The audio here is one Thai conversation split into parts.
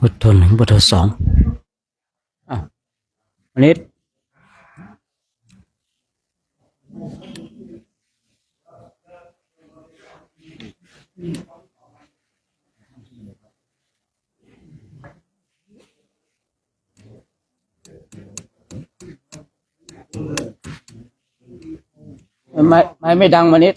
บทหนึ่งบทสองอันนี้ไม่ดังมานิด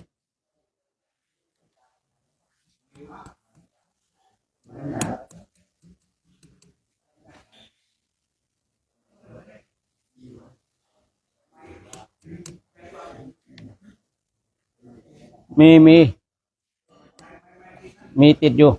มีติดอยู่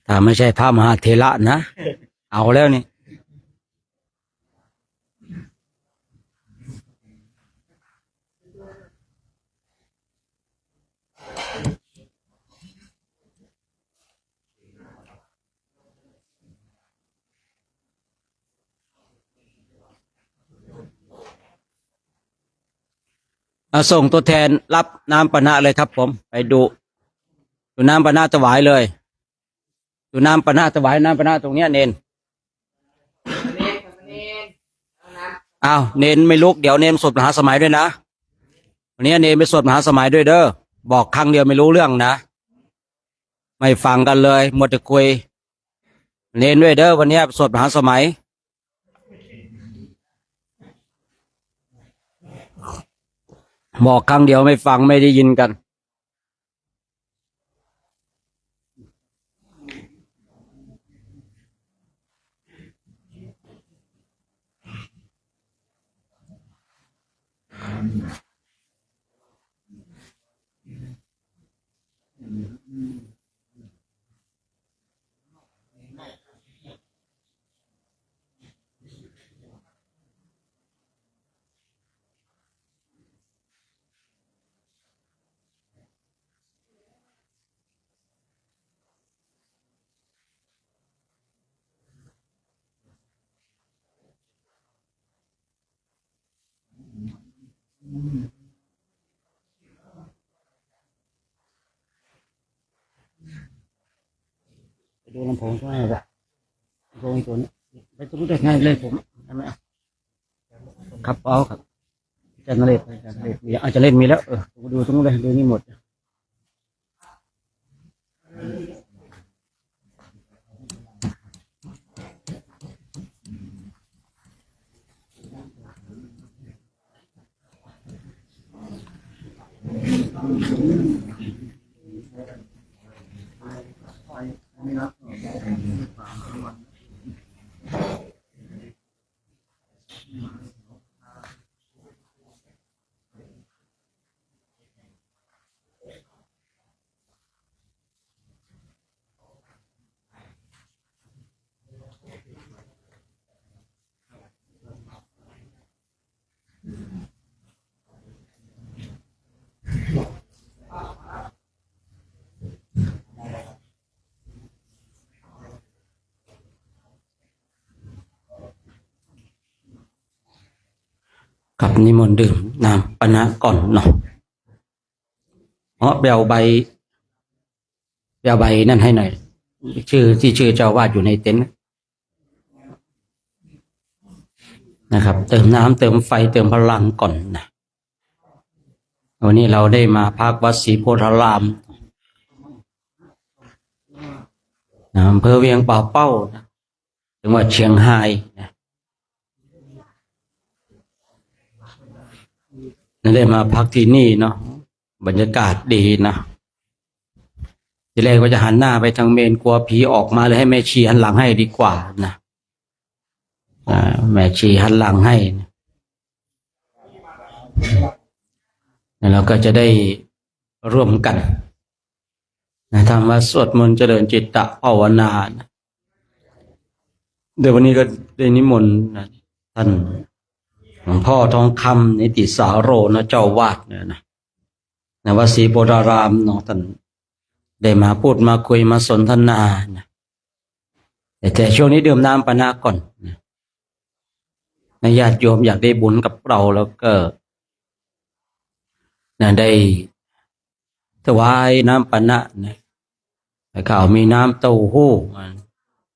ถ้าไม่ใช่พระมหาเถระนะเอาแล้วนี่ส่งตัวแทนรับน้ำปนะเลยครับผมไปดูน้ำปนะถวายเลยดูน้ำปนะถวายน้ำปนะตรงเนี้ยเนนอ้าวเนนไม่ลุกเดี๋ยวเนนสวดมหาสมัยด้วยนะวันนี้เนนไปสวดมหาสมัยด้วยเด้อบอกครั้งเดียวไม่รู้เรื่องนะไม่ฟังกันเลยหมดแต่คุยเนนด้วยเด้อวันนี้สวดมหาสมัยบอกครั้งเดียวไม่ฟังไม่ได้ยินกันไปดูลำโพงก็ได้ละลำโพงตัวนี้ไปตรงนู้นได้ง่ายเลยผมใช่ไหมครับเอาครับจะเล่นมีอาจจะเล่นมีแล้วดูตรงนู้นเลยดูนี่หมด กับนิมนต์ดื่มน้ำปานะก่อนเนาะเพราะไปเอาใบนั่นให้หน่อยชื่อเจ้าวาดอยู่ในเต็นท์นะครับเติมน้ำเติมไฟเติมพลังก่อนนะวันนี้เราได้มาพักวัดศรีโพธารามอำเภอเวียงป่าเป้านะจังหวัดเชียงรายนะได้มาพักที่นี่เนาะบรรยากาศดีนะทีแรกก็จะหันหน้าไปทางเมนกลัวผีออกมาเลยให้แม่ชีหันหลังให้ดีกว่านะแม่ชีหันหลังให้นะแล้วเราก็จะได้ร่วมกันนะทำมาสวดมนต์เจริญจิตตภาวนานะเดี๋ยววันนี้ก็ได้นิมนต์นะท่านหลวงพ่อทองคำนิติสาโรนะเจ้าวาดเนี่ยนะวัดศรีโพธารามเนาะท่านได้มาพูดมาคุยมาสนทนานะแต่ช่วงนี้ดื่มน้ำปานะก่อนนะญาติโยมอยากได้บุญกับเราแล้วก็นะได้ถวายน้ำปานะนะข่าวมีน้ำเต้าหู้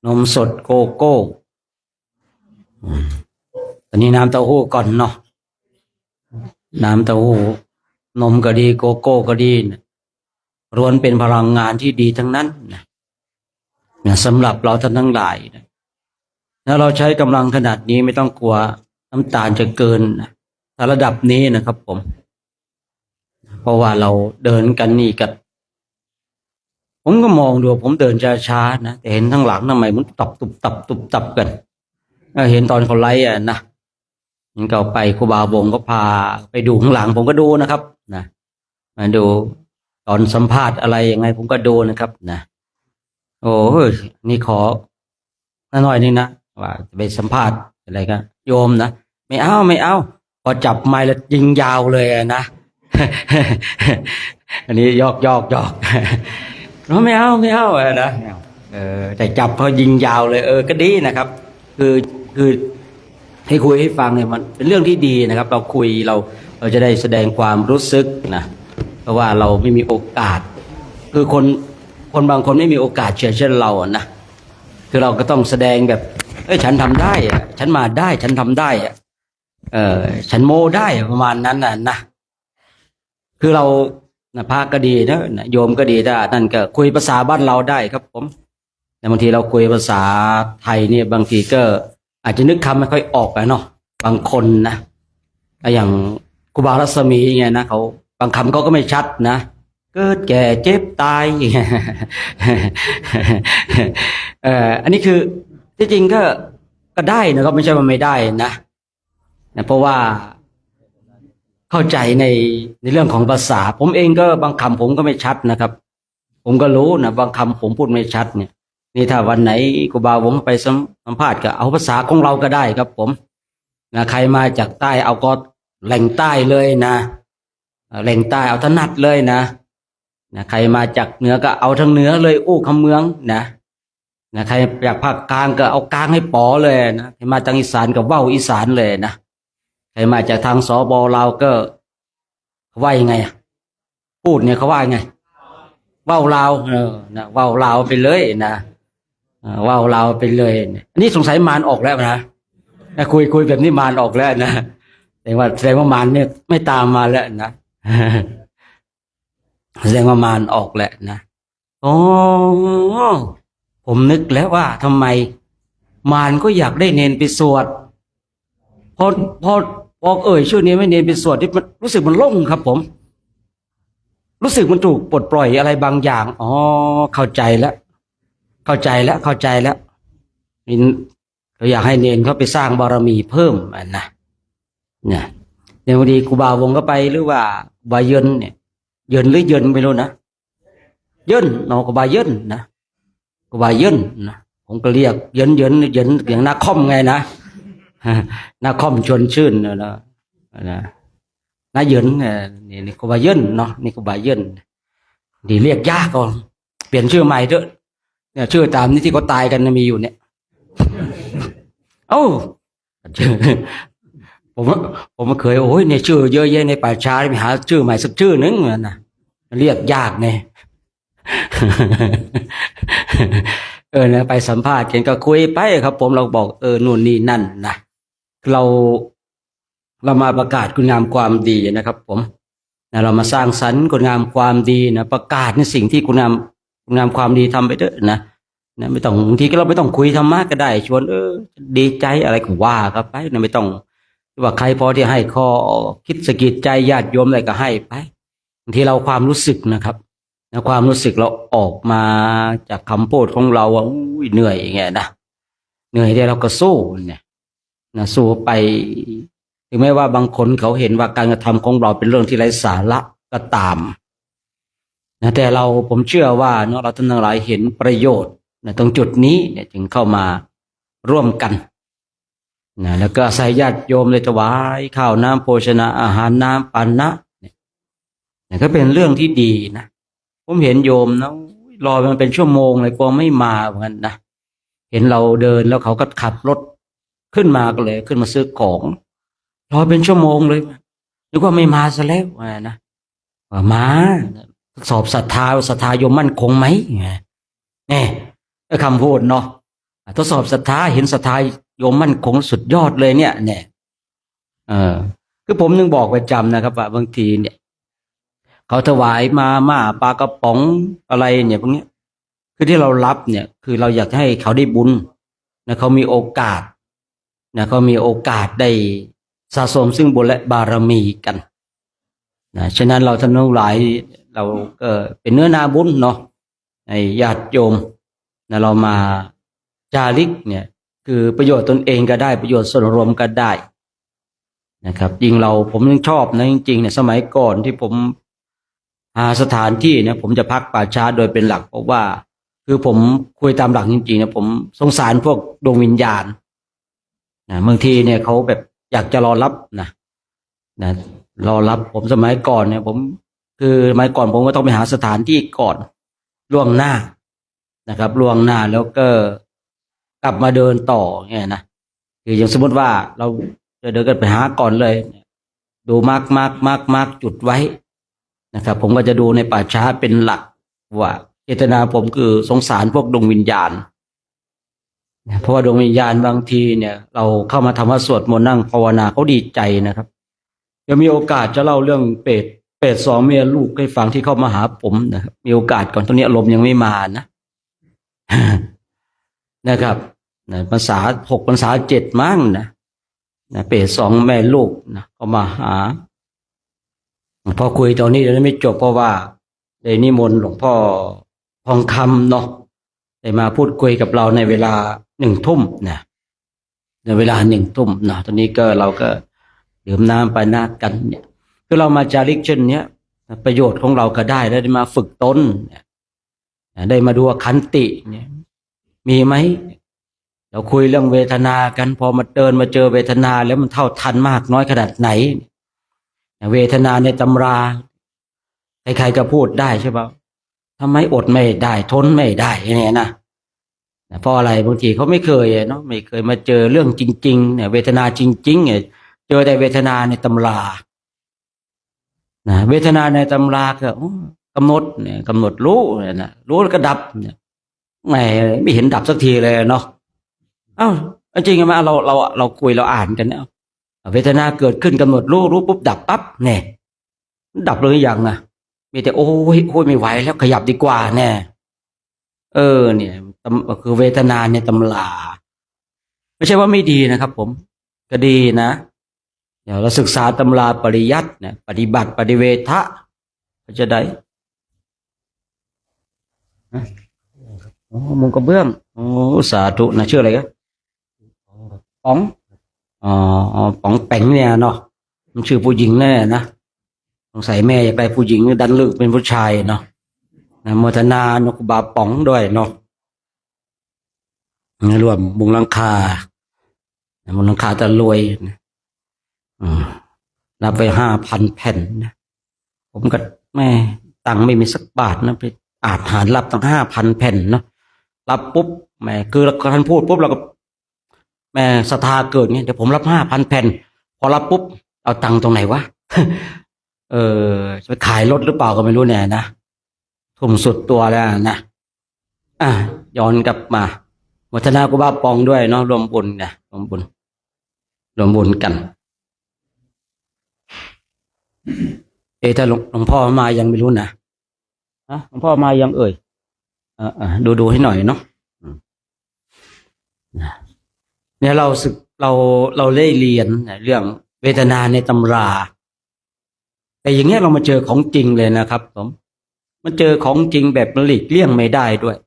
นมสดโกโก้ตอนนี้น้ำเต้าหู้ก่อนเนาะน้ำเต้าหู้นมก็ดีโกโก้ก็ดีนะล้วนเป็นพลังงานที่ดีทั้งนั้นนะสำหรับเราท่านทั้งหลายนะถ้าเราใช้กำลังขนาดนี้ไม่ต้องกลัวน้ำตาลจะเกินนะถ้าระดับนี้นะครับเพราะว่าเราเดินกันนี่กับผมก็มองดูผมเดินช้าๆนะแต่เห็นทั้งหลังทำไมมันตุบตับกันเห็นตอนเขาไล่นะยังเก่าไปครูบาวงก็พาไปดูข้างหลังผมก็ดูนะครับนะมาดูตอนสัมภาษณ์อะไรยังไงผมก็ดูนะครับนะโอ้ยนี่ขอหน่อยนึงนะว่าจะไปสัมภาษณ์อะไรกันโยมนะไม่เอาพอจับไม้แล้วยิงยาวเลยนะ อันนี้ยอกไม่เอานะแต่จับพอยิงยาวเลยก็ดีนะครับคือให้คุยให้ฟังเนี่ยมันเป็นเรื่องที่ดีนะครับเราคุยเราจะได้แสดงความรู้สึกนะเพราะว่าเราไม่มีโอกาสคือคนบางคนไม่มีโอกาสเช่นเรานะคือเราก็ต้องแสดงแบบฉันทำได้ฉันมาได้ฉันทำได้ฉันโมได้ประมาณนั้นนะคือเราพระก็ดีนะโยมก็ดีถ้านั่นก็คุยภาษาบ้านเราได้ครับผมแต่บางทีเราคุยภาษาไทยเนี่ยบางทีก็อาจจะนึกคำไม่ค่อยออกเนาะบางคนนะอย่างครูบารัศมีไงนะเขาบางคำเขาก็ไม่ชัดนะเกิดแก่เจ็บตายอันนี้คือที่จริงก็ได้นะครับไม่ใช่ว่าไม่ได้นะเพราะว่าเข้าใจในเรื่องของภาษาผมเองก็บางคำผมก็ไม่ชัดนะครับผมก็รู้นะบางคำผมพูดไม่ชัดเนี่ยนี่ถ้าวันไหนครูบาวงไปสัมภาษณ์ก็เอาภาษาของเราก็ได้ครับผมนะใครมาจากใต้เอาก็แหล่งใต้เลยนะแหล่งใต้เอาถนัดเลยนะใครมาจากเหนือก็เอาทางเหนือเลยอู้คำเมืองนะใครจากภาคกลางก็เอากลางให้ป๋อเลยนะใครมาจากอีสานก็เว้าอีสานเลยนะใครมาจากทางสป.ลาวก็เขาว่ายังไงพูดเนี่ยเขาว่ายังไงเว้าลาวนะเว้าลาวไปเลยนะเว้าลาวไปเลยอันนี้สงสัยมารออกแล้วนะคุยแบบนี้มารออกแล้วนะแสดงว่ามารเนี่ยไม่ตามมาแล้วนะแสดงว่ามารออกแล้วนะอ๋อผมนึกแล้วว่าทำไมมารก็อยากได้เนนไปสวดพอชื่อนี้ไม่เนนไปสวดที่มันรู้สึกมันโล่งครับผมรู้สึกมันถูกปลดปล่อยอะไรบางอย่างเข้าใจแล้วนี่เราอยากให้เนนเขาไปสร้างบารมีเพิ่มนะเนี่ยในวันดีครูบาวงก็ไปหรือว่าบาเยินเนี่ยเยินหรือเยินไม่รู้นะเยินเนาะครูบาเยินนะครูบาเยินนะผมก็เรียกเยินอย่างนาคอมไงนะนาคอมชวนชื่นนะนาเยินนี่ครูบาเยินเนาะนี่ครูบาเยินดีเรียกยากก่อนเปลี่ยนชื่อใหม่เถอะเนี่ยชื่อตามนี้ที่เขาตายกันมีอยู่เนี่ยผ ผมผมเคยโอ้ยเนี่ยชื่อเยอะแยะในป่าช้าไปหาชื่อใหม่สักชื่อนึงนะเรียกยากเนี่ย นะไปสัมภาษณ์กันก็คุยไปครับผมเราบอกนู่นนี่นั่นนะเราเรามาประกาศคุณงามความดีนะครับผมนะเรามาสร้างสรรค์คุณงามความดีนะประกาศในสิ่งที่คุณงามความดีทำไปเถอะนะไม่ต้องบางทีก็เราไม่ต้องคุยธรรมะก็ได้ชวนดีใจอะไรก็ว่ากันไปนะไม่ต้องว่าใครพอที่ให้ข้อคิดสะกิดใจญาติโยมอะไรก็ให้ไปบางทีเราความรู้สึกนะครับนะความรู้สึกเราออกมาจากคำพูดของเราว่าอุ้ยเหนื่อยอย่างเงี้ยนะเหนื่อยแต่เราก็สู้เนี่ยนะสู้ไปถึงแม้ว่าบางคนเขาเห็นว่าการกระทำของเราเป็นเรื่องที่ไร้สาระก็ตามนะแต่ผมเชื่อว่าเนาะเราท่านทั้งหลายเห็นประโยชน์นะตรงจุดนี้เนี่ยจึงเข้ามาร่วมกันนะแล้วก็อาศัยญาติโยมเลยถวายข้าวน้ำโภชนาอาหารน้ำปานะเนี่ยก็เป็นเรื่องที่ดีนะผมเห็นโยมนะรอมันเป็นชั่วโมงเลยกลัวไม่มาเหมือนกันนะเห็นเราเดินแล้วเขาก็ขับรถขึ้นมาก็เลยขึ้นมาซื้อของรอเป็นชั่วโมงเลยนึกว่าไม่มาซะแล้วนะว่ามาสอบศรัทธาโยมมั่นคงไหมเนี่ยคำพูดเนาะทดสอบศรัทธาเห็นศรัทธาโยมมั่นคงสุดยอดเลยเนี่ยคือผมนึงบอกประจำนะครับว่าบางทีเนี่ยเขาถวายมาม่าปลากระป๋องอะไรเนี่ยพวกนี้คือที่เรารับเนี่ยคือเราอยากให้เขาได้บุญนะเขามีโอกาสนะเขามีโอกาสได้สะสมซึ่งบุญและบารมีกันนะฉะนั้นเราท่านทั้งหลายเราก็เป็นเนื้อนาบุญเนาะไอ้ญาติโยมนะเรามาจาริกเนี่ยคือประโยชน์ตนเองก็ได้ประโยชน์ส่วนรวมก็ได้นะครับยิ่งผมยังชอบนะจริงๆเนี่ยสมัยก่อนที่ผมหาสถานที่เนี่ยผมจะพักป่าช้าโดยเป็นหลักเพราะว่าคือผมคุยตามหลักจริงๆนะผมสงสารพวกดวงวิญญาณนะบางทีเนี่ยเขาแบบอยากจะรอรับนะรอรับผมสมัยก่อนเนี่ยผมคือสมัยก่อนผมก็ต้องไปหาสถานที่ก่อนล่วงหน้านะครับล่วงหน้าแล้วก็กลับมาเดินต่อเนี่ยนะคืออย่างสมมติว่าเราจะเดินกันไปหาก่อนเลยดูมาร์กจุดไว้นะครับผมก็จะดูในป่าช้าเป็นหลักว่าเจตนาผมคือสงสารพวกดวงวิญญาณเพราะว่าดวงวิญญาณบางทีเนี่ยเราเข้ามาทำวัดสวดมนต์นั่งภาวนาเขาดีใจนะครับจะมีโอกาสจะเล่าเรื่องเปรต2เมียลูกให้ฟังที่เข้ามาหาผมนะครับมีโอกาสก่อนตอนนี้อารมณ์ยังไม่มานะ นะครับภาษา6ภาษา7มั้งนะเปรต2แม่ลูกนะเขามาหาพอคุยตอนนี้ยังไม่จบเพราะว่าได้นิมนต์หลวงพ่อทองคำเนาะได้มาพูดคุยกับเราในเวลา1 ทุ่มนะในเวลา1 ทุ่มนะตอนนี้ก็เราก็ดื่มน้ำปานะกันเนี่ยคือเรามาจาริกเช่นเนี้ยประโยชน์ของเราก็ได้ได้มาฝึกตนได้มาดูขันติเนี่ยมีไหมเราคุยเรื่องเวทนากันพอมาเดินมาเจอเวทนาแล้วมันเท่าทันมากน้อยขนาดไหนเวทนาในตำราใครๆก็พูดได้ใช่ป่ะทำไมอดไม่ได้ทนไม่ได้เนี่ยนะเพราะอะไรบางทีเขาไม่เคยเนาะไม่เคยมาเจอเรื่องจริงๆเนี่ยเวทนาจริงๆเนี่ยเจอแต่เวทนาในตำรานะเวทนาในตำราก็กำหนดเนี่ยกำหนดรู้เนี่ยนะรู้แล้วก็ดับเนี่ยไม่เห็นดับสักทีเลยเนาะเอ้าจริงไหมเราคุยเราอ่านกันเนี่ยเวทนาเกิดขึ้นกำหนดรู้ปุ๊บดับปั๊บเนี่ยดับเลยยังอ่ะมีแต่โอ้ยไม่ไหวแล้วขยับดีกว่าแน่เนี่ยคือเวทนาในตำราไม่ใช่ว่าไม่ดีนะครับผมก็ดีนะเดี๋ยวเราศึกษาตำราปริยัติเนี่ยปฏิบัติปฏิเวทะก็จะได้มุงกระเบื้องสาธุนะชื่ออะไรกันป๋องป๋องแป๋งเนี่ยเนาะมันชื่อผู้หญิงแน่นะสงสัยแม่อยากได้ผู้หญิงดันลึกเป็นผู้ชายเนาะโมทนานกบาป๋องด้วยเนาะรวมมุงหลังคาตะรวยนับไป5,000 แผ่นนะผมก็แม่ตังค์ไม่มีสักบาทนะไปอาจหารรับตั้ง5,000 แผ่นเนาะรับปุ๊บแม่คือท่านพูดปุ๊บเราก็แม่ศรัทธาเกิดไงเดี๋ยวผมรับ5,000 แผ่น พอรับปุ๊บเอาตังค์ตรงไหนวะ เออจะขายรถหรือเปล่าก็ไม่รู้เนี่ยนะทุ่มสุดตัวแล้วนะย้อนกลับมาวัฒนากุบ้าปองด้วยเนาะรวมบุญนะรวมบุญกันถ้าหลวงพ่อมายังไม่รู้นะหลวงพ่อมายังเอ่ยดูให้หน่อยเนาะเนี่ยเราได้เรียนเรื่องเวทนาในตำราแต่อย่างเงี้ยเรามาเจอของจริงเลยนะครับผมมันเจอของจริงแบบหลีกเลี่ยงไม่ได้ด้วย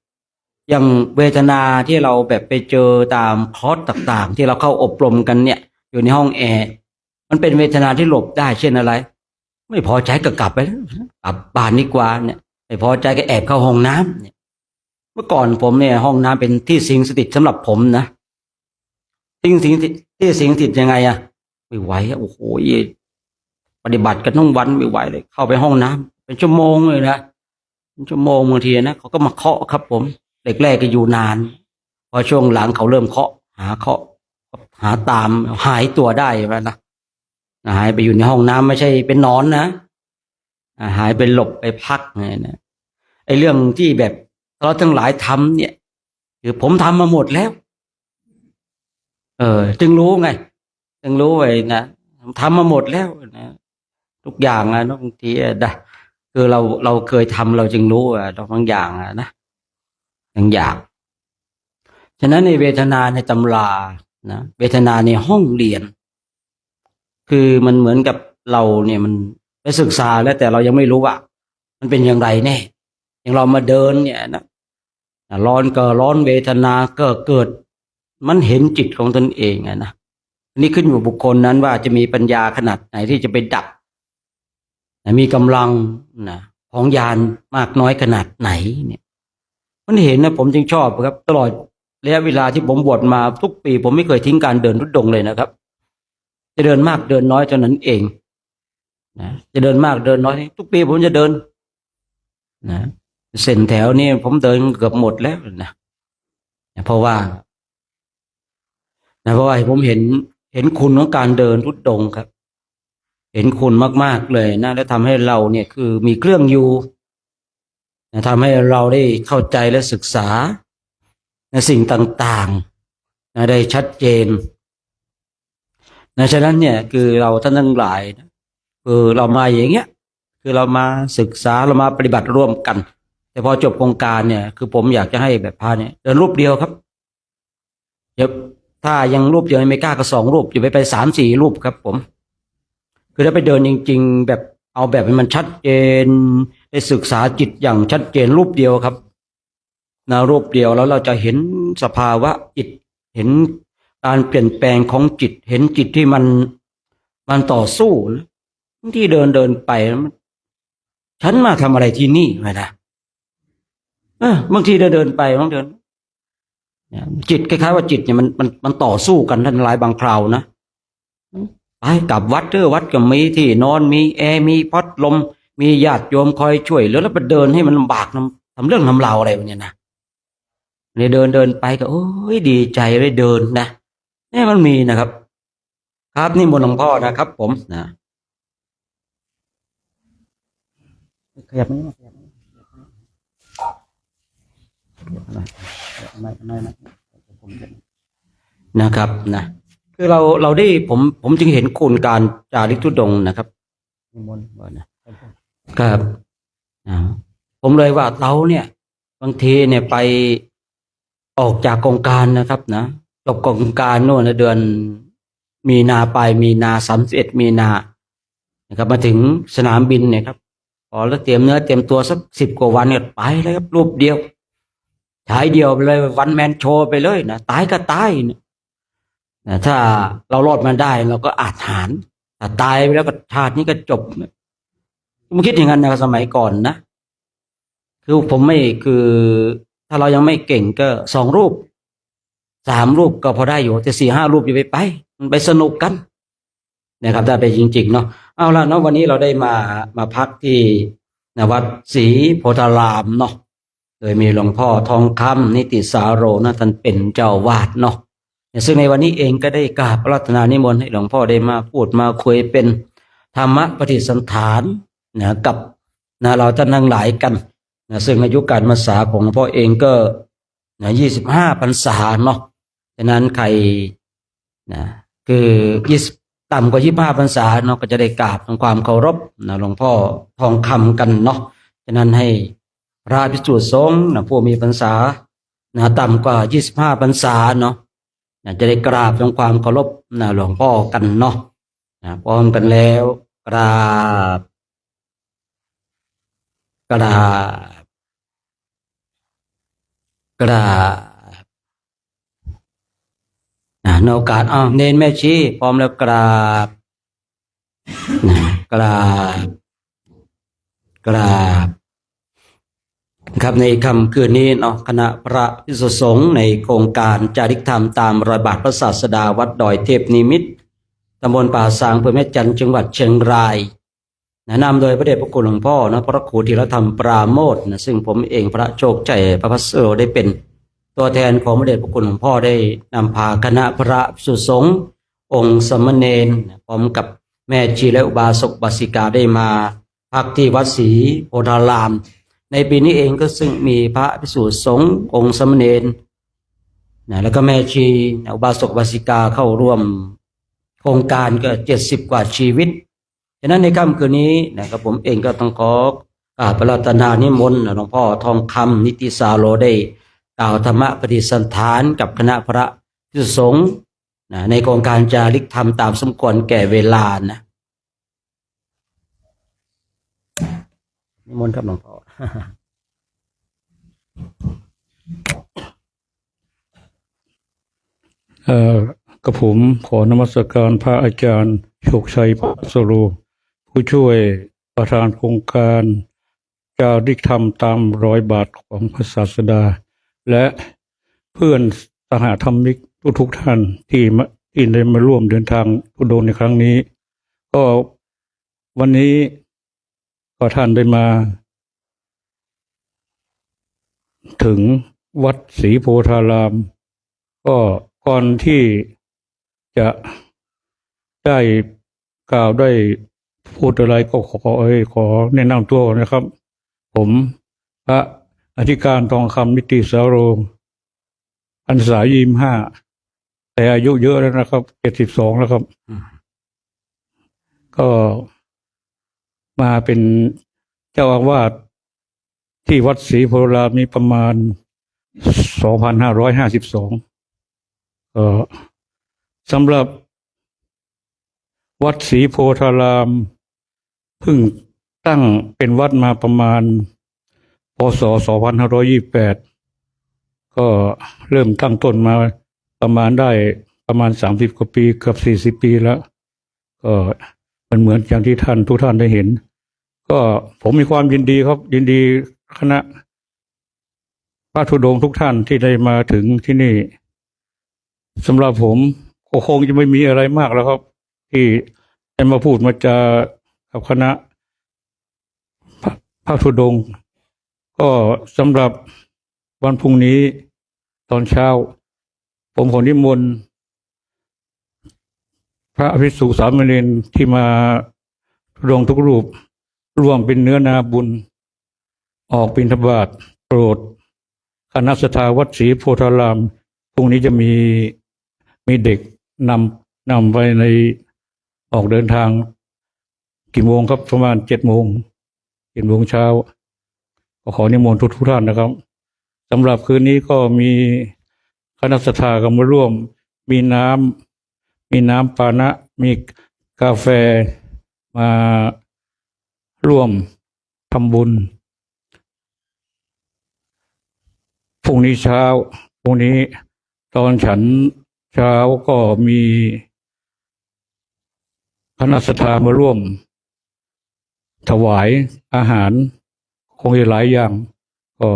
อย่างเวทนาที่เราแบบไปเจอตามคอร์สต่างๆที่เราเข้าอบรมกันเนี่ยอยู่ในห้องแอร์มันเป็นเวทนาที่หลบได้เช่นอะไรไม่พอใจก็กลับไปกลับบ้านดีกว่าเนี่ยไม่พอใจก็แอบเข้าห้องน้ำเนี่ยเมื่อก่อนผมเนี่ยห้องน้ำเป็นที่สิงสถิตสำหรับผมนะที่สิงสถิตยังไงไม่ไหวโอ้โหปฏิบัติกันทั้งวันไม่ไหวเลยเข้าไปห้องน้ำเป็นชั่วโมงเลยนะเป็นชั่วโมงบางทีนะเขาก็มาเคาะครับผมแรกๆก็อยู่นานพอช่วงหลังเขาเริ่มเคาะหาตามหายตัวได้แล้วนะหายไปอยู่ในห้องน้ำไม่ใช่เป็นนอนนะหายไปหลบไปพักเนี่ยนะไอ้เรื่องที่แบบเราทั้งหลายทำเนี่ยคือผมทำมาหมดแล้วจึงรู้ไงจึงรู้ไว้นะทำมาหมดแล้วนะทุกอย่างนะบางทีนะคือเราเคยทำเราจึงรู้บางอย่างนะบางอย่างฉะนั้นในเวทนาในตำรานะเวทนาในห้องเรียนคือมันเหมือนกับเราเนี่ยมันไปศึกษาแล้วแต่เรายังไม่รู้ว่ามันเป็นอย่างไรแน่อย่างเรามาเดินเนี่ยนะร้อนก็ร้อนเวทนาก็เกิดมันเห็นจิตของตนเองนะนี่ขึ้นอยู่บุคคลนั้นว่าจะมีปัญญาขนาดไหนที่จะไปดับมีกำลังนะของญาณมากน้อยขนาดไหนเนี่ยมันเห็นนะผมจึงชอบครับตลอดระยะเวลาที่ผมบวชมาทุกปีผมไม่เคยทิ้งการเดินทุดงค์เลยนะครับจะเดินมากเดินน้อยเท่านั้นเองนะจะเดินมากเดินน้อยทุกปีผมจะเดินนะเส้นแถวนี้ผมเดินเกือบหมดแล้วนะเพราะว่าผมเห็นคุณของการเดินทุดงค์ครับเห็นคุณมากๆเลยนะและทำให้เราเนี่ยคือมีเครื่องอยู่ทำให้เราได้เข้าใจและศึกษาในสิ่งต่างๆได้ชัดเจนฉะนั้นเนี่ยคือเราท่านทั้งหลายคือเรามาอย่างเงี้ยคือเรามาศึกษาเรามาปฏิบัติร่วมกันแต่พอจบโครงการเนี่ยคือผมอยากจะให้แบบพาเนี่ยเดินรูปเดียวครับถ้ายังรูปเดียวไม่กล้าก็2 รูปอย่าไป3-4 รูปครับผมคือถ้าไปเดินจริงๆแบบเอาแบบให้มันชัดเจนได้ศึกษาจิตอย่างชัดเจนรูปเดียวครับรูปเดียวแล้วเราจะเห็นสภาวะจิตเห็นการเปลี่ยนแปลงของจิตเห็นจิตที่มันต่อสู้นะที่เดินไปฉันมาทำอะไรที่นี่ไงนะบางทีเดินไปบางเดินจิตคล้ายๆว่าจิตเนี่ยมันต่อสู้กันท่านหลายบางคราวนะไปกลับวัดวัดก็มีที่นอนมีแอร์มีพัดลมมีญาติโยมคอยช่วยแล้วไปเดินให้มันลำบากทำเรื่องทำราวอะไรแบบนี้นะเนี่ยเดินไปก็โอ้ยดีใจได้เดินนะนี่มันมีนะครับครับนี่มนต์หลวงพ่อนะครับผมนะขยับนี้มาขยับไม่นะครับนะคือเราได้ผมจึงเห็นคุณการจาริกธุดงค์นะครับนิมนต์บ่อยนะครับผมเลยว่าเราเนี่ยบางทีเนี่ยไปออกจากกองการนะครับนะจบกองการโน่นเดือนมีนาไปมีนา31 มีนานะครับมาถึงสนามบินเนี่ยครับพอแล้วเตรียมเนื้อเตรียมตัวสัก10 กว่าวันเนี่ยไปเลยครับรูปเดียวฉายเดียวไปเลยวันแมนโชว์ไปเลยนะตายก็ตายนะถ้าเรารอดมาได้เราก็อาจหารถ้าตายไปแล้วก็ชาตินี้ก็จบผมคิดอย่างนั้นนะสมัยก่อนนะคือผมไม่คือถ้าเรายังไม่เก่งก็2 รูป 3 รูปก็พอได้อยู่แต่4-5 รูปอย่าไปมันไปสนุกกันนะครับถ้าไปจริงๆเนาะเอาละเนาะวันนี้เราได้มาพักที่วัดศรีโพธารามเนาะโดยมีหลวงพ่อทองคำนิติสาโรนะท่านเป็นเจ้าวาดเนาะ ซึ่งในวันนี้เองก็ได้กราบอาราธนานิมนต์ให้หลวงพ่อได้มาพูดมาคุยเป็นธรรมปฏิสันถานกับเราท่านทั้งหลายกันซึ่งอายุการพรรษาของหลวงพ่อเองก็25 พรรษาเนาะฉะนั้นใครคือต่ำกว่า25 พรรษาเนาะก็จะได้กราบทำความเคารพหลวงพ่อทองคำกันเนาะฉะนั้นให้พระภิกษุสงฆ์ผู้มีพรรษาต่ำกว่า25 พรรษาเนาะจะได้กราบทำความเคารพหลวงพ่อกันเนาะพร้อมกันแล้วกราบกราบกราบในโอกาสเน้นแม่ชีพร้อมแล้วกราบกราบกราบครับในค่ำคืนนี้เนาะคณะพระภิกษุสงฆ์ในโครงการจาริกธรรมตามรอยบาทพระศาสดาวัดดอยเทพนิมิตรตำบลป่าซางอำเภอแม่จันทร์จังหวัดเชียงรายนำโดยพระเดชพระคุณหลวงพ่อพระครูธีรธรรมปราโมทย์ซึ่งผมเองพระโชคใจพระพัสโรได้เป็นตัวแทนของพระเดชพระคุณหลวงพ่อได้นำพาคณะพระภิกษุสงฆ์องค์สมณเณรพร้อมกับแม่ชีและอุบาสกอุบาสิกาได้มาพักที่วัดศรีโพธารามในปีนี้เองก็ซึ่งมีพระภิกษุสงฆ์องค์สมณเณรแล้วก็แม่ชีอุบาสกอุบาสิกาเข้าร่วมโครงการก็70 กว่าชีวิตฉะนั้นในค่ำคืนนี้นะครับผมเองก็ต้องขอกราบอาราธนานิมนต์หลวงพ่อทองคำนิติสาโรได้กล่าวธรรมปฏิสันถานกับคณะพระภิกษุสงฆ์ในโครงการจาริกธรรมตามสมควรแก่เวลานิมนต์ครับหลวงพ่อ กับผมขอนมัสการพระอาจารย์โชคชัยพระสโรผู้ช่วยประธานโครงการจาริกธรรมตามรอยบาทของพระศาสดาและเพื่อนสหธรรมิกทุกท่านที่ได้มาร่วมเดินทางทุดงค์ในครั้งนี้ก็วันนี้ก็ท่านได้มาถึงวัดศรีโพธารามก็ก่อนที่จะได้กล่าวได้พูดอะไรก็ขอแนะนำตัวนะครับ ผมพระอธิการทองคำนิติสาโรพรรษา25แต่อายุเยอะแล้วนะครับ72แล้วครับ ก็มาเป็นเจ้าอาวาสที่วัดศรีโพธารามมีประมาณ2552สำหรับวัดศรีโพธารามเพิ่งตั้งเป็นวัดมาประมาณพ.ศ. 2528ก็เริ่มตั้งต้นมาประมาณได้ประมาณ30 กว่าปีเกือบ40 ปีแล้วก็มันเหมือนอย่างที่ทุกท่านได้เห็นก็ผมมีความยินดีครับยินดีคณะพระธุดงค์ทุกท่านที่ได้มาถึงที่นี่สำหรับผมก็คงจะไม่มีอะไรมากแล้วครับที่ได้มาพูดมาจากับคณะพระธุดงค์ก็สำหรับวันพรุ่งนี้ตอนเช้าผมขอนิมนต์พระภิกษุสามเณรที่มาธุดงค์ทุกรูปร่วมเป็นเนื้อนาบุญออกบิณฑบาตโปรดคณะศรัทธาวัดศรีโพธารามพรุ่งนี้จะมีเด็กนำไปในออกเดินทางกี่โมงครับประมาณ7 โมงเช้าก็ขอนิมนต์ทุกท่านนะครับสำหรับคืนนี้ก็มีคณะศรัทธากันมาร่วมมีน้ำปานะมีกาแฟมาร่วมทำบุญพรุ่งนี้ตอนฉันเช้าก็มีคณะศรัทธามาร่วมถวายอาหารคงจะหลายอย่างก็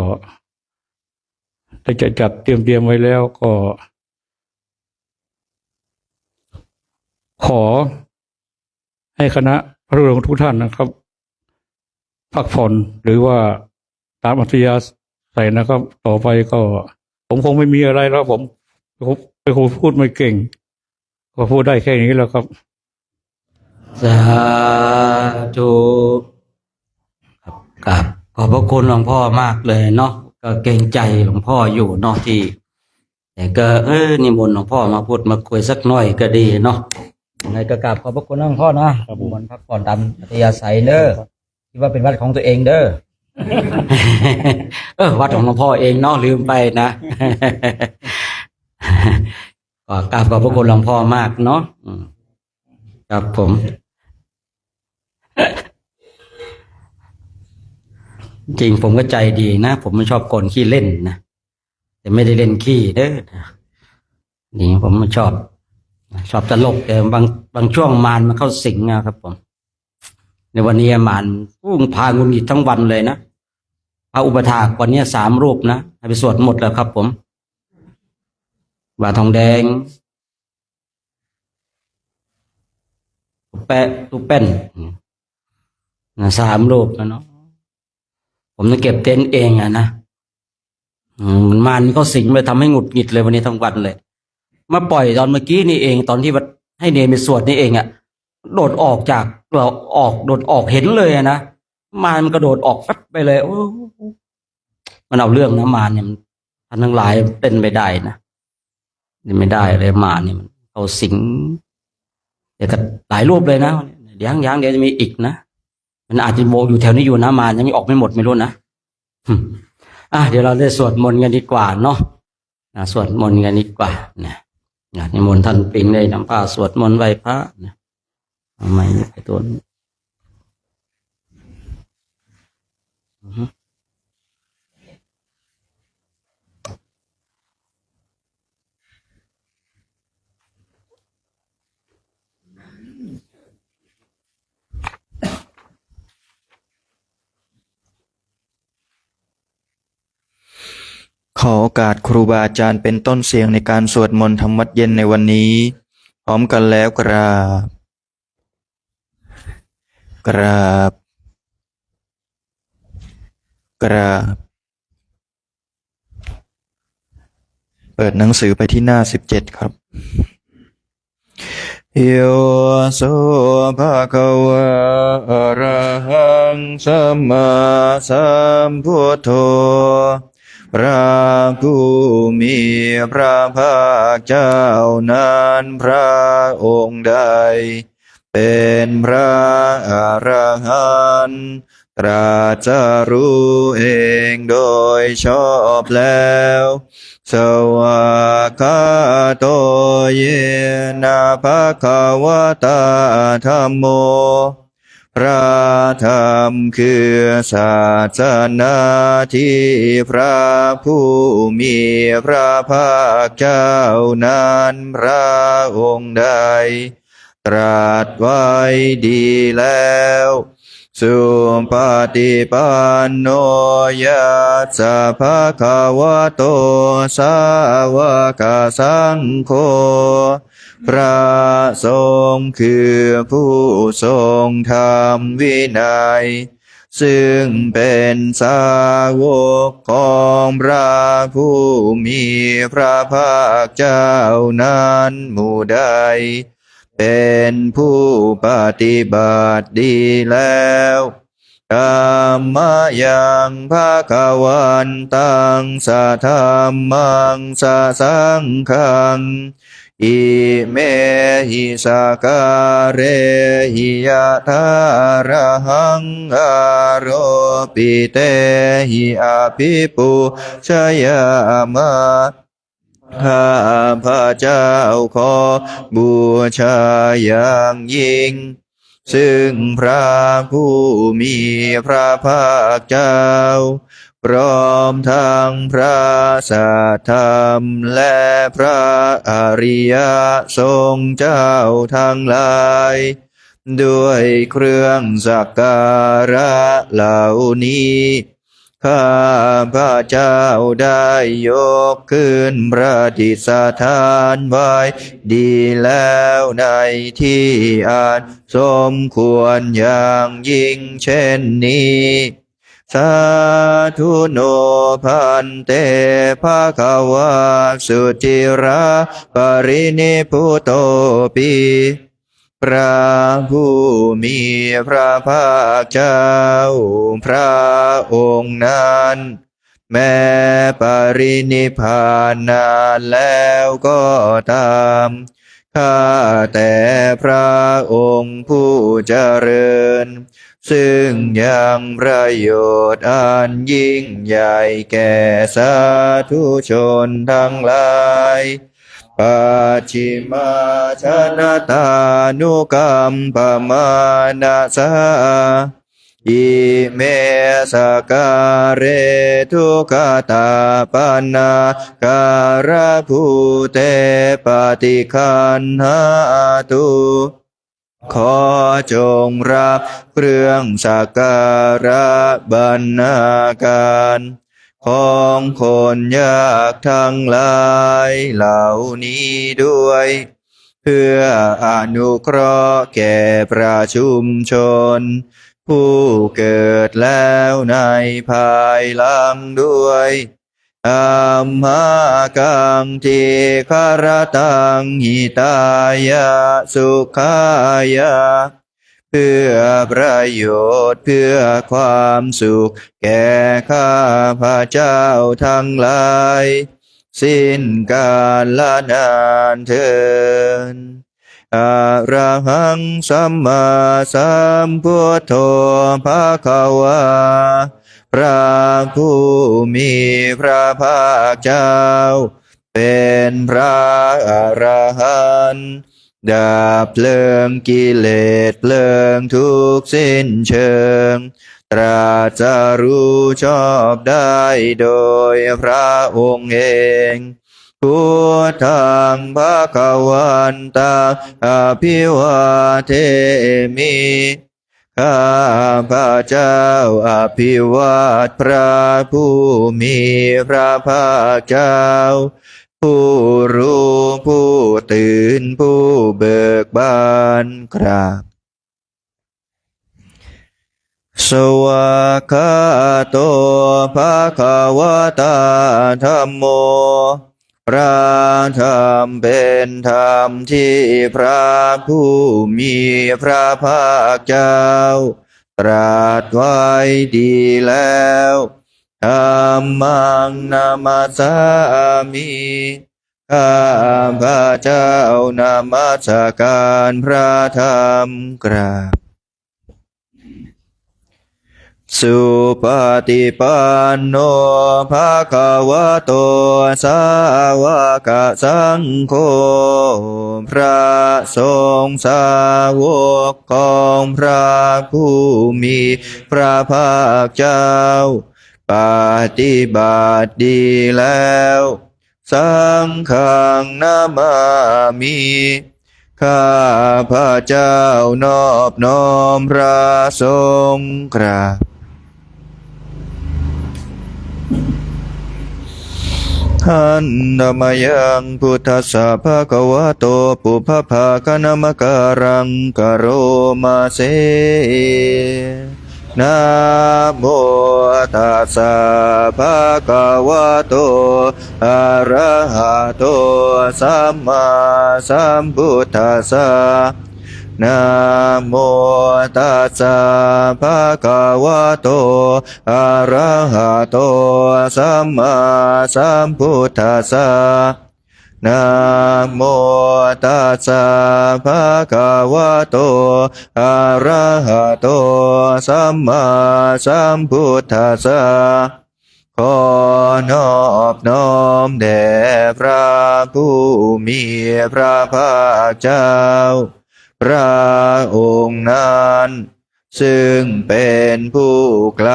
ได้จะจัดเตรียมไว้แล้วก็ขอให้คณะพระธุดงค์ทุกท่านนะครับพักผ่อนหรือว่าตามอัธยาศัยนะครับต่อไปก็ผมคงไม่มีอะไรแล้วผม เป็นคนพูดไม่เก่งก็พูดได้แค่นี้แล้วครับ สาธุครับขอบพระคุณหลวงพ่อมากเลยเนาะก็เกรงใจหลวงพ่ออยู่เนาะที่แต่ก็นิมนต์หลวงพ่อมาพูดมาคุยสักหน่อยก็ดีเนาะยังไงก็กราบขอบพระคุณหลวงพ่อนะครับ ผม วันพักผ่อนตามอัธยาศัยเด้อคิดว่าเป็นวัดของตัวเองเด้อ วัดของหลวงพ่อเองเนาะลืมไปนะ ก็กราบขอบพระคุณหลวงพ่อมากเนาะครับผม จริงผมก็ใจดีนะผมไม่ชอบโกนขี้เล่นนะแต่ไม่ได้เล่นขี้เด้อนี่ผมไม่ชอบตลกแต่บางช่วงมารมันเข้าสิงนะครับผมในวันนี้มารพุ่งพางุนหงิดทั้งวันเลยนะพระอุปถากวันนี้3 รูปนะให้ไปสวดหมดแล้วครับผมบาทองแดงตุ๊แป้นนะ3 รูปนะเนาะผมต้องเก็บเต็นท์เองอะนะมันก็สิงไปทำให้หงุดหงิดเลยวันนี้ทั้งวันเลยมาปล่อยตอนเมื่อกี้นี่เองตอนที่ให้เนรไปสวดนี่เองอะโดดออกจากโดดออกเห็นเลยอะนะมันกระโดดออกฟัดไปเลยโอ้มันเอาเรื่องนะมารเนี่ยท่านทั้งหลายเป็นไม่ได้นะนี่ไม่ได้เลยมารเนี่ยมันเอาสิงเดี๋ยวก็หลายรูปเลยนะเดี๋ยวเดี๋ยวจะมีอีกนะมันอาจจะโมอยู่แถวนี้อยู่นะมารยังไม่ออกไม่หมดไม่รู้นะเดี๋ยวเราได้สวดมนต์กันดีกว่าเนาะสวดมนต์กันดีกว่านะนิมนต์ท่านปิงได้นำผ้าสวดมนต์ไหว้พระนะเอาไม้ไปตัวนี้ขอโอกาสครูบาอาจารย์เป็นต้นเสียงในการสวดมนต์ทำวัดเย็นในวันนี้ พร้อมกันแล้วกราบ กราบ กราบ เปิดหนังสือไปที่หน้า17ครับ โยโสภะคะวะอะระหังสัมมาสัมพุทโธพระผู้มีพระภาคเจ้านั้นพระองค์ใดเป็นพระอรหันต์ตรัสรู้เองโดยชอบแล้วสวากขาโตเยนะภะคะวะตาธัมโมพระธรรมคือศาสนาที่พระผู้มีพระภาคเจ้านั้นพระองค์ใดตรัสไว้ดีแล้วสุปฏิปันโนยัสสะภะคะวะโตสาวกสังโฆพระสงฆ์คือผู้ทรงธรรมวินัยซึ่งเป็นสาวกของพระผู้มีพระภาคเจ้านั้นหมู่ใดเป็นผู้ปฏิบัติดีแล้วธัมมายังภะคะวันตังสะธัมมังสะสังฆังอิเมหิสาการเรหิยะทาระหังอาโรปิเตหิอาภิปุชยามะข้าพระเจ้าขอบูชาอย่างยิ่งซึ่งพระผู้มีพระภาคเจ้าพร้อมทั้งพระสัทธรรมและพระอริยสงฆ์เจ้าทั้งหลายด้วยเครื่องสักการะเหล่านี้ข้าพระเจ้าได้ยกขึ้นประดิษฐานไว้ดีแล้วในที่อันสมควรอย่างยิ่งเช่นนี้ สาธุโนพันเตภะคะวะสุจิราปรินิพพุโตปิพระผู้มีพระภาคเจ้าพระองค์นั้นแม้ปรินิพพานนานแล้วก็ตามข้าแต่พระองค์ผู้เจริญซึ่งยังประโยชน์อันยิ่งใหญ่แก่สาธุชนทั้งหลายปัจฉิมาชนะตานุกัมปมานาสาอิเมสการะทุกขตาปันนาการะภูเตปฏิคันหาตุขอจงรับเครื่องสักการะบรรณาการของคนยากทั้งหลายเหล่านี้ด้วยเพื่ออนุเคราะห์แก่ประชุมชนผู้เกิดแล้วในภายหลังด้วยอัมหากังทิคารตังหิตายะสุขายะเพื่อประโยชน์เพื่อความสุขแก่ข้าพระเจ้าทั้งหลายสิ้นกาลนานเทินอะระหังสัมมาสัมพุทโธภะคะวาพระผู้มีพระภาคเจ้าเป็นพระอรหันต์ดับเพลิงกิเลสเพลิงทุกข์สิ้นเชิงตรัสรู้ชอบได้โดยพระองค์เองพุทธังภคะวันตังอภิวาเทมิข้าพระเจ้าอภิวาทพระผู้มีพระภาคเจ้าผู้รู้ผู้ตื่นผู้เบิกบานกราบสวากขาโตภะคะวะตาธัมโมพระธรรมเป็นธรรมที่พระผู้มีพระภาคเจ้าตรัสไว้ดีแล้วธัมมังนามัสสามิข้าพระเจ้านมัสการพระธรรมกราบสุปฏิปันโนภะคะวะโตสาวกสังโฆพระสงฆ์สาวกของพระผู้มีพระภาคเจ้าปฏิบัติดีแล้วสังฆังนามามิข้าพระเจ้านอบน้อมพระสงฆ์กราบหันธรรมยังพุทธัสสะภะคะวะโตปุพพะคะนะมะการังกะโรมาเสนะโมตัสสะภะคะวะโตอะระหะโตสัมมาสัมพุทธัสสะนะโมตัสสะภะคะวะโตอะระหะโตสัมมาสัมพุทธัสสะนะโมตัสสะภะคะวะโตอะระหะโตสัมมาสัมพุทธัสสะขอนอบน้อมแด่พระผู้มีพระภาคเจ้าพระองค์นั้นซึ่งเป็นผู้ไกล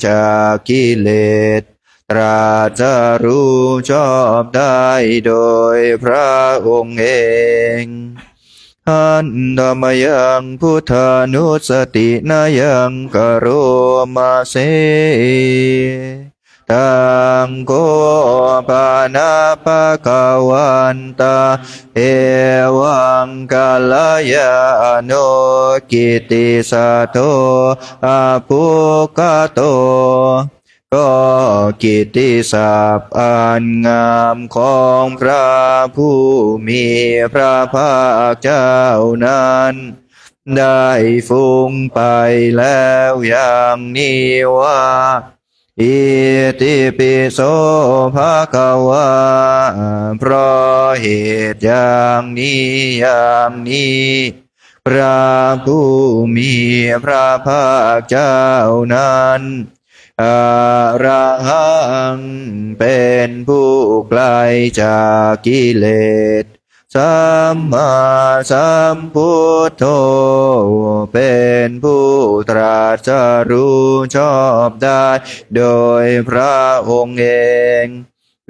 จากกิเลสตรัสรู้ชอบได้โดยพระองค์เองหันธรรมยังพุทธานุสตินายังกโรมาเส ตังโกปานาภคะวันตาเอวังกัลยาโนกิตติสัตโตอาภุคโตก็กิตติศัพท์อันงามของพระผู้มีพระภาคเจ้านั้นได้ฟุ้งไปแล้วอย่างนี้ว่าอิติปิโสภะคะวาเพราะเหตุอย่างนี้อย่างนี้พระผู้มีพระภาคเจ้านั้นอรหังเป็นผู้ไกลจากกิเลสสัมมาสัมพุทโธเป็นผู้ตรัสรู้ชอบได้โดยพระองค์เอง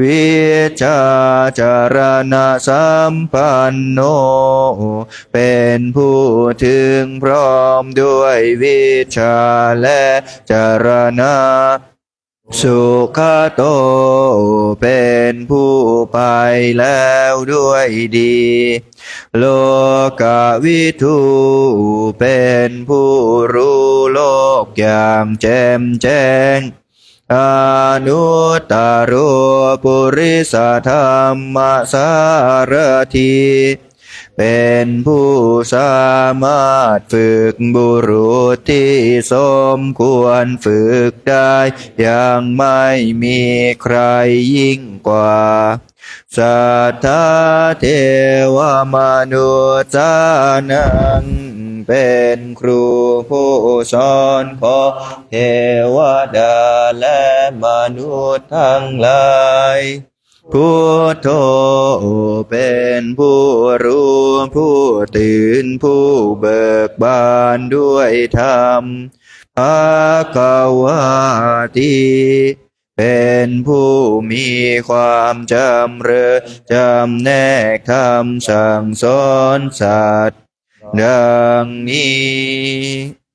วิชาจารณะสัมปันโนเป็นผู้ถึงพร้อมด้วยวิชาและจารณะสุขโตเป็นผู้ไปแล้วด้วยดีโลกวิทูเป็นผู้รู้โลกอย่างแจ่มแจ้งอนุตตรปุริสธรรมสารถีเป็นผู้สามารถฝึกบุรุษที่สมควรฝึกได้อย่างไม่มีใครยิ่งกว่าสัทธาเทวมนุษย์สานังเป็นครูผู้สอนของเทวดาและมนุษย์ทั้งหลายพุทโธเป็นผู้รู้ผู้ตื่นผู้เบิกบานด้วยธรรมภควาติเป็นผู้มีความจำเริญจำแนกธรรมสั่งสอนสัตว์ดังนี้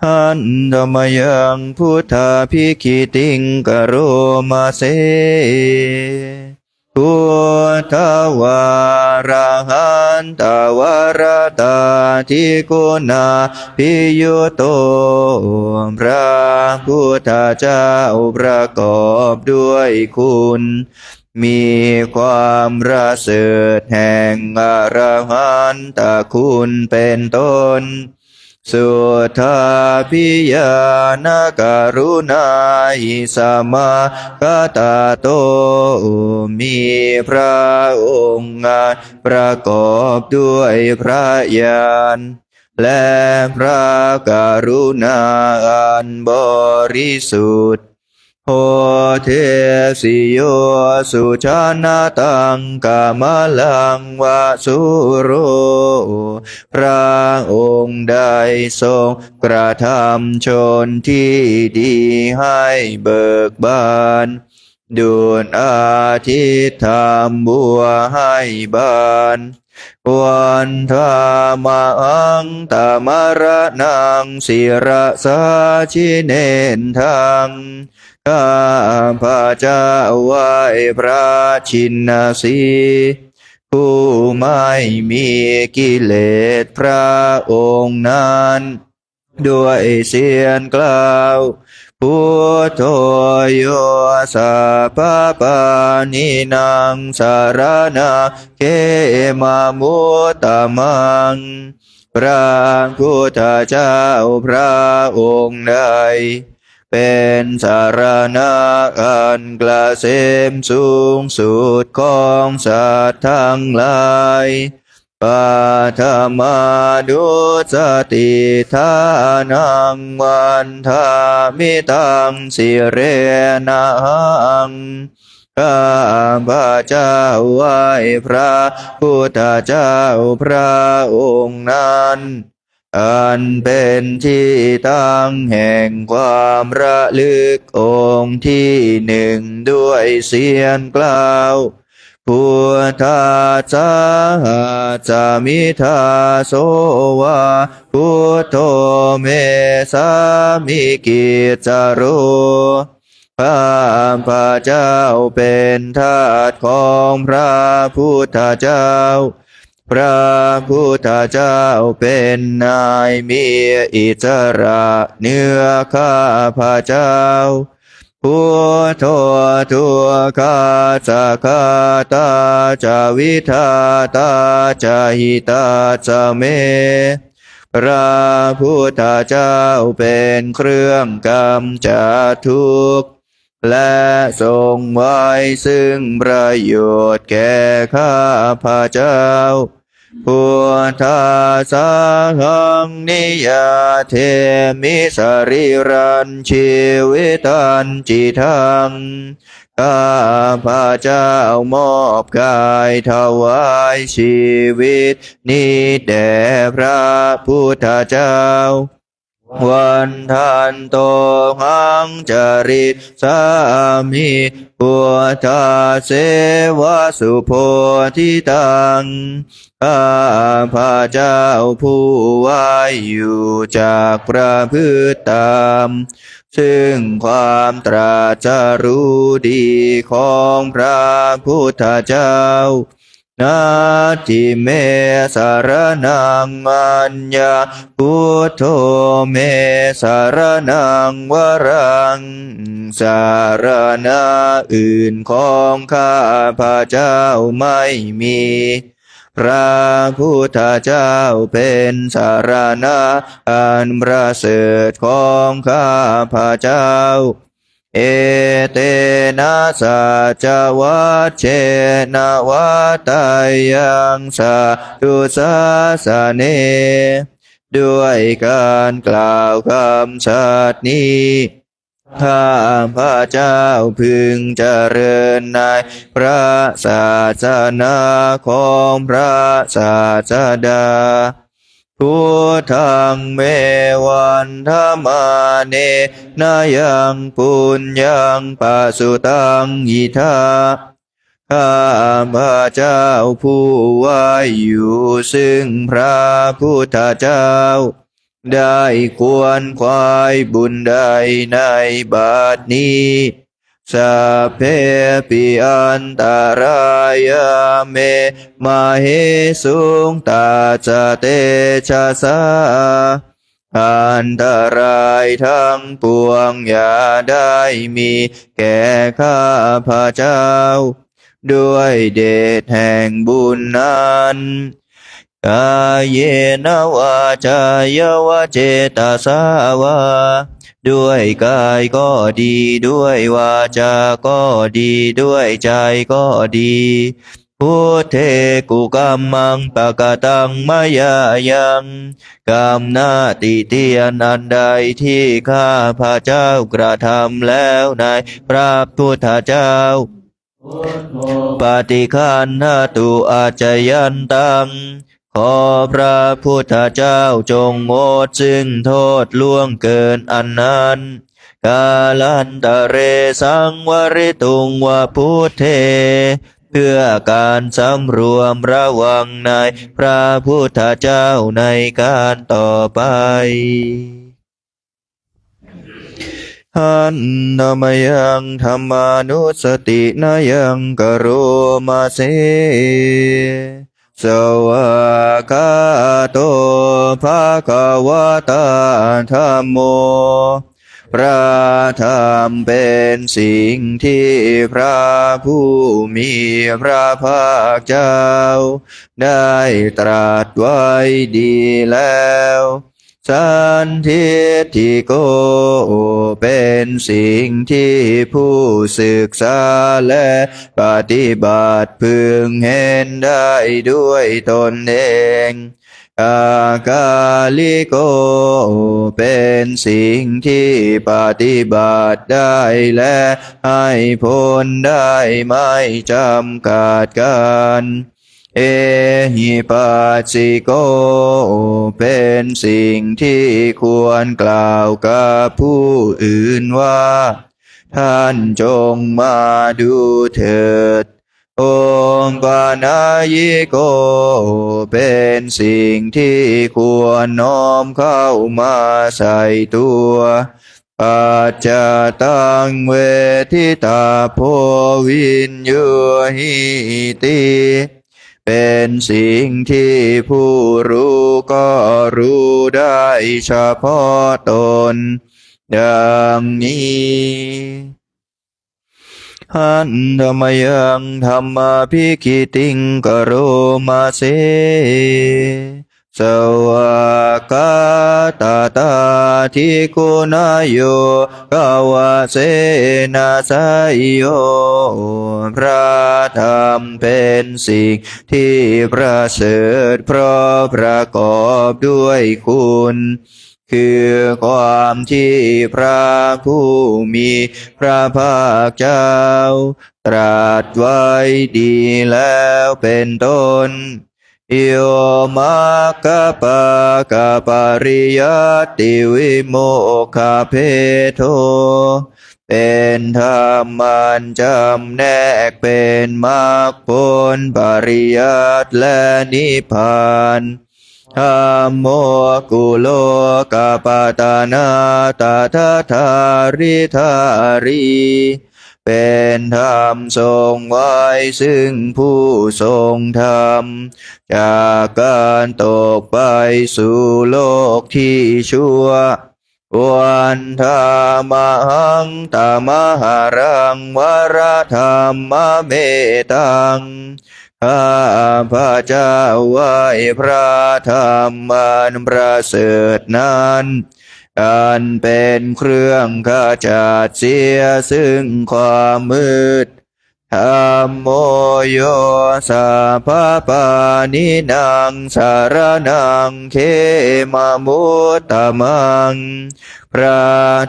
หันธรรมยังพุทธาภิกขิติงกโรมาเสพุทธวาระหันตวรตาทิกุณาพิยุโตพระพุทธเจ้าประกอบด้วยคุณมีความประเสริฐแห่งอรหันตคุณเป็นต้นสุทธาพิยานการุณาอิสมาคตาโตมีพระองค์ประกอบด้วยพระญาณและพระกรุณาอันบริสุทธิ์โหเทสิโยสุชานาตังกามลังวะสุโรพระองค์ได้ทรงกระทำชนที่ดีให้เบิกบานดุจอาทิตย์ทำบัวให้บานวันธามังตมรนังศิระสาชิเนนทังข้าพระเจ้าไหว้พระชินสีผู้ไม่มีกิเลสพระองค์นั้นด้วยเสียงกล่าวพุทโธโยสัพพปานินางสารนาเขมามุตตมังพระพุทธเจ้าพระองค์ใดเป็นสารณะอันเกษมสูงสุดของสัตว์ทั้งหลายปัทมาดุสติทานังวันทามิตังสิเรนังข้าพระเจ้าไหว้พระพุทธเจ้าพระองค์นั้นอันเป็นที่ตั้งแห่งความระลึกองค์ที่หนึ่งด้วยเสียงกล่าว พุทธาสาจามิทาโสวาพุทโธเมสามิกิจจารุข้าพระเจ้าเป็นทาสของพระพุทธเจ้าพระพุทธเจ้าเป็นนายมีอิสระเหนือข้าพระเจ้าพุทโธทุกขาสักขาตาจาวิทาตาจาหิตาจาเมพระพุทธเจ้าเป็นเครื่องกำจัดทุกข์และทรงไว้ซึ่งประโยชน์แก่ข้าพระเจ้าพุทธาสาหังนิยาเทมิสริรันชีวิตันจิทังข้าพระเจ้ามอบกายถวายชีวิตนี้แด่พระพุทธเจ้าวันทันโตหังจริตสามิพุทธาเสวะสุโพธิตังข้าพระเจ้าผู้ไว้อยู่จากประพฤติตามซึ่งความตรัสรู้ดีของพระพุทธเจ้านาทิเมสารนังอัญญาพุทโธเมสารนังวรังสารณะอื่นของข้าพระเจ้าไม่มีพระพุทธเจ้าเป็นสารณะอันประเสริฐของข้าพระเจ้าเอเตนะสัจวัชเชนะวัตายังสาธุสาสเนด้วยการกล่าวคำสัตย์นี้ข้าพระเจ้าพึงเจริญในพระศาสนาของพระศาสดาพุทธังเมวันธรรมาเนนายังปุญญังปัสสุตังหิทาข้าพระเจ้าผู้ไว้อยู่ซึ่งพระพุทธเจ้าได้ควรควายบุญใดในบัดนี้สัพเพปิอันตรายเมมาเหสุงตาจเตชะสาอันตรายทั้งปวงอย่าได้มีแก่ข้าพระเจ้าด้วยเดชแห่งบุญนั้นกายเยนวาจายวเจตสาวาด้วยกายก็ดีด้วยวาจาก็ดีด้วยใจก็ดีพุทเทกุกัมมังปะกตังมายายังกรรมนาติเตียนอันใดที่ข้าพระเจ้ากระทำแล้วในพระพุทธเจ้าปฏิคันหตุอาจยันตังขอพระพุทธเจ้าจงงดซึ่งโทษล่วงเกินอันนั้นกาลันตะเรสังวริตุงวพุทเทเพื่อการสำรวมระวังในพระพุทธเจ้าในการต่อไปหันนามยังธรรมานุสตินายังกโรมาเสสวากาโตภะคะวะตาธัมโมพระธรรมเป็นสิ่งที่พระผู้มีพระภาคเจ้าได้ตรัสไว้ดีแล้วสันทิฏฐิโกเป็นสิ่งที่ผู้ศึกษาและปฏิบัติพึงเห็นได้ด้วยตนเองอากาลิโกเป็นสิ่งที่ปฏิบัติได้และให้ผลได้ไม่จำกัดการเอหิปัสสิโกเป็นสิ่งที่ควรกล่าวกับผู้อื่นว่าท่านจงมาดูเถิด องค์ปานายิโกเป็นสิ่งที่ควรน้อมเข้ามาใส่ตัวปัจจตังเวทิตาโพวินยูหิติเป็นสิ่งที่ผู้รู้ก็รู้ได้เฉพาะตนดังนี้หันธรรมยังธรรมภิกิติงกโรมาเสสวากาตาตาทิกุณโยกาวะเสนาสยโยพระธรรมเป็นสิ่งที่ประเสริฐเพราะประกอบด้วยคุณคือความที่พระผู้มีพระภาคเจ้าตรัสไว้ดีแล้วเป็นต้นโยมัคคปะกะปริยัติวิโมกขเพโทเป็นธรรมันจำแนกเป็นมรรคผลปริยัติและนิพพานธัมโมกุโลกปตานาตถาธาริธารีเป็นธรรมทรงไว้ซึ่งผู้ทรงธรรมจากการตกไปสู่โลกที่ชั่ววันธรรมหังตมหารังวรธรรมเมตังข้าพระเจ้าไหว้พระธรรมอันประเสริฐนั้นอันเป็นเครื่องขจัดเสียซึ่งความมืดธัมโมโยสัพพปานินางสารนังเขมมุตตมังพระ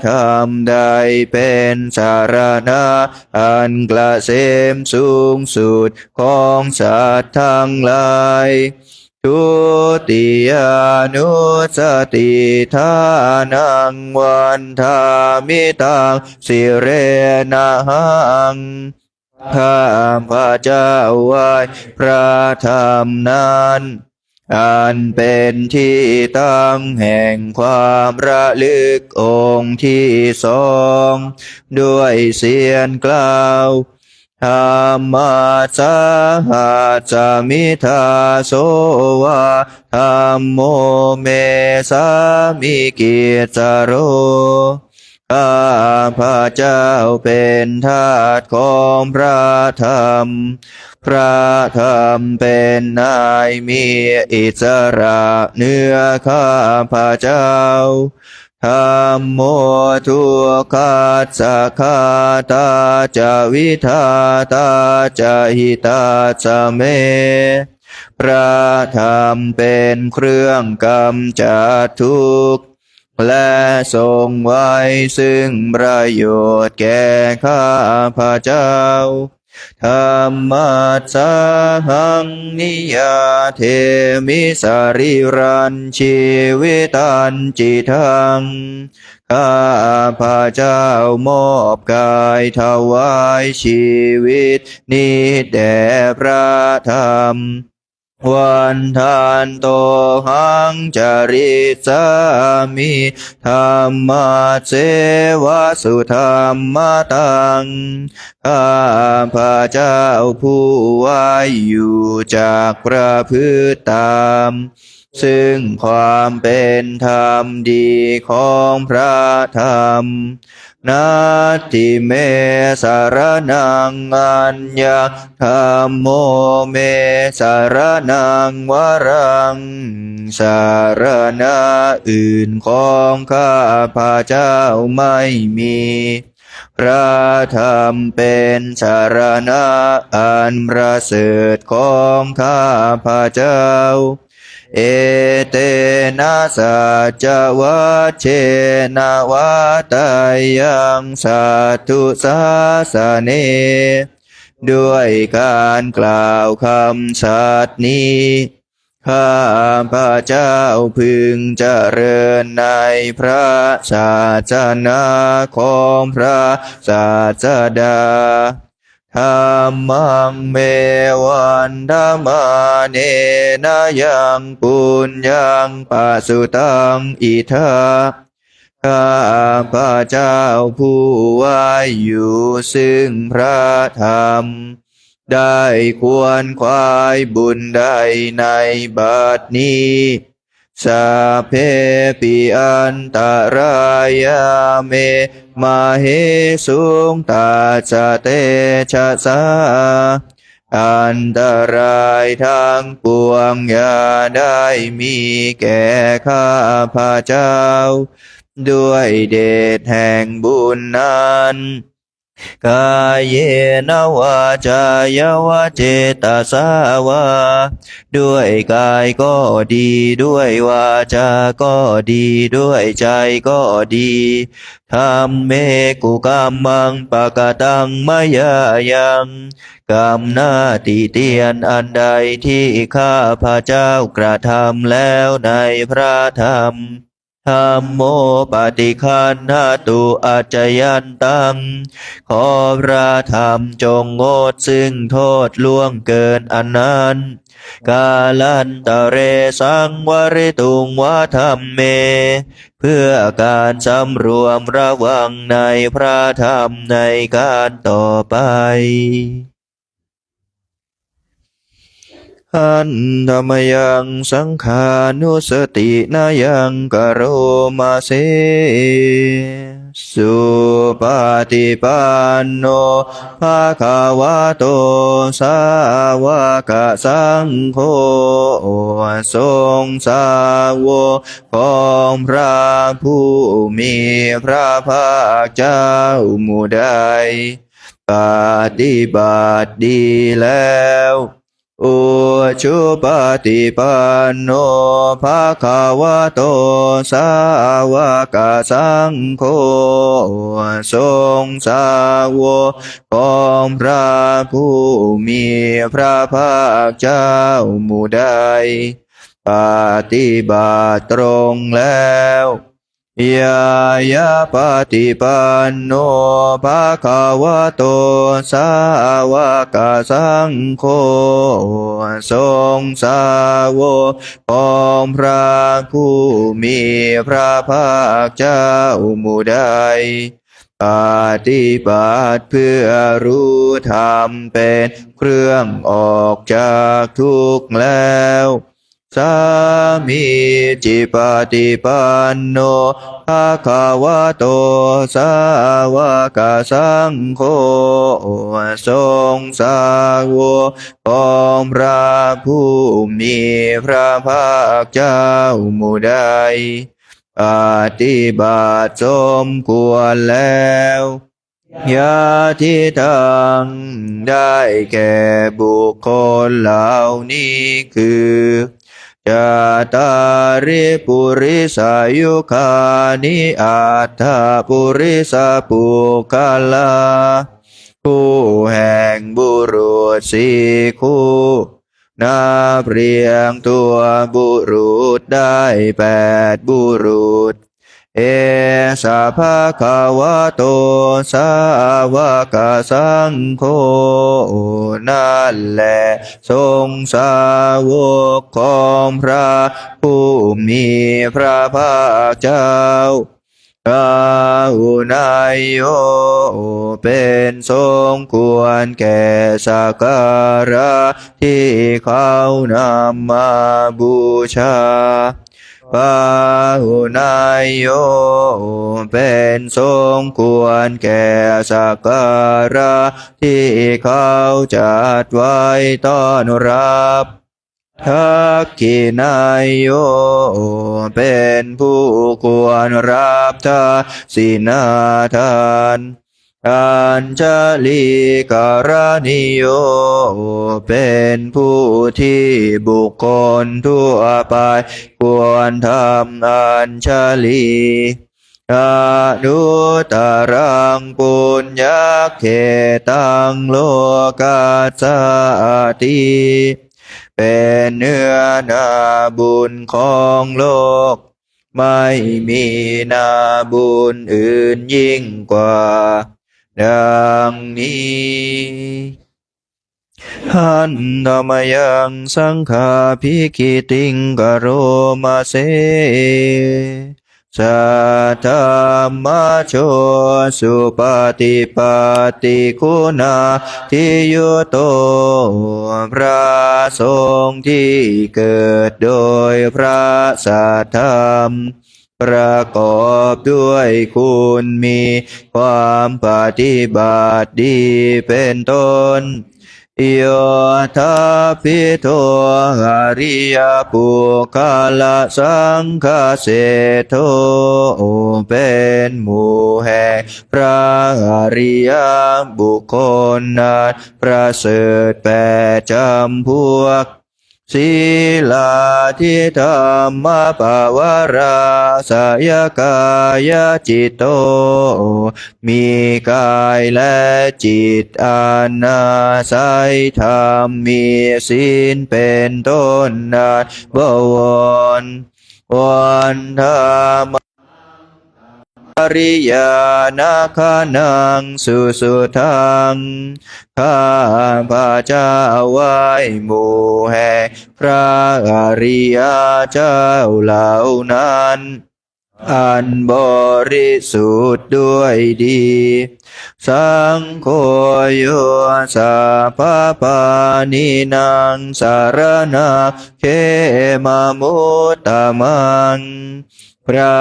ธรรมใดเป็นสารณะอันเกษมสูงสุดของสัตว์ทั้งหลายทุติยานุสติทานังวันทามิตังสิเรนะหังข้าพระเจ้าไหว้พระธรรมนั้นอันเป็นที่ตั้งแห่งความระลึกองค์ที่สองด้วยเสียงกล่าวธรรมาสาหัสสมิทาโสวะธัมโมเมสามิกิจจโรข้าพระเจ้าเป็นทาสของพระธรรมพระธรรมเป็นนายมีอิสระเหนือข้าพระเจ้าธัมโมทุกขัสสะคาตาจะวิทาตาจะหิตาจะเมพระธรรมเป็นเครื่องกำจัดทุกข์และทรงไว้ซึ่งประโยชน์แก่ข้าพระเจ้าธรรมัสสะหังนิยาเทมิสาริรันชีวิตันจิทังข้าพระเจ้ามอบกายถวายชีวิตนี้แด่พระธรรมวันทานโตหังจริสามิธรรมะเสวะสุธรรมตังข้าพระเจ้าผู้ไว้อยู่จากประพฤติตามซึ่งความเป็นธรรมดีของพระธรรมนาทิเมสารนังอัญญาธัมโมเมสารนังวรังสารณะอื่นของข้าพระเจ้าไม่มีพระธรรมเป็นสารณะอันประเสริฐของข้าพระเจ้าเอเตนะสัจวัชเชนะวัตยังสัตถุสาสเนด้วยการกล่าวคำสัตย์นี้ข้าพระเจ้าพึงเจริญในพระศาสนาของพระศาสดาธ ธัมมังเมวันธรรมาเนนะยังปุญญังปัสสุตังอิทาข้าพระเจ้าผู้ไว้อยู่ซึ่งพระธรรมได้ควรควายบุญใดในบัดนี้สัพเพปิอันตรายาเมมาเหสุงตาจเตชะสาอันตรายทางปวงอย่าได้มีแก่ข้าพระเจ้าด้วยเดชแห่งบุญนั้นกายเยนวาจายวะเจตสาวาด้วยกายก็ดีด้วยวาจาก็ดีด้วยใจก็ดีธรรมเมกุกรรมังปะกตังมยายังกรรมหน้าติเตียนอันใดที่ข้าพระเจ้ากระทำแล้วในพระธรรมธัมโมปฏิคันหตุอัจจยันตังขอพระธรรมจงงดซึ่งโทษล่วงเกินอันนั้นกาลันตะเรสังวริตุงวะธรรมเมเพื่อการสำรวมระวังในพระธรรมในการต่อไปอันธรรมยังสังขานุสตินายังกโรมาเสสุปฏิปันโนภะคะวะโตสาวกสังโฆทรงสาวกของพระผู้มีพระภาคเจ้าหมู่ใดปฏิบัติดีแล้วอุชุปฏิปันโนภะคะวะโตสาวกสังโฆทรงสาวกของพระผู้มีพระภาคเจ้าหมู่ใดปฏิบัติตรงแล้วยายาปฏิปันโนภะคะวะโตสาวกสังโฆทรงสาวกของพระผู้มีพระภาคเจ้าหมู่ใดปฏิบัติเพื่อรู้ธรรมเป็นเครื่องออกจากทุกข์แล้วสามีจิปฏิปันโนภะคะวะโตสาวกสังโฆทรงสาวกของพระผู้มีพระภาคเจ้าหมู่ใดปฏิบัติสมควรแล้วยาทิทังได้แก่บุคคลเหล่านี้คือจาตาริปุริสายุคานิอัตถปุริสปุคลาคู่แห่งบุรุษสี่คู่นับเรียงตัวบุรุษได้8บุรุษเอสะภะคะวะโตสาวกสังโฆนั่นแหละทรงสาวกของพระผู้มีพระภาคเจ้ากาหุนายโยเป็นทรงควรแก่สักการะที่เขานำมาบูชาปาหุนายโยเป็นทรงควรแก่สักการะที่เขาจัดไว้ต้อนรับทักขินายโยเป็นผู้ควรรับทาสินาทานอัญชลีกรณิโยเป็นผู้ที่บุคคลทั่วไปควรทำอัญชลีอนุตรังปุญญเขตังโลกัสสติเป็นเนื้อนาบุญของโลกไม่มีนาบุญอื่นยิ่งกว่า ดังนี้หันธรรมยังสังฆาภิกิติงกโรมาเสสัทธรรมโชสุปฏิปัตติคุณาทิยุโตพระสงฆ์ที่เกิดโดยพระสัทธรรมประกอบด้วยคุณมีความปฏิบัติดีเป็นต้นโยธาภิโทอริยปุคลสังฆเสโทเป็นหมู่แห่งพระอริยบุคคลนั้นประเสริฐแปดจำพวกศีลาทิธรรมปวาราสยกายจิตโตมีกายและจิตอานาศัยธรรมมีศีลเป็นต้นนั้นบวรวันธรรมอริยานาคานังสุสุทังข้าพระเจ้าไหว้หมู่แห่งพระอริยเจ้าเหล่านั้นอันบริสุทธิ์ด้วยดีสังโฆโยสัพพปานินางสารนาเขมามุตตมังพระ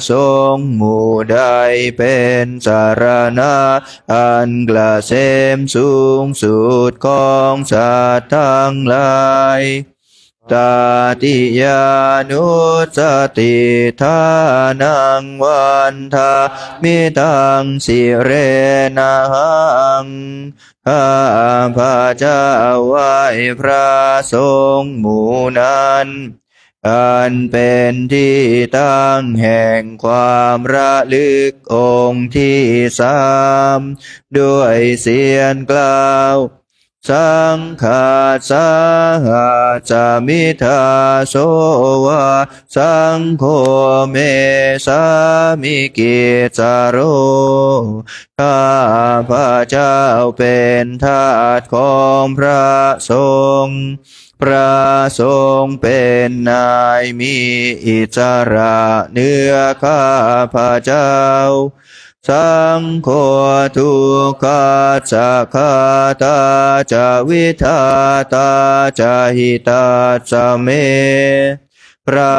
สงฆ์หมู่ใดเป็นสารณะอันกระเสมสูงสุดของสัตว์ทั้งหลายตาติยานุสติทานังวันทามิตังสิเรนะหังข้าพระเจ้าไหว้พระสงฆ์หมู่นั้นอันเป็นที่ตั้งแห่งความระลึกองค์ที่สามด้วยเสียงกล่าวสังฆาสาหาจามิทาโสวาสังโฆเมสามิกิจาโรข้าพระเจ้าเป็นทาสของพระสงฆ์พระสงฆ์เป็นนายมีอิสระเหนือข้าพระเจ้าสังโฆทุกขาจะคาตาจะวิทาตาจะหิตาจะเมพระ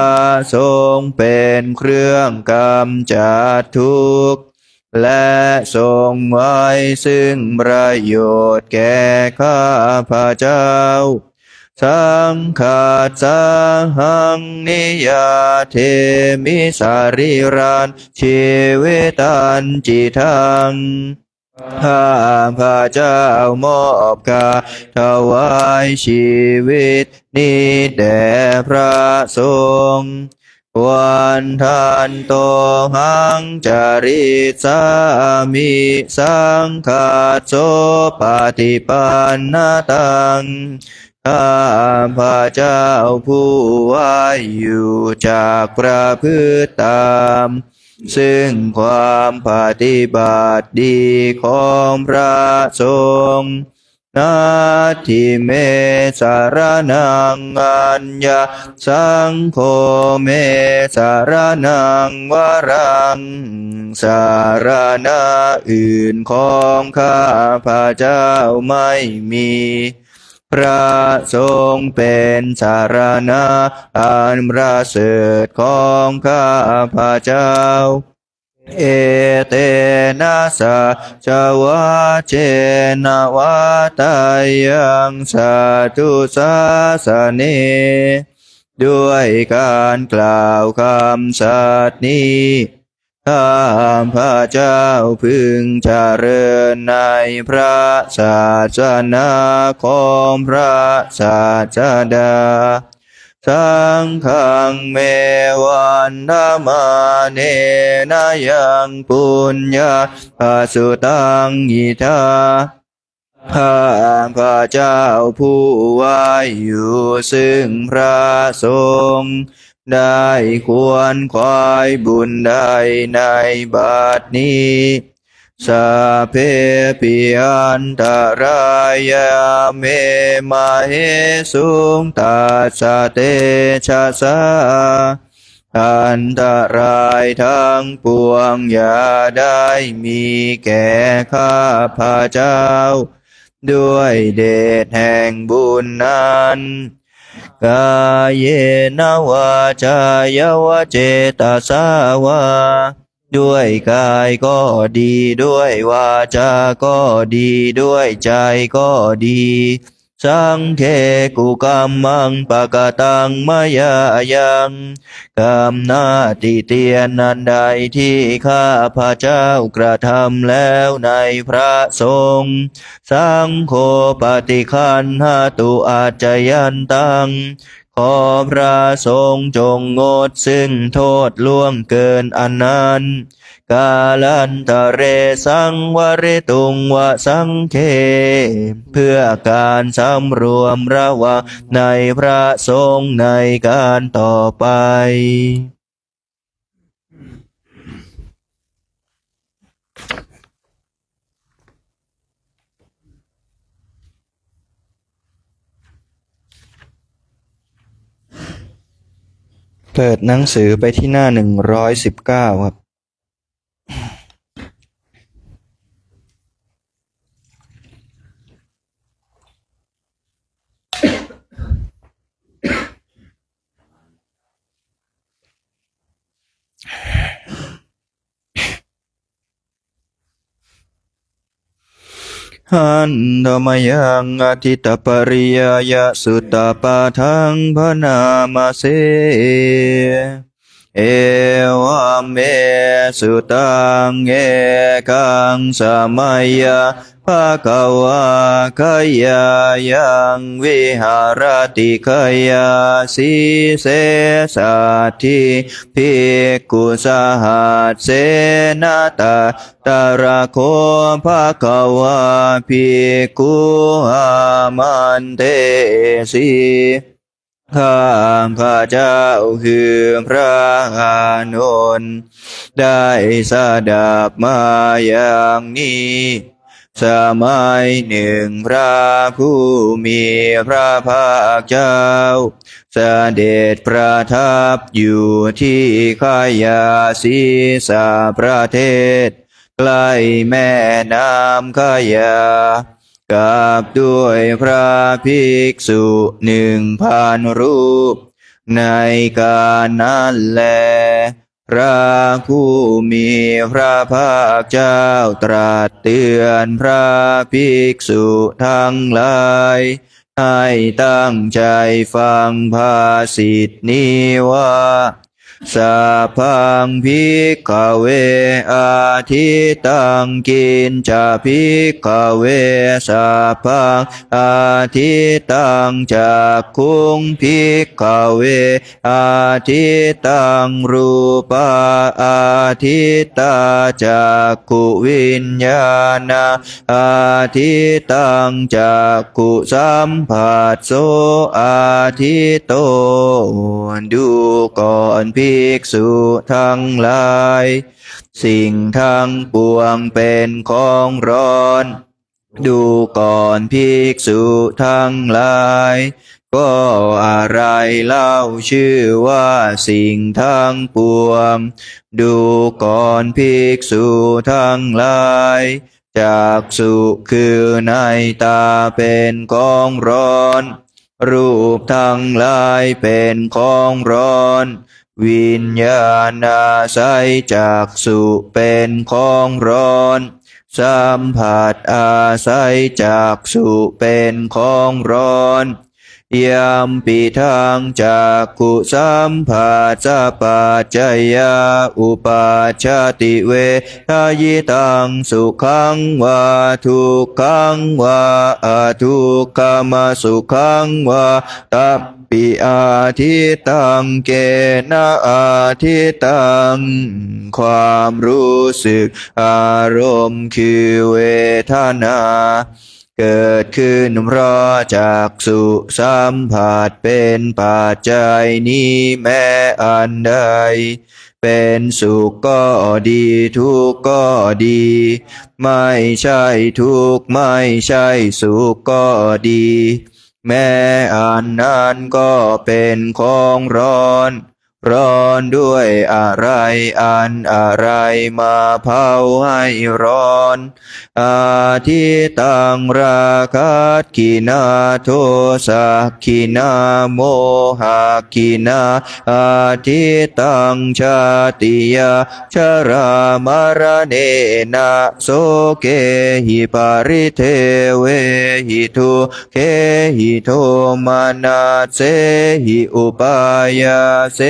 สงฆ์เป็นเครื่องกำจัดทุกข์และทรงไว้ซึ่งประโยชน์แก่ข้าพระเจ้าสังฆาสาหังนิยาเทมิสาริรันชีวิตันจิทังข้าพระเจ้ามอบกายถวายชีวิตนี้แด่พระสงฆ์วันทันโตหังจาริสามิสังฆาโสปฏิปันนตังข้าพระเจ้าผู้ไหวอยู่จากประพฤติตามซึ่งความปฏิบัติดีของพระสงฆ์นาทิเมสารนังอัญญาสังโฆเมสารนังวรังสารณะอื่นของข้าพระเจ้าไม่มีพระสงฆ์เป็นสารณะอันประเสริฐของข้าพระเจ้าเอเตนะสะจวะเจนะวะตายังสาธุสาสเนด้วยการกล่าวคำสัตย์นี้ข้าพระเจ้าพึงเจริญในพระศาสนาของพระศาสดาสังฆังเมวันธมาเนนะยังปุญญาภสุตังอิทาข้าพระเจ้าผู้ไหวอยู่ซึ่งพระสงฆ์ได้ควรควายบุญใดในบัดนี้ สัพเพปิอันตรายาเมมาเหสุงตัสสะเตชะสาอันตรายทั้งปวงอย่าได้มีแก่ข้าพระเจ้าด้วยเดชแห่งบุญนั้นกายเยนวาจายวเจตสาวาด้วยกายก็ดีด้วยวาจาก็ดีด้วยใจก็ดีสังเคกุกัมมังปะกะตังมายายังกรรมหน้าติเตียนนันใดที่ข้าพระเจ้ากระทำแล้วในพระสงฆ์สังโฆปฏิคันหตุอาจจยันตังขอพระสงฆ์จงงดซึ่งโทษล่วงเกินอันนั้นกาลันตะเรสังวริตุงวะสังเคเพื่อการสำรวมระวังในพระสงฆ์ในการต่อไปเปิดหนังสือไปที่หน้า119ครับหันธมยังอธิตปริยายสุตตปาทังพนามาเสเอวามเมสุตังเอกังสมัยยะภะคะวะขยายังวิหารติขยาสิเสสัทธิภิกขุสหัสเสนาตาตระโคภะคะวะภิกขุอามันเตสีข้าพระเจ้าคือพระอานนท์ได้สดับมาอย่างนี้สมัยหนึ่งพระผู้มีพระภาคเจ้าเสด็จประทับอยู่ที่ขยาสีสาประเทศใกล้แม่น้ำขยากับด้วยพระภิกษุ1,000 รูปในการนั้นแลพระผู้มีพระภาคเจ้าตรัสเตือนพระภิกษุทั้งหลายให้ตั้งใจฟังภาษิตนี้ว่าสัพพังภิกขเวอาทิตังกินจาภิกขเวสัพพังอาทิตังจักขุงภิกขเวอาทิตังรูปาอาทิตาจักขุวิญญาณอาทิตังจักขุสัมผัสโสอาทิโตดูก่อนภิกษุทั้งหลายสิ่งทั้งปวงเป็นของร้อนดูก่อนภิกษุทั้งหลายก็อะไรเล่าชื่อว่าสิ่งทั้งปวงดูก่อนภิกษุทั้งหลายจักษุคือในตาเป็นของร้อนรูปทั้งหลายเป็นของร้อนวิญญาณอาศัยจักษุเป็นของร้อนสัมผัสอาศัยจักษุเป็นของร้อนยามปิทางจักขุสัมผัสสะปัจจยาอุปัชชติเวทายตังสุขังวาทุกขังวาอทุกขมสุขังวาตัปปิอาทิตังเกนะอาทิตังความรู้สึกอารมณ์คือเวทนาเกิดขึ้นเพราะจักษุสัมผัสเป็นปัจจัยนี้แม้อันใดเ เป็นสุขก็ดีทุกข์ก็ดี ไม่ใช่ทุกข์ไม่ใช่สุขก็ดี แม้อันนั้นก็เป็นของร้อน ร้อนด้วยอะไรอันอะไรมาเผาให้ร้อนอาทิตังราคะกินาโทสะกินาโมหะกินาอาทิตังชาติยาชรามรณะนะโสเกหิปาริเทเวหิทุเขหิโทมานาเสหิอุปายาเส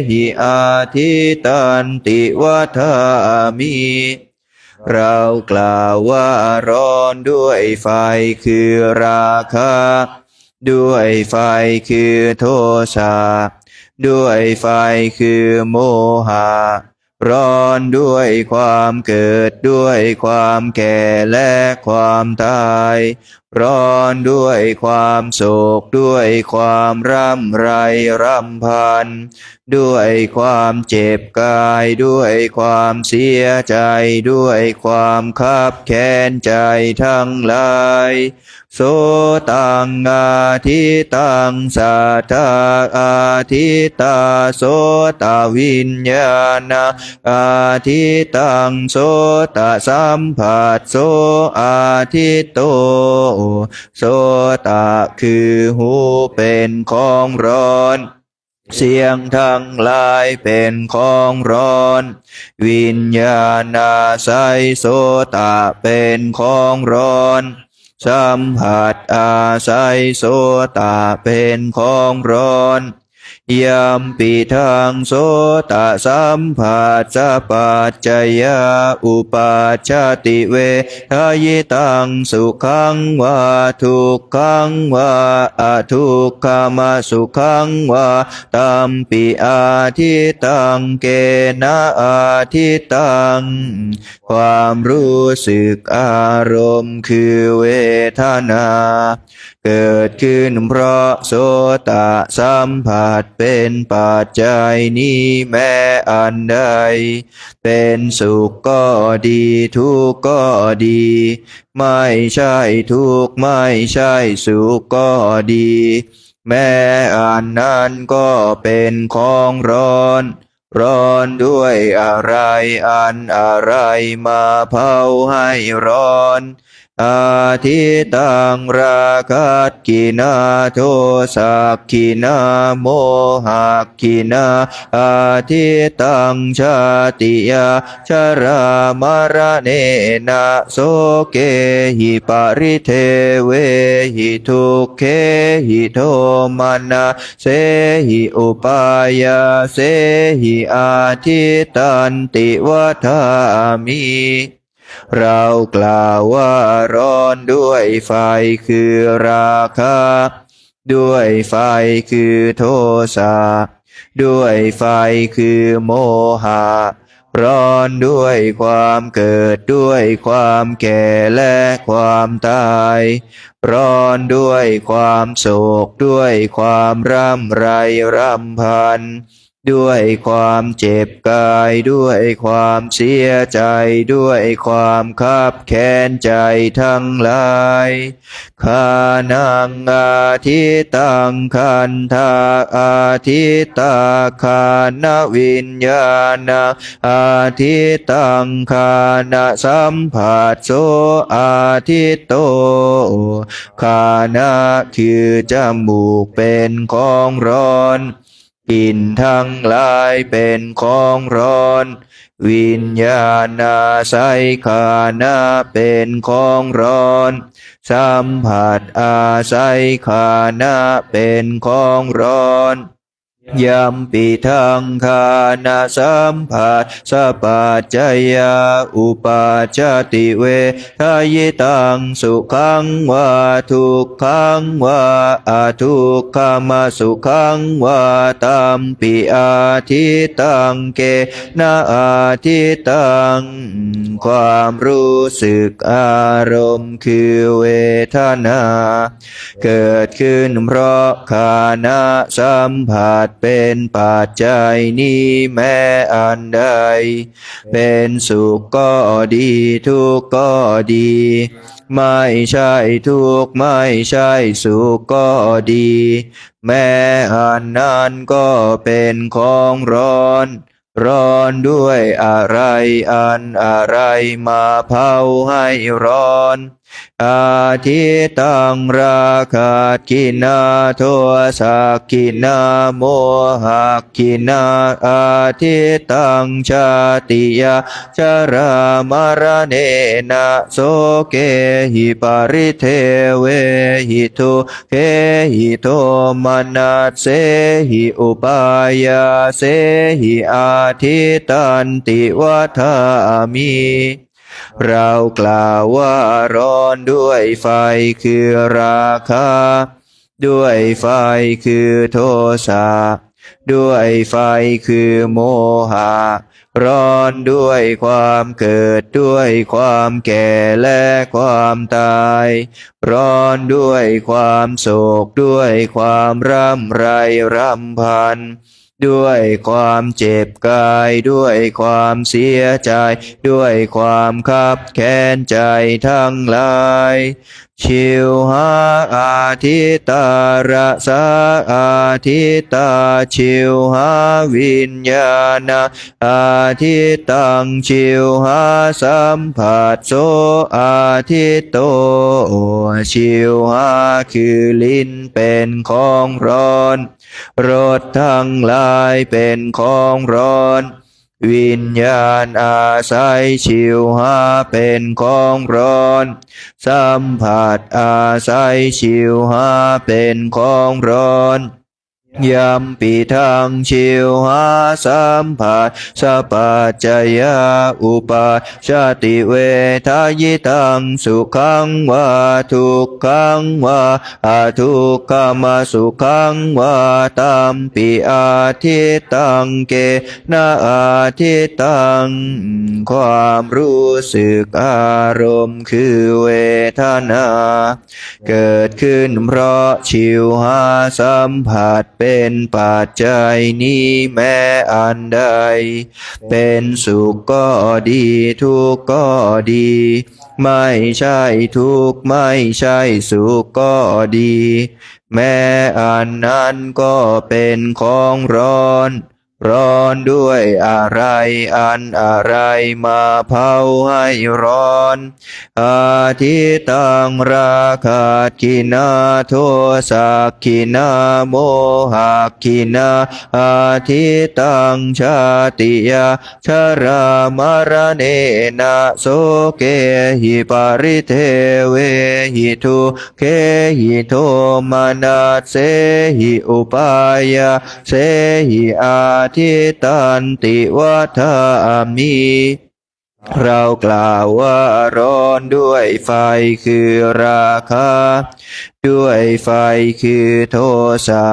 หิอาทิตันติวัฏามิ เรากล่าวว่าร้อนด้วยไฟคือราคะ ด้วยไฟคือโทสะ ด้วยไฟคือโมหะ ร้อนด้วยความเกิดด้วยความแก่และความตาย ร้อนด้วยความโศกด้วยความร่ำไรรำพัน ด้วยความเจ็บกายด้วยความเสียใจด้วยความคับแค้นใจทั้งหลายโสตังอาทิตังสัทธาอาทิตาโสตวิญญาณอาทิตังโสตสัมผัสโสอาทิตโตโสตคือหูเป็นของร้อนเสียงทั้งหลายเป็นของร้อนวิญญาณอาศัยโสตเป็นของร้อนสัมผัสอาศัยโสตเป็นของร้อนยัมปิทังโสตสัมผัสสะปัจจยาอุปัชชติเวทายตังสุขังวาทุกขังวาอทุกขมสุขังวาตัมปิอาทิตังเกนะอาทิตังความรู้สึกอารมณ์คือเวทนาเกิดขึ้นเพราะโสตสัมผัสเป็นปัจจัยนี้แม้อันใดเป็นสุขก็ดีทุกข์ก็ดีไม่ใช่ทุกข์ไม่ใช่สุขก็ดีแม้อันนั้นก็เป็นของร้อนร้อนด้วยอะไรอันอะไรมาเผาให้ร้อนอาทิตังราคะกินาโทสะกินาโมหะกินาอาทิตังชาติยาชรามรณะนะโสเกหิปาริเทเวหิทุกเขหิโทมานาเสหิอุปายาเสหิอาทิตันติวัฏามิเรากล่าวว่าร้อนด้วยไฟคือราคะด้วยไฟคือโทสะด้วยไฟคือโมหะร้อนด้วยความเกิดด้วยความแก่และความตายร้อนด้วยความโศกด้วยความร่ำไรรำพันด้วยความเจ็บกายด้วยความเสียใจด้วยความคับแค้นใจทั้งหลายคานังอาทิตังคันธาอาทิตาคานวิญญาณอาทิตังคานสัมผัสโสอาทิตโตคานะคือจมูกเป็นของร้อนกลิ่นทั้งหลายเป็นของร้อนวิญญาณอาศัยคานะเป็นของร้อนสัมผัสอาศัยคานะเป็นของร้อนยัมปิทังคานะสัมผัสสะปัจจยาอุปัชชติเวทายตังสุขังวาทุกขังวาอทุกขมสุขังวาตัมปิอาทิตังเกนะอาทิตังความรู้สึกอารมณ์คือเวทนาเกิดขึ้นเพราะคานะสัมผัส เป็นปัจจัยนี้แม้อันใดเป็นสุขก็ดีทุกข์ก็ดีไม่ใช่ทุกข์ไม่ใช่สุขก็ดีแม้อันนั้นก็เป็นของร้อนร้อนด้วยอะไรอันอะไรมาเผาให้ร้อนอาทิตังราคะกินาโทสะกินาโมหะกินาอาทิตังชาติยาชรามรณเนนะโสเกหิปาริเทเวหิทุเขหิโทมนัสเสหิอุปายาเสหิอาทิตันติวัฏามิเรากล่าวว่าร้อนด้วยไฟคือราคะด้วยไฟคือโทสะด้วยไฟคือโมหะร้อนด้วยความเกิดด้วยความแก่และความตายร้อนด้วยความโศกด้วยความร่ำไรรำพันด้วยความเจ็บกายด้วยความเสียใจด้วยความคับแค้นใจทั้งหลายชิวหาอาทิตาระสาอาทิตาชิวหาวิญญาณอาทิตังชิวหาสัมผัสโสอาทิโตชิวหาคือลิ้นเป็นของร้อนรสทั้งหลายเป็นของร้อนวิญญาณอาศัยชิวหาเป็นของร้อนสัมผัสอาศัยชิวหาเป็นของร้อนยัมปิทังชิวหาสัมผัสสัพพัจจยาอุปาชาติเวทายตังสุขังวาทุกขังวาอาทุกขมาสุขังวาตัมปิอาทิตังเกนะอาทิตังความรู้สึกอารมณ์คือเวทนาเกิดขึ้นเพราะชิวหาสัมผัสเป็นปัจจัยนี้แม้อันใดเป็นสุขก็ดีทุกข์ก็ดีไม่ใช่ทุกข์ไม่ใช่สุขก็ดีแม้อันนั้นก็เป็นของร้อนร้อนด้วยอะไรอันอะไรมาเผาให้ร้อนอาทิตังราคะกินาโทสะกินาโมหะกินาอาทิตังชาติยาชรามรณเนนะโสเกหิปาริเทเวหิทุเขหิโทมนัสเสหิอุปายาเสหิอาทิตันติวัฏามิเรากล่าวว่าร้อนด้วยไฟคือราคะด้วยไฟคือโทสะ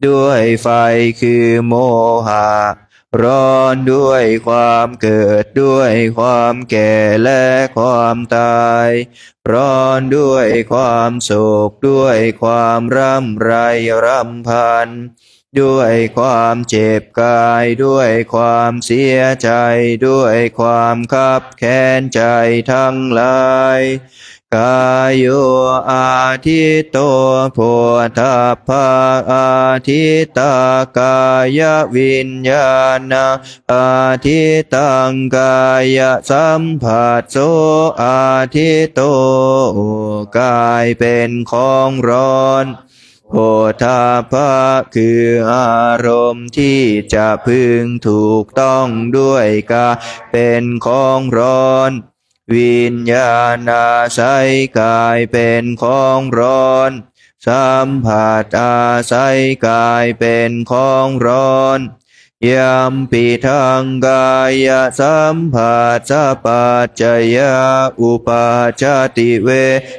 ด้วยไฟคือโมหะร้อนด้วยความเกิดด้วยความแก่และความตายร้อนด้วยความโศกด้วยความร่ำไรรำพันด้วยความเจ็บกายด้วยความเสียใจด้วยความคับแค้นใจทั้งหลายกายโยอาทิตโตโพธัพพะอาทิตากายวิญญาณอาทิตังกายสัมผัสโสอาทิตโตกายเป็นของร้อนโพธาภะคืออารมณ์ที่จะพึงถูกต้องด้วยกายเป็นของร้อนวิญญาณอาศัยกายเป็นของร้อนสัมผัสอาศัยกายเป็นของร้อนยัมปิทังกายสัมผัสสัพพัจจยาอุปาชาติเว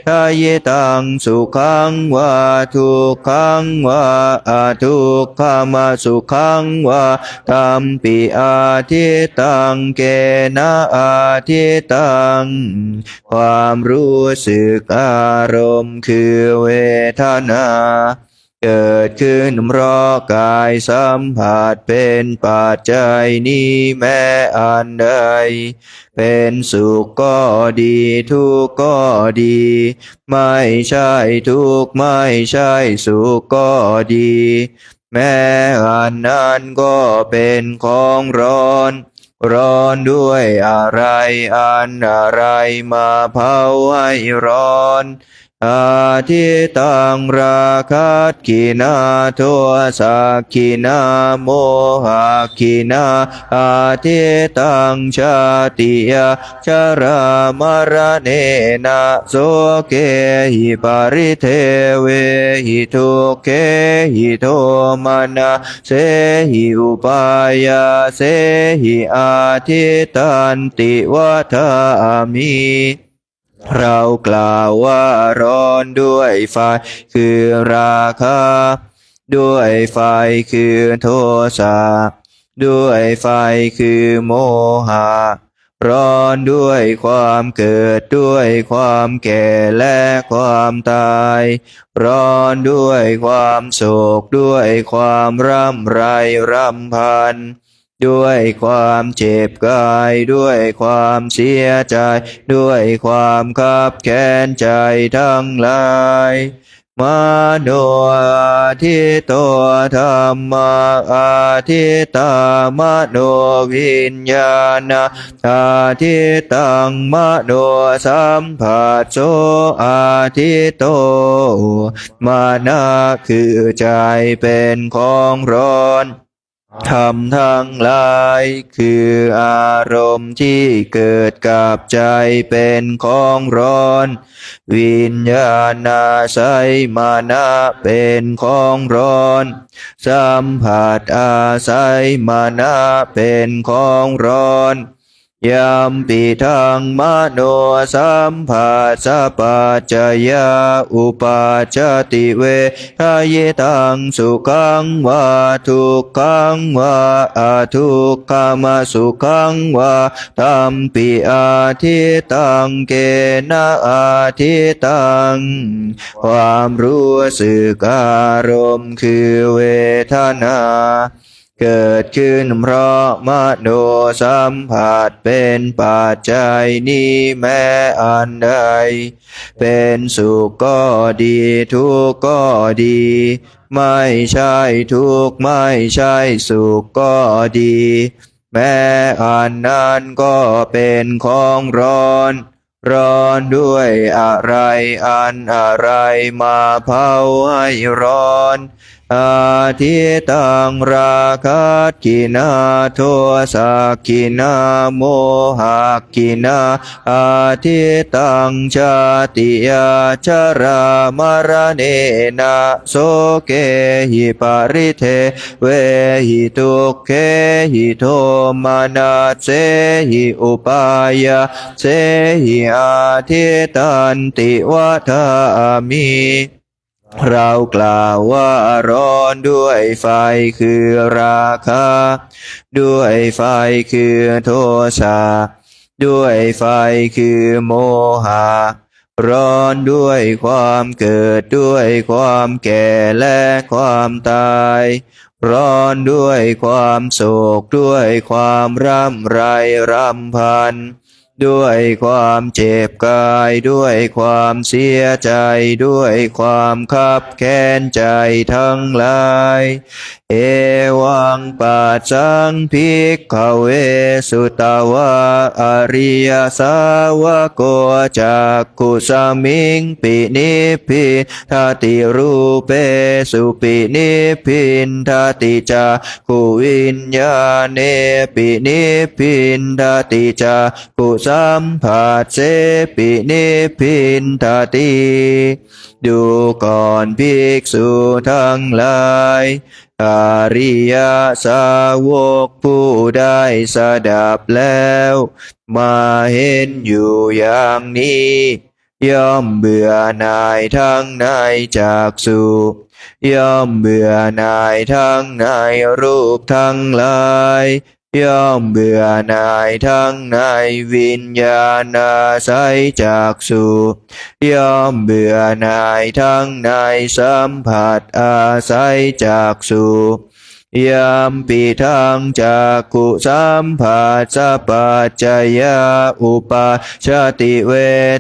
ทายตังสุขังวาทุกขังวาอาทุกขมาสุขังวาตัมปิอาทิตังเกนะอาทิตังความรู้สึกอารมณ์คือเวทนา เกิดขึ้นเพราะกายสัมผัสเป็นปัจจัยนี้แม้อันใดเป็นสุขก็ดีทุกข์ก็ดีไม่ใช่ทุกข์ไม่ใช่สุขก็ดีแม้อันนั้นก็เป็นของร้อนร้อนด้วยอะไรอันอะไรมาเผาให้ร้อนอาทิตังราคัตขินาโทสะขินาโมหะขินาอาทิตังชาติยาชรามรณเนนะโสเกหิปาริเทเวหิทุกเขหิโทมานะเสหิอุปายาเสหิอาทิตันติวัฏามิเรากล่าวว่าร้อนด้วยไฟคือราคะด้วยไฟคือโทสะด้วยไฟคือโมหะร้อนด้วยความเกิดด้วยความแก่และความตายร้อนด้วยความโศกด้วยความร่ำไรรำพันด้วยความเจ็บกายด้วยความเสียใจด้วยความคับแค้นใจทั้งหลายมโนอาทิโตธรรมาอาทิตามโนวิญญาณอาทิตังมโนสัมผัสโสอาทิโตมานะคือใจเป็นของร้อนธรรมทั้งหลายคืออารมณ์ที่เกิดกับใจเป็นของร้อนวิญญาณอาศัยมานะเป็นของร้อนสัมผัสอาศัยมานะเป็นของร้อนยามปิทังมโนสัมผัสสะปัจจยาอุปาจติเวทายตังสุขังวาทุกขังวาอทุกขมสุขังวาตัมปิอาทิตังเกนะอาทิตังความรู้สึกอารมณ์คือเวทนาเกิดขึ้นเพราะมโนสัมผัสเป็นปัจจัยนี้แม้อันใดเป็นสุขก็ดีทุกข์ก็ดีไม่ใช่ทุกข์ไม่ใช่สุขก็ดีแม้อันนั้นก็เป็นของร้อนร้อนด้วยอะไรอันอะไรมาเผาให้ร้อนอาทิตังราคัตขินาโทสะขินาโมหะขินาอาทิตังชาติยาชรามรณเนนะโสเกหิปาริเทเวหิทุกเขหิโทมานะเสหิอุปายาเสหิอาทิตันติวัฏามิเรากล่าวว่าร้อนด้วยไฟคือราคะด้วยไฟคือโทสะด้วยไฟคือโมหะร้อนด้วยความเกิดด้วยความแก่และความตายร้อนด้วยความโศกด้วยความร่ำไรรำพันด้วยความเจ็บกายด้วยความเสียใจด้วยความคับแค้นใจทั้งหลายเอวังปัจจังภิกขเวสุตวะอริยสาวโกจักขุสมิงปินิพิทาติรูเปสุปินิพินทาติจาคุวิญญาเนปินิพินทาติจาคุสัมผัสเสปินิพินทาติดูก่อนภิกษุทั้งหลายอริยสาวกผู้ได้สดับแล้วมาเห็นอยู่อย่างนี้ย่อมเบื่อหน่ายทั้งในจักษุย่อมเบื่อหน่ายทั้งในรูปทั้งหลาย ย่อมเบื่อหน่ายทั้งในวิญญาณอาศัยจักษุย่อมเบื่อหน่ายทั้งในสัมผัสอาศัยจักษุยามปิทังจักขุสัมผัสสะปัจจยาอุปาชติเว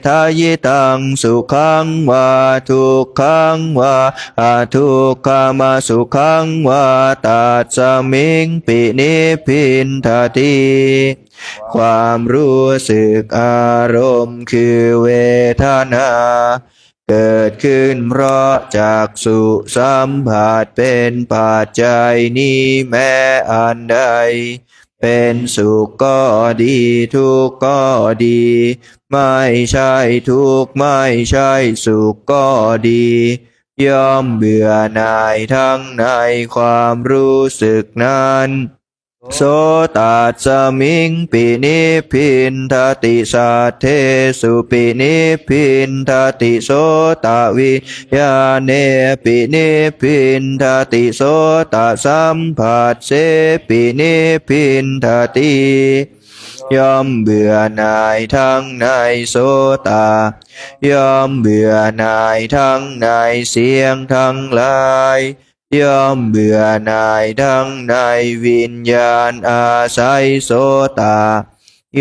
ทายตังสุขังวาทุกขังวาอทุกขมาสุขังวาตัสสมิงปินิพพินทติความรู้สึกอารมณ์คือเวทนาเกิดขึ้นเพราะจักษุสัมผัสเป็นปัจจัยนี้แม้อันใดเป็นสุขก็ดีทุกข์ก็ดีไม่ใช่ทุกข์ไม่ใช่สุขก็ดีย่อมเบื่อหน่ายทั้งในความรู้สึกนั้นโสตัสสมิงปินิพพินทติสัทเทสุปินิพพินทติโสตวิญาเนปินิพพินทติโสตสัมผัสเสปินิพพินทติย่อมเบื่อหน่ายทั้งในโสตย่อมเบื่อหน่ายทั้งในเสียงทั้งหลายย่อมเบื่อหน่ายทั้งในวิญญาณอาศัยโสต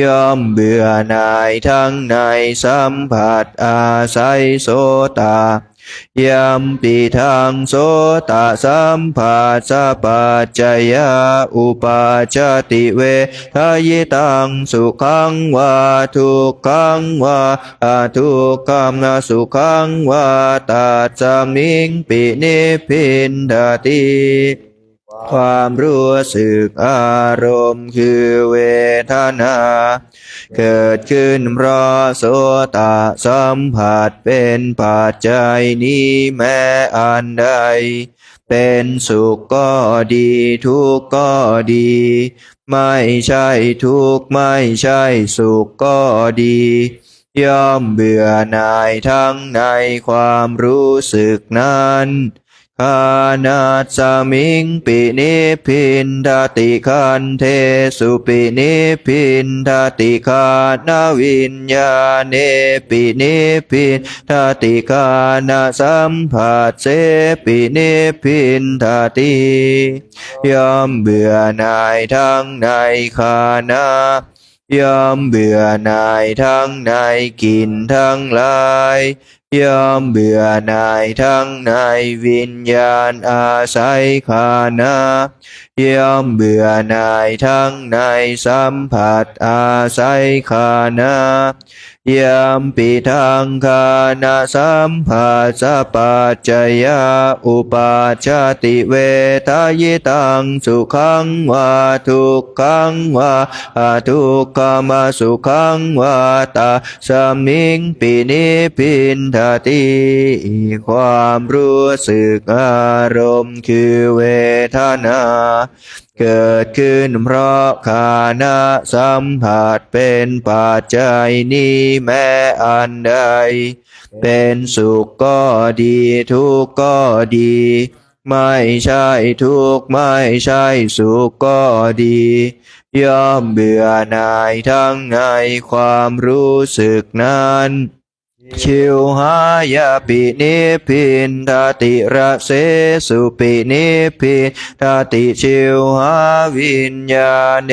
ย่อมเบื่อหน่ายทั้งในสัมผัสอาศัยโสตยัมปิทังโสตสัมผัสสะปัจจยาอุปาชติเวทายตังสุขังวาทุกขังวาอทุกขมสุขังวาตัสสมิงปินิพพินทติความรู้สึกอารมณ์คือเวทนาเกิดขึ้นเพราะโสตสัมผัสเป็นปัจจัยนี้แม้อันใดเป็นสุขก็ดีทุกข์ก็ดีไม่ใช่ทุกข์ไม่ใช่สุขก็ดีย่อมเบื่อหน่ายทั้งในความรู้สึกนั้นคานาสมิงปินิพพินทติคันเทสุปินิพพินทติคานวิญญาเนปินิพพินทติคานาสัมผัสเสปินิพพินทติย่อมเบื่อหน่ายทั้งในคานะย่อมเบื่อหน่ายทั้งในกลิ่นทั้งหลายย่อมเบื่อหน่ายทั้งในวิญญาณอาศัยขานะย่อมเบื่อหน่ายทั้งในสัมผัสอาศัยขานะยัมปิทังคานะสัมผัสสะปัจจยาอุปาชติเวทายตังสุขังวาทุกขังวาอทุกขมสุขังวาตาสมิงปินิพพินทติความรู้สึกอารมณ์คือเวทนาเกิดขึ้นเพราะขานะสัมผัสเป็นปัจจัยนี้แม้อันใดเป็นสุขก็ดีทุกข์ก็ดีไม่ใช่ทุกข์ไม่ใช่สุขก็ดีย่อมเบื่อหน่ายทั้งในความรู้สึกนั้นชิวหายาปินิพพินทติระเสสุปินิพพินทติชิวหาวิญญาเน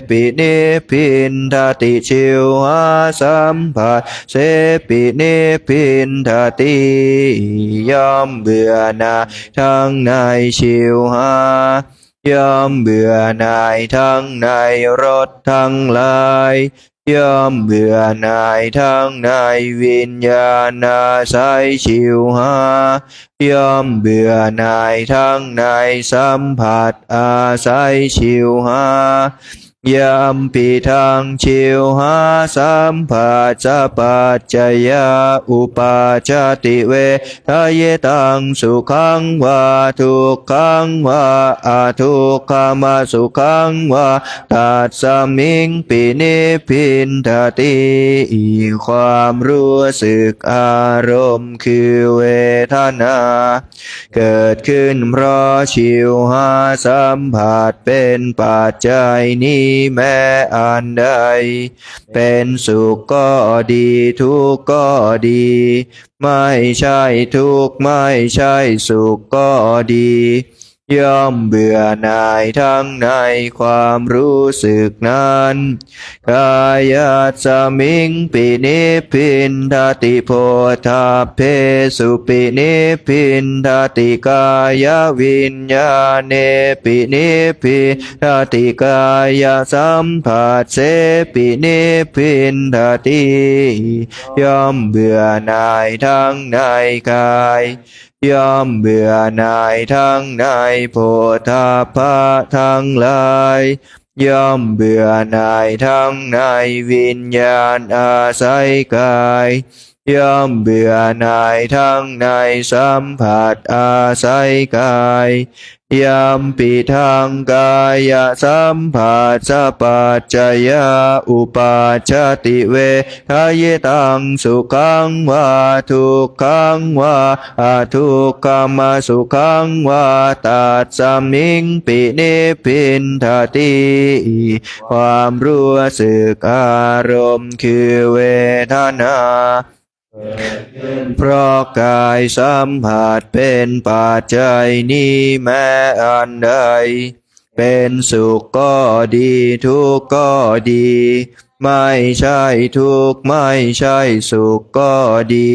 ปินิพพินทติชิวหาสัมผัสเสปินิพพินทติย่อมเบื่อหน่ายทั้งในชิวหาย่อมเบื่อหน่ายทั้งในรสทั้งหลายย่อมเบื่อหน่ายทั้งในวิญญาณอาศัยชิวหาย่อมเบื่อหน่ายทั้งในสัมผัสอาศัยชิวหา ยามปีทางชิวหาสัมผัสสะปัจจยาอุปาจติเวทายตังสุขังวาทุกขังวาอาทุกขมาสุขังวาตัสสมิงปินิพินทติความรู้สึกอารมณ์คือเวทนาเกิดขึ้นเพราะชิวหาสัมผัสเป็นปัจจัยนี้แม้อันใดเป็นสุขก็ดีทุกข์ก็ดีไม่ใช่ทุกข์ไม่ใช่สุขก็ดีย่อมเบื่อหน่ายทั้งในความรู้สึกนั้นกายสมิงปินิพินทติโพธาเพสุปินิพินทติกายวิญญาเนปินิพินทติกายสัมผัสเสปินิพินทติย่อมเบื่อหน่ายทั้งในกายย่อมเบื่อหน่ายทั้งในโพธาภะทั้งหลายย่อมเบื่อหน่ายทั้งในวิญญาณอาศัยกายย่อมเบื่อหน่ายทั้งในสัมผัสอาศัยกายยามปิทางกายสัมผัสสะปัจจยาอุปาจติเวทายตังสุขังวาทุกขังวาอาทุกขมาสุขังวาตัสสมิงปินิพินทติความรู้สึกอารมณ์คือเวทนาเพราะกายสัมผัสเป็นปัจจัยนี้แม้อันใดเป็นสุขก็ดีทุกข์ก็ดีไม่ใช่ทุกข์ไม่ใช่สุขก็ดี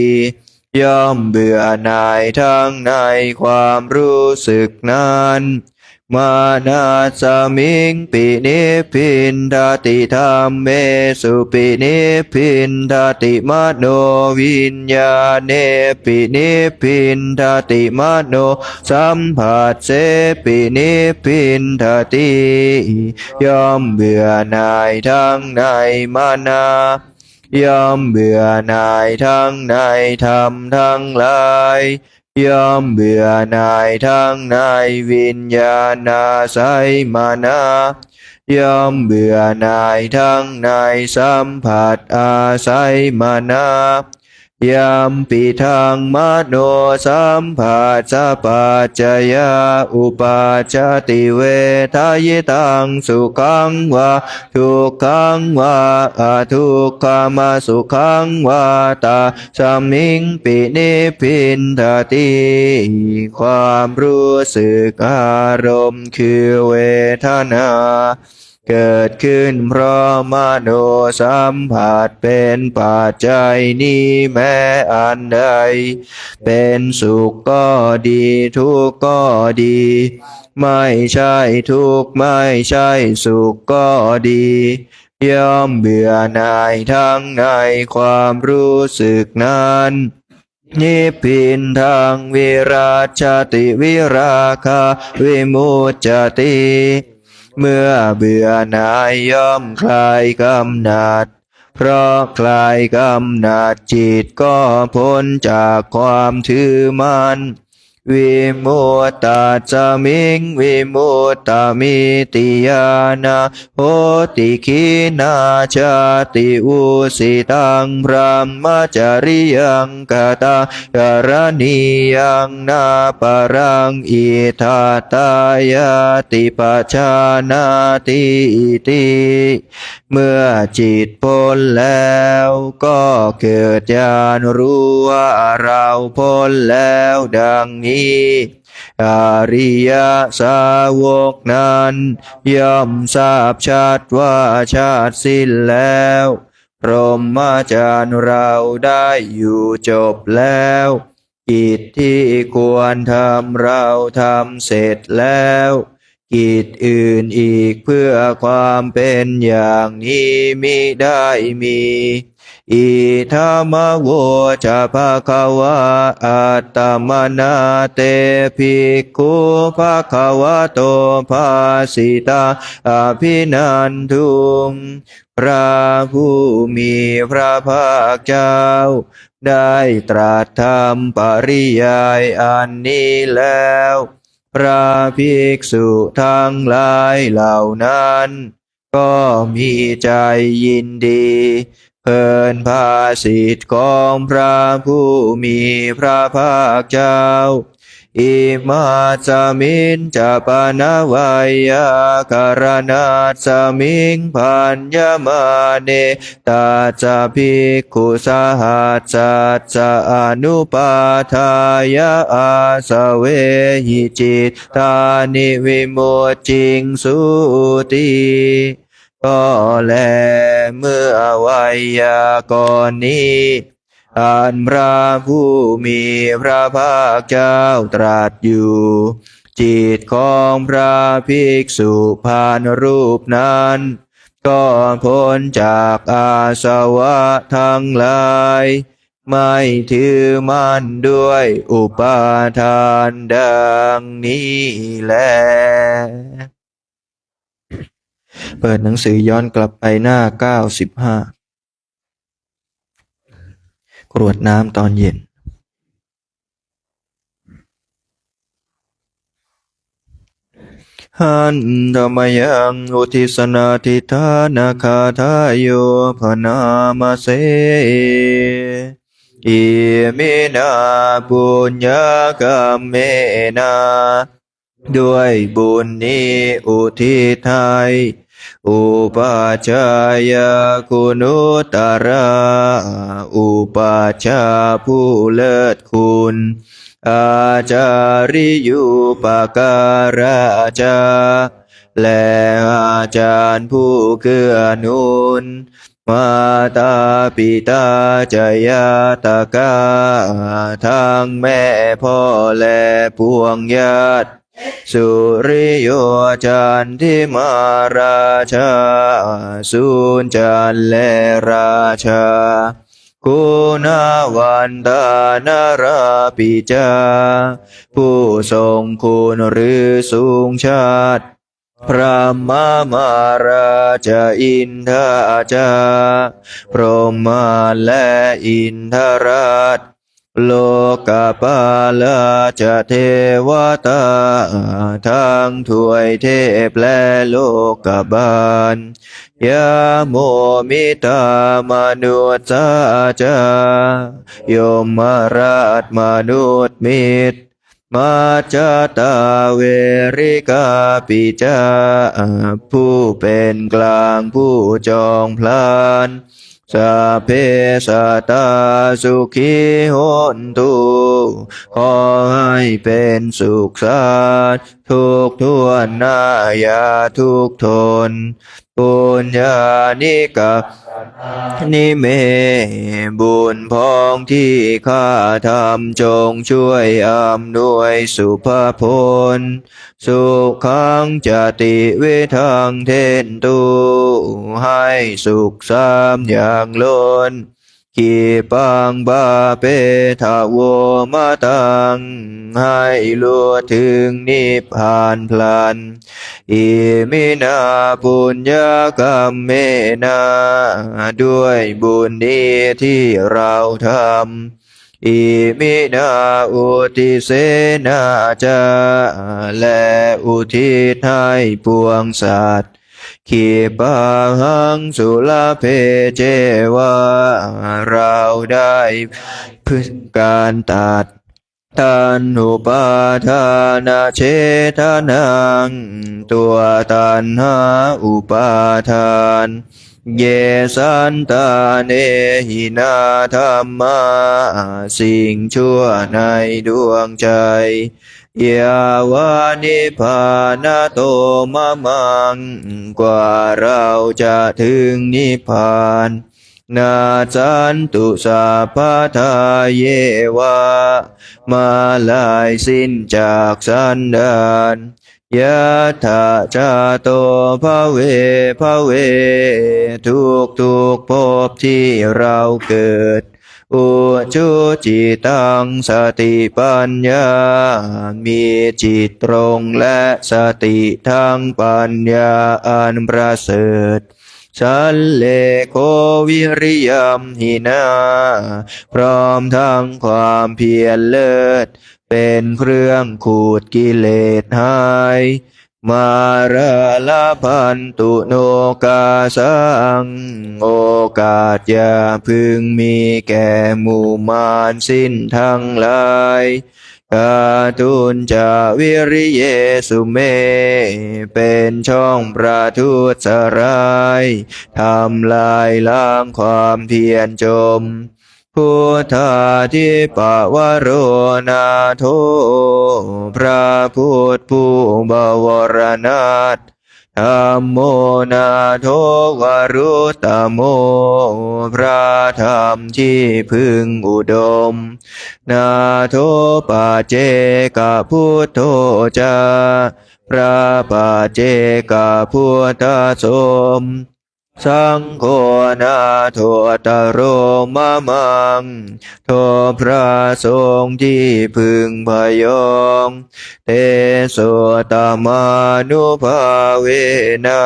ย่อมเบื่อหน่ายทั้งในความรู้สึกนั้นมานาสมิงปินิพินทติธรรมเมสุปินิพินทติมโนวิญญาเนปินิพินทติมโนสัมผัสเสปินิพินทติย่อมเบื่อหน่ายทั้งในมานาย่อมเบื่อหน่ายทั้งในธรรมทั้งหลายย่อมเบื่อหน่ายทั้งในวิญญาณอาศัยมานะย่อมเบื่อหน่ายทั้งในสัมผัสอาศัยมานะยามปิทางมโนสัมผัสสะปัจจยาอุปาจติเวทายตังสุขังวาทุกขังวาอาทุกขมาสุขังวาตาสมิงปินิพินทติความรู้สึกอารมณ์คือเวทนาเกิดขึ้นเพราะมโนสัมผัสเป็นปัจจัยนี้แม้อันใดเป็นสุขก็ดีทุกข์ก็ดีไม่ใช่ทุกข์ไม่ใช่สุขก็ดีย่อมเบื่อหน่ายทั้งในความรู้สึกนั้นนิพพินทางวิราชติวิราคาวิมุจจติเมื่อเบื่อหน่ายย่อมคลายกำหนัดเพราะคลายกำหนัดจิตก็พ้นจากความถือมั่นวิมุตตาจามิงวิมุตตามิติยานาโหติคินาชาติอุสิตังพระมจริยังกตากรณียังนาปรังอิทาตายาติปัจจานาติติเมื่อจิตพ้นแล้วก็เกิดญาณรู้ว่าเราพ้นแล้วดังนี้อริยสาวกนั้นย่อมทราบชัดว่าชาติสิ้นแล้วพรหมจรรย์เราได้อยู่จบแล้วกิจที่ควรทำเราทำเสร็จแล้วกิจอื่นอีกเพื่อความเป็นอย่างนี้มิได้มี อิทัมโวจะภะคะวะอัตตมนาเตภิกขุภะคะวะโตภาสิตาอภินันทุงพระผู้มีพระภาคเจ้าได้ตรัสธรรมปริยายอันนี้แล้วพระภิกษุทั้งหลายเหล่านั้นก็มีใจยินดีเพลินภาสิทธิ์ของพระผู้มีพระภาคเจ้าอิมาสมินจะปนวัยยาการณัสสมิงพัญญมาเนตาจะภิกขุสหัสสัจจะอนุปาทายาอาสเวหิจิตตานิวิโมจจิงสุติก็แลเมื่อวัยยากรณ์นี้อันพระผู้มีพระภาคเจ้าตรัสอยู่จิตของพระภิกษุพานรูปนั้นก็พ้นจากอาสวะทั้งหลายไม่ถือมั่นด้วยอุปาทานดังนี้แลเปิดหนังสือย้อนกลับไปหน้า95กรวดน้ำตอนเย็นหันธรรมยังอุทิสนาทิธานาคาทายโยพนามาเสอิมินาปุญญกรรมเมนาด้วยบุญนี้อุทิศให้อุปาชายคุณุตระอุปาชาผู้เลิศคุณอาจาริยุปการะจาและอาจารย์ผู้เกื้อหนุนมาตาปิตาจยาตกาทั้งแม่พ่อและพวงญาติสุริโยจันทิมาราชาสุนจันและราชาคุณวันตานาราปิจาผู้ทรงคุณหรือสูงชาติพระมาราชอินทราจาพรหมาและอินทราชโลกปาลาจะเทวตาทั้งถวยเทพและโลกบาลยาโมมิตามนุษย์สาจายมราชมนุษย์มิตรมาจาตาเวริกาปิจาผู้เป็นกลางผู้จองพลานสัพเพสัตตาสุขีโหนตุขอให้เป็นสุขสันต์ทุกทั่วหน้าอย่าทุกข์ทนปุญญานิกะนิเมบุญพองที่ข้าทำจงช่วยอำนวยสุภพลสุขังจติวิทังเทนตุให้สุขสามอย่างล้นขีปังบาเปทาวมาตังให้ลัวถึงนิพพานพลันอิมินาปุญญกรรมเมนาด้วยบุญนี้ที่เราทำอิมินาอุทิเสนาจาและอุทิศให้ปวงสัตว์ขีปะหังสุลเพเจวะเราได้พึ่งการตัดตันหุปาทานาเชทานังตัวตันหาอุปาทานเยสันตาเนหินาธรรมาสิ่งชั่วในดวงใจยาวานิพานาโตมะมังกว่าเราจะถึงนิพพานนาจันตุสัพพทาเยวะมาลายสิ้นจากสันดาน ยะถาจาโตภะเวภะเวทุกภพที่เราเกิดอุจุจิตังสติปัญญามีจิตตรงและสติทั้งปัญญาอันประเสริฐสัลเลโควิริยัมหินาพร้อมทั้งความเพียรเลิศเป็นเครื่องขูดกิเลสหายมาราลาพันตุโนกาสังโอกาสอย่าพึงมีแก่หมู่มารสิ้นทั้งหลายกาตุนจาวิริเยสุเมเป็นช่องประทุษร้ายทำลายล้างความเพียรจมพุทธาทิปวโรนาโทพระพุทธผู้บวรนาถธัมโมนาโทวรุตตโมพระธรรมที่พึงอุดมนาโทปัจเจกพุทโธจาพระปัจเจกพุทธสมสังโฆนาโทตโรมะมังโทพระสงฆ์ที่พึงพยองเตโสตมานุภาเวนะ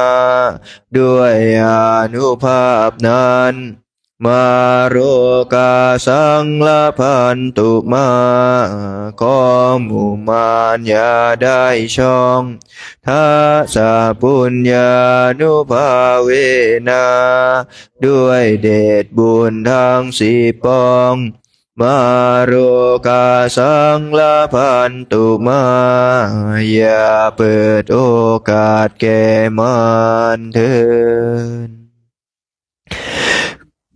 ด้วยอานุภาพนั้นมาโรกาสังละพันตุมาขอหมู่มารอย่าได้ช่องทัสสะปุญญานุภาเวนะด้วยเดชบุญทั้งสี่ปองมาโรกาสังละพันตุมาอย่าเปิดโอกาสแก่มารเถิด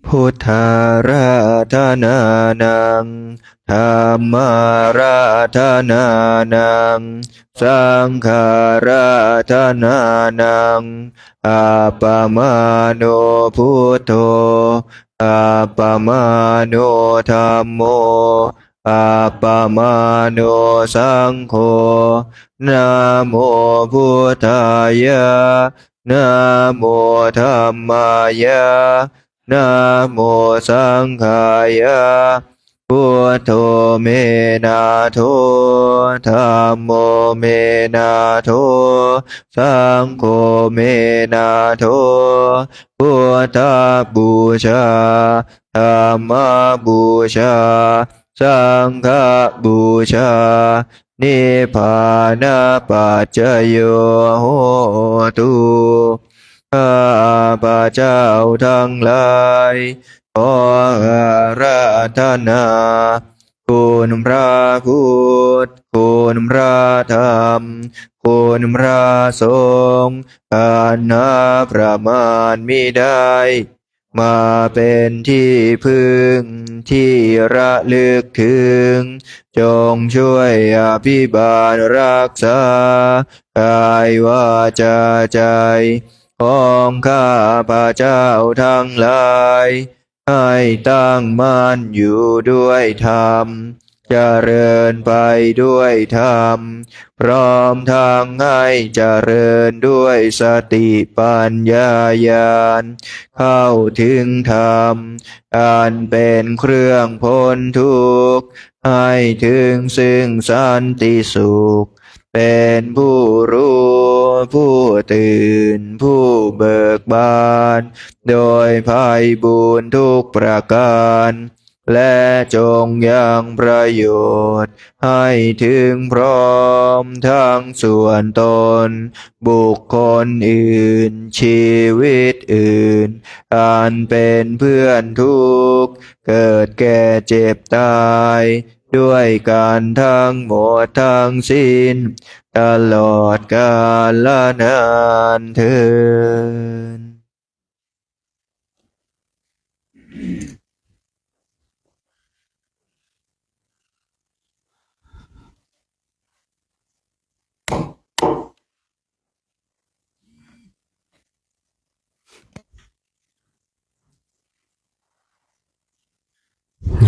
พุทธาราธนานังธัมมาราธนานังสังฆาราธนานังอาปมาโนพุทโธอาปมาโนธัมโมอาปมาโนสังโฆนะโมพุทธายะนะโมธัมมายะนะโมสังฆายะพุทโธเมนาโทธัมโมเมนาโทสังโฆเมนาโทพุทธบูชาธัมมบูชาสังฆบูชานิพพานปัจจโยโหตุข้าพระเจ้าทั้งหลายขออาราธนาคุณพระพุทธคุณพระธรรมคุณพระสงฆ์อันหาประมาณมิได้มาเป็นที่พึ่งที่ระลึกถึงจงช่วยอภิบาลรักษากายวาจาใจของข้าพระเจ้าทั้งหลายให้ตั้งมั่นอยู่ด้วยธรรมเจริญไปด้วยธรรมพร้อมทางให้เจริญด้วยสติปัญญาญาณเข้าถึงธรรมอันเป็นเครื่องพ้นทุกข์ให้ถึงซึ่งสันติสุขเป็นผู้รู้ผู้ตื่นผู้เบิกบานโดยภัยบุญทุกประการและจงยังประโยชน์ให้ถึงพร้อมทั้งส่วนตนบุคคลอื่นชีวิตอื่นอันเป็นเพื่อนทุกข์เกิดแก่เจ็บตายด้วยกันทั้งหมดทั้งสิ้นตลอดกาลนานเทอญ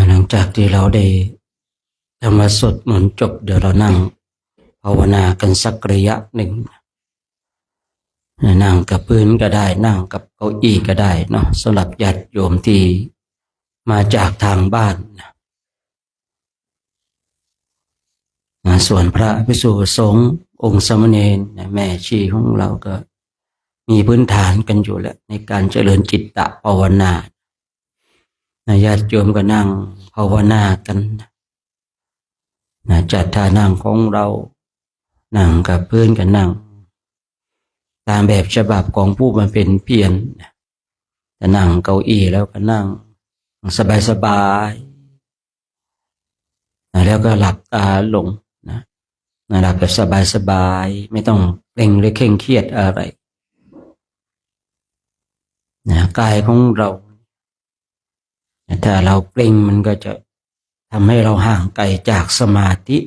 หลังจากที่เราได้ทำมาสวดมนต์จบเดี๋ยวเรานั่งภ าวนากันสักระยะหนึ่งนั่งกับพื้นก็ได้นั่งกับเก้าอี้ก็ได้เนาะสำหรับญาติโยมที่มาจากทางบ้านส่วนพระภิกษุสงฆ์องค์สามเณรแม่ชีของเราก็มีพื้นฐานกันอยู่แล้วในการเจริญจิตตภาวนาญาติโยมก็นั่งภาวนากันจัดท่านั่งของเรานั่งกับพื้นก็นั่งตามแบบฉบับของผู้บำเพ็ญเพียรจะนั่งเก้าอี้แล้วก็นั่งสบายๆแล้วก็หลับตาลงหลับแบบสบายๆไม่ต้องเกร็งหรือเคร่งเครียดอะไรกายของเราถ้าเราเกร็งมันก็จะทำให้เราห่างไกลจากสมาธิ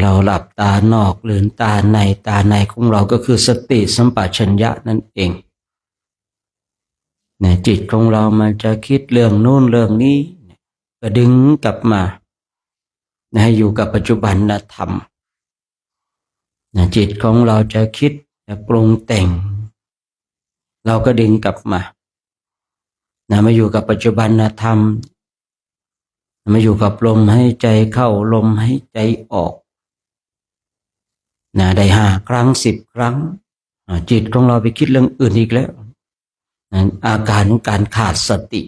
เราหลับตานอกหรือตาในของเราก็คือสติสัมปชัญญะนั่นเองจิตของเรามันจะคิดเรื่องโน้นเรื่องนี้ก็ดึงกลับมาให้อยู่กับปัจจุบันธรรมจิตของเราจะคิดจะปรุงแต่งเราก็ดึงกลับมามาอยู่กับปัจจุบันธรรมมาอยู่กับลมหายใจเข้าลมหายใจออกได้5 ครั้ง10 ครั้งจิตของเราไปคิดเรื่องอื่นอีกแล้วอาการของการขาดสติ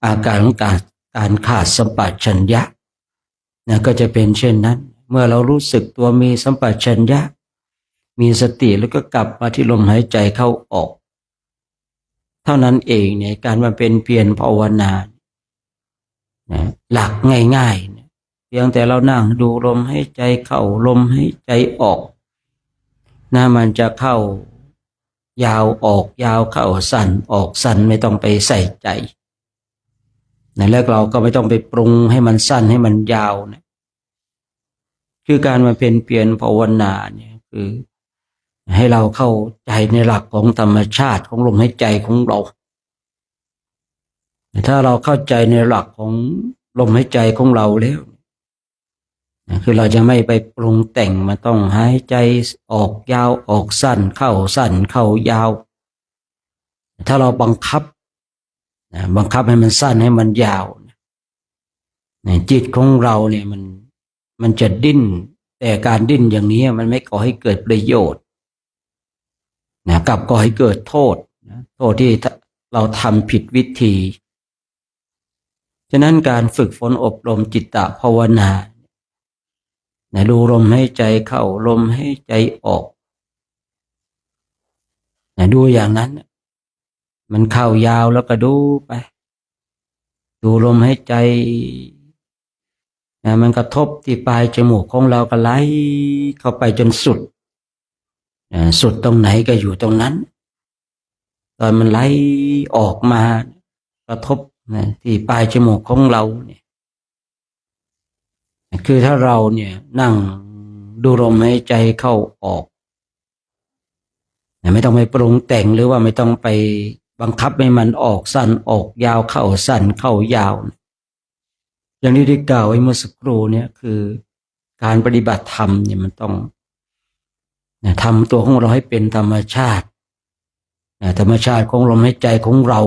อาการของการขาดสัมปชัญญะก็จะเป็นเช่นนั้นเมื่อเรารู้สึกตัวมีสัมปชัญญะมีสติแล้วก็กลับมาที่ลมหายใจเข้าออกเท่านั้นเองการมาเป็นเพียรภาวนาหลักง่ายๆเพียงแต่เรานั่งดูลมหายใจเข้าลมหายใจออกมันจะเข้ายาวออกยาวเข้าสั้นออกสั้นไม่ต้องไปใส่ใจแล้วเราก็ไม่ต้องไปปรุงให้มันสั้นให้มันยาวคือการมาเป็นเพียรภาวนาคือให้เราเข้าใจในหลักของธรรมชาติของลมหายใจของเราถ้าเราเข้าใจในหลักของลมหายใจของเราแล้วคือเราจะไม่ไปปรุงแต่งมันต้องหายใจออกยาวออกสั้นเข้ายาวถ้าเราบังคับให้มันสั้นให้มันยาวจิตของเรามันจะดิ้นแต่การดิ้นอย่างนี้มันไม่ก่อให้เกิดประโยชน์กลับก่อให้เกิดโทษโทษที่เราทำผิดวิธีฉะนั้นการฝึกฝนอบรมจิตตภาวนาดูลมให้ใจเข้าลมให้ใจออกดูอย่างนั้นมันเข้ายาวแล้วก็ดูไปดูลมให้ใจมันกระทบที่ปลายจมูกของเราก็ไหลเข้าไปจนสุดสุดตรงไหนก็อยู่ตรงนั้นตอนมันไหลออกมากระทบที่ปลายจมูกของเราคือถ้าเรานั่งดูลมหายใจเข้าออกไม่ต้องไปปรุงแต่งหรือว่าไม่ต้องไปบังคับให้มันออกสั้นออกยาวเข้าสั้นเข้ายาวอย่างที่ได้กล่าวไว้เมื่อสักครู่คือการปฏิบัติธรรมมันต้องทำตัวของเราให้เป็นธรรมชาติธรรมชาติของลมหายใจของเรา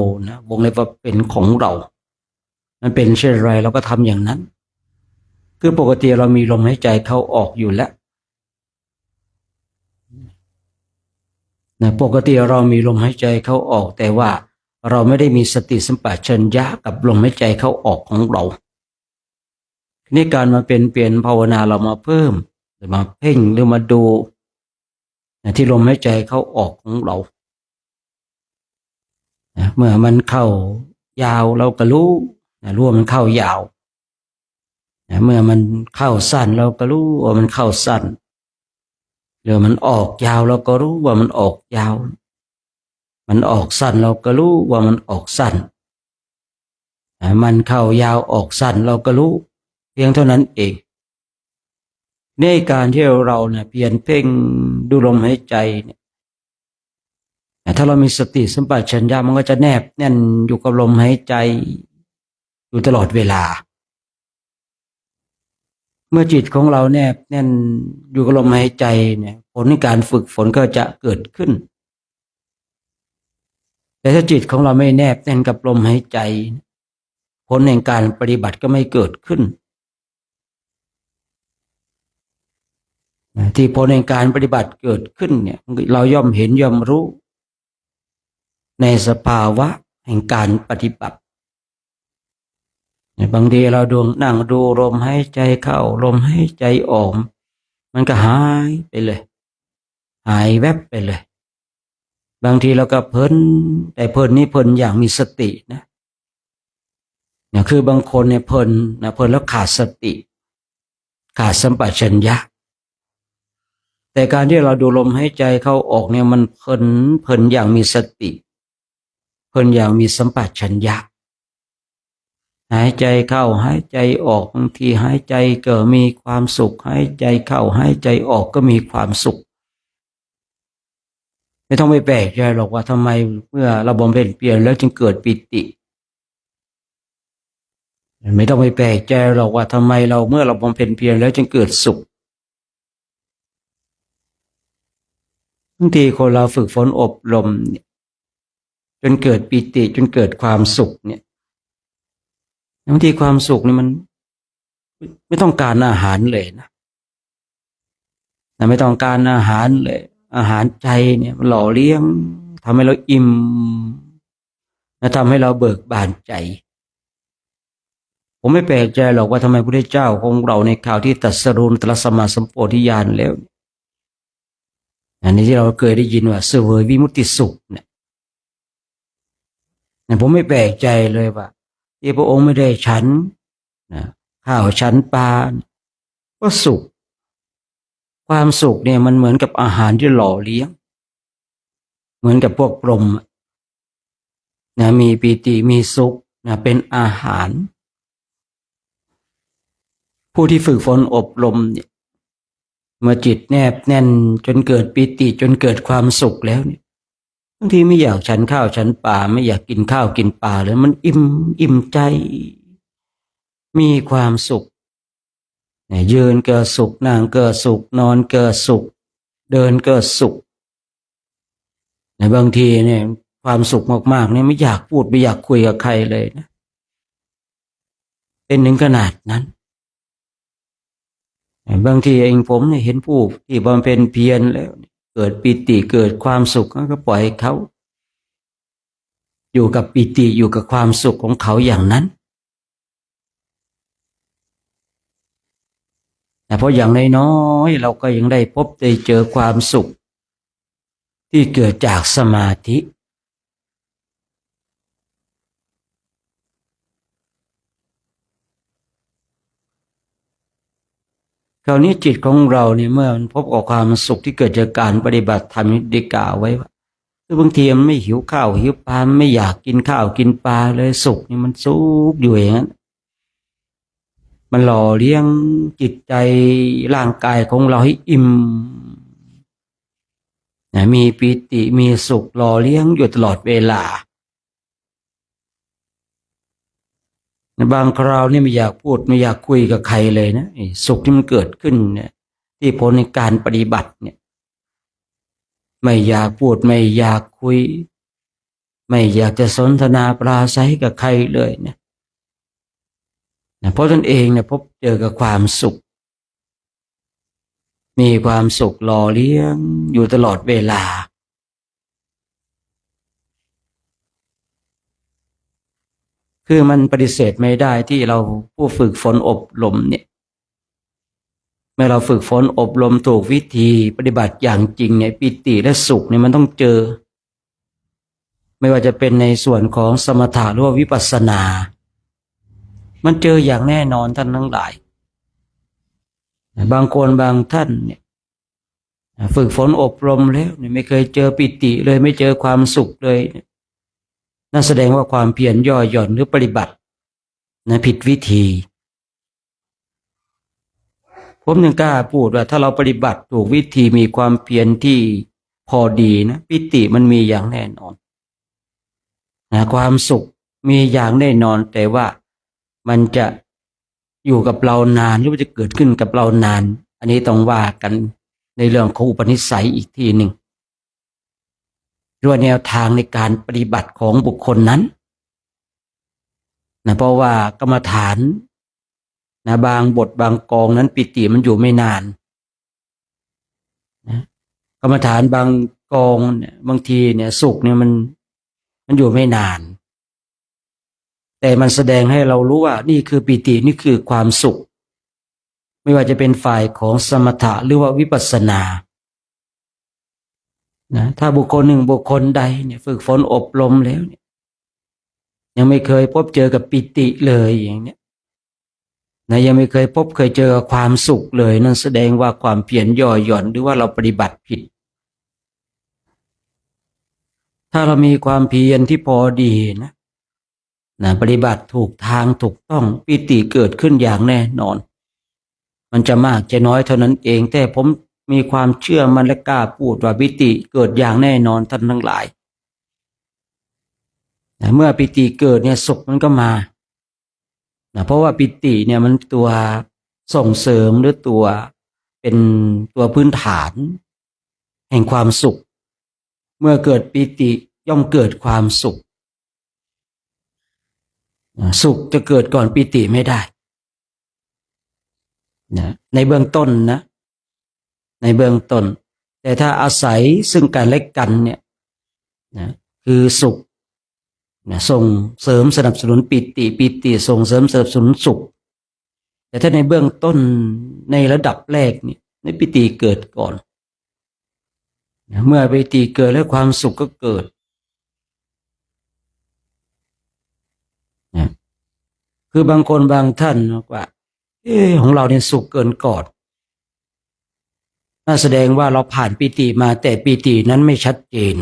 วงเล็บว่าเป็นของเรามันเป็นเช่นไรเราก็ทำอย่างนั้นคือปกติเรามีลมหายใจเข้าออกอยู่แล้วปกติเรามีลมหายใจเข้าออกแต่ว่าเราไม่ได้มีสติสัมปชัญญะกับลมหายใจเข้าออกของเรานี่การมาเป็นเปลี่ยนภาวนาเรามาเพิ่มหรือมาเพ่งหรือมาดูที่ลมหายใจเข้าออกของเราเมื่อมันเข้ายาวเราก็รู้ว่ามันเข้ายาวเมื่อมันเข้าสั้นเราก็รู้ว่ามันเข้าสั้นหรือมันออกยาวเราก็รู้ว่ามันออกยาวมันออกสั้นเราก็รู้ว่ามันออกสั้นมันเข้ายาวออกสั้นเราก็รู้เพียงเท่านั้นเองในการที่เราเพียรเพ่งดูลมหายใจถ้าเรามีสติสัมปชัญญะมันก็จะแนบแน่นอยู่กับลมหายใจอยู่ตลอดเวลา เมื่อจิตของเราแนบแน่นอยู่กับลมหายใจเนี่ยผลในการฝึกฝนก็จะเกิดขึ้นแต่ถ้าจิตของเราไม่แนบแน่นกับลมหายใจผลแห่งการปฏิบัติก็ไม่เกิดขึ้นที่ผลแห่งการปฏิบัติเกิดขึ้นเนี่ยเราย่อมเห็นย่อมรู้ในสภาวะแห่งการปฏิบัติบางทีเรานั่งดูลมหายใจเข้าลมหายใจออกมันก็หายไปเลยหายแวบไปเลยบางทีเราก็เพลินแต่เพลินนี้เพลินอย่างมีสตินะเนี่ยคือบางคนเนี่ยเพลินแล้วขาดสติขาดสัมปชัญญะแต่การที่เราดูลมหายใจเข้าออกเนี่ยมันเพลินอย่างมีสติเพลินอย่างมีสัมปชัญญะหายใจเข้าหายใจออกบางทีหายใจก็มีความสุขหายใจเข้าหายใจออกก็มีความสุขไม่ต้องไปแปลกใจหรอกว่าทำไมเมื่อเราบำเพ็ญเพียรแล้วจึงเกิดปิติไม่ต้องไปแปลกใจหรอกว่าทำไมเมื่อเราบำเพ็ญเพียรแล้วจึงเกิดสุขบางทีคนเราฝึกฝนอบรมเนี่ยจนเกิดปิติจนเกิดความสุขเนี่ยบางทีความสุขนี่มันไม่ต้องการอาหารเลยนะไม่ต้องการอาหารเลยอาหารใจเนี่ยมันหล่อเลี้ยงทำให้เราอิ่มทำให้เราเบิกบานใจผมไม่แปลกใจหรอกว่าทำไมพระพุทธเจ้าของเราในข่าวที่ตรัสรู้ตรัสมาสัมโพธิญาณแล้วอันนี้ที่เราเคยได้ยินว่าเสวยวิมุตติสุขเนี่ยผมไม่แปลกใจเลยว่าที่พระองค์ไม่ได้ฉันข้าวฉันปลาก็สุขความสุขเนี่ยมันเหมือนกับอาหารที่หล่อเลี้ยงเหมือนกับพวกพรหมมีปีติมีสุขเป็นอาหารผู้ที่ฝึกฝนอบรมเนี่ยเมื่อจิตแนบแน่นจนเกิดปีติจนเกิดความสุขแล้วเนี่ยบางทีไม่อยากฉันข้าวฉันปลาไม่อยากกินข้าวกินปลาเลยมันอิ่มใจมีความสุขยืนเกิดสุขนั่งเกิดสุขนอนเกิดสุขเดินเกิดสุขบางทีเนี่ยความสุขมากๆเนี่ยไม่อยากพูดไม่อยากคุยกับใครเลยนะเป็นถึงขนาดนั้นบางทีเองผมเนี่ยเห็นผู้ที่บำเพ็ญเพียรแล้วเกิดปิติเกิดความสุขก็ปล่อยเขาอยู่กับปิติอยู่กับความสุขของเขาอย่างนั้นแต่เพราะอย่างน้อยๆเราก็ยังได้พบได้เจอความสุขที่เกิดจากสมาธิคราวนี้จิตของเราเนี่ยเมื่อมันพบกับความสุขที่เกิดจากการปฏิบัติธรรมได้กล่าวไว้ว่าคือบางทีมันไม่หิวข้าวหิวปลาไม่อยากกินข้าวกินปลาเลยสุขนี่มันสุขอยู่อย่างนั้นมันหล่อเลี้ยงจิตใจร่างกายของเราให้อิ่มมีปิติมีสุขหล่อเลี้ยงอยู่ตลอดเวลาบางคราวนี่ไม่อยากพูดไม่อยากคุยกับใครเลยนะสุขที่มันเกิดขึ้นเนี่ยที่ผลในการปฏิบัติเนี่ยไม่อยากพูดไม่อยากคุยไม่อยากจะสนทนาปราศัยกับใครเลยเนี่ยเพราะตนเองเนี่ยพบเจอกับความสุขมีความสุขหล่อเลี้ยงอยู่ตลอดเวลาคือมันปฏิเสธไม่ได้ที่เราผู้ฝึกฝนอบรมเนี่ยเมื่อเราฝึกฝนอบรมถูกวิธีปฏิบัติอย่างจริงเนี่ยปิติและสุขเนี่ยมันต้องเจอไม่ว่าจะเป็นในส่วนของสมถะหรือว่าวิปัสสนามันเจออย่างแน่นอนท่านทั้งหลายบางคนบางท่านเนี่ยฝึกฝนอบรมแล้วเนี่ยไม่เคยเจอปิติเลยไม่เจอความสุขเลยนั่นแสดงว่าความเพียรย่อหย่อนหรือปฏิบัติผิดวิธีผมยังกล้าพูดว่าถ้าเราปฏิบัติถูกวิธีมีความเพียรที่พอดีนะปิติมันมีอย่างแน่นอนความสุขมีอย่างแน่นอนแต่ว่ามันจะ อยู่กับเรานานหรือว่าจะเกิดขึ้นกับเรานาน อันนี้ต้องว่ากันในเรื่องของอุปนิสัยอีกทีหนึ่งด้วยแนวทางในการปฏิบัติของบุคคลนั้นนะเพราะว่ากรรมฐานนะบางบทบางกองนั้นปิติมันอยู่ไม่นานนะกรรมฐานบางกองเนี่ยบางทีเนี่ยสุขเนี่ยมันอยู่ไม่นาน แต่มันแสดงให้เรารู้ว่านี่คือปิตินี่คือความสุขไม่ว่าจะเป็นฝ่ายของสมถะหรือว่าวิปัสสนานะถ้าบุคคลหนึ่งบุคคลใดเนี่ยฝึกฝนอบรมแล้วเนี่ยยังไม่เคยพบเจอกับปิติเลยอย่างเนี้ยนะยังไม่เคยพบเคยเจอกับความสุขเลยนั่นแสดงว่าความเพียรย่อหย่อนหรือว่าเราปฏิบัติผิดถ้าเรามีความเพียรที่พอดีนะปฏิบัติถูกทางถูกต้องปิติเกิดขึ้นอย่างแน่นอนมันจะมากจะน้อยเท่านั้นเองแต่ผมมีความเชื่อมันและกล้าพูดว่าปิติเกิดอย่างแน่นอนท่านทั้งหลายเมื่อปิติเกิดเนี่ยสุขมันก็มาเพราะว่าปิติเนี่ยมันตัวส่งเสริมหรือตัวเป็นตัวพื้นฐานแห่งความสุขเมื่อเกิดปิติย่อมเกิดความสุขสุขจะเกิดก่อนปิติไม่ได้ในเบื้องต้นนะในเบื้องต้นแต่ถ้าอาศัยซึ่งกันและกันเนี่ยคือสุขส่งเสริมสนับสนุนปิติปิติส่งเสริมสนับสนุนสุขแต่ถ้าในเบื้องต้นในระดับแรกเนี่ยในปิติเกิดก่อนเมื่อปิติเกิดแล้วความสุขก็เกิดคือบางคนบางท่านบอกว่าของเราเนี่ยสุขเกินก่อนน่าแสดงว่าเราผ่านปิติมาแต่ปิตินั้นไม่ชัดเจน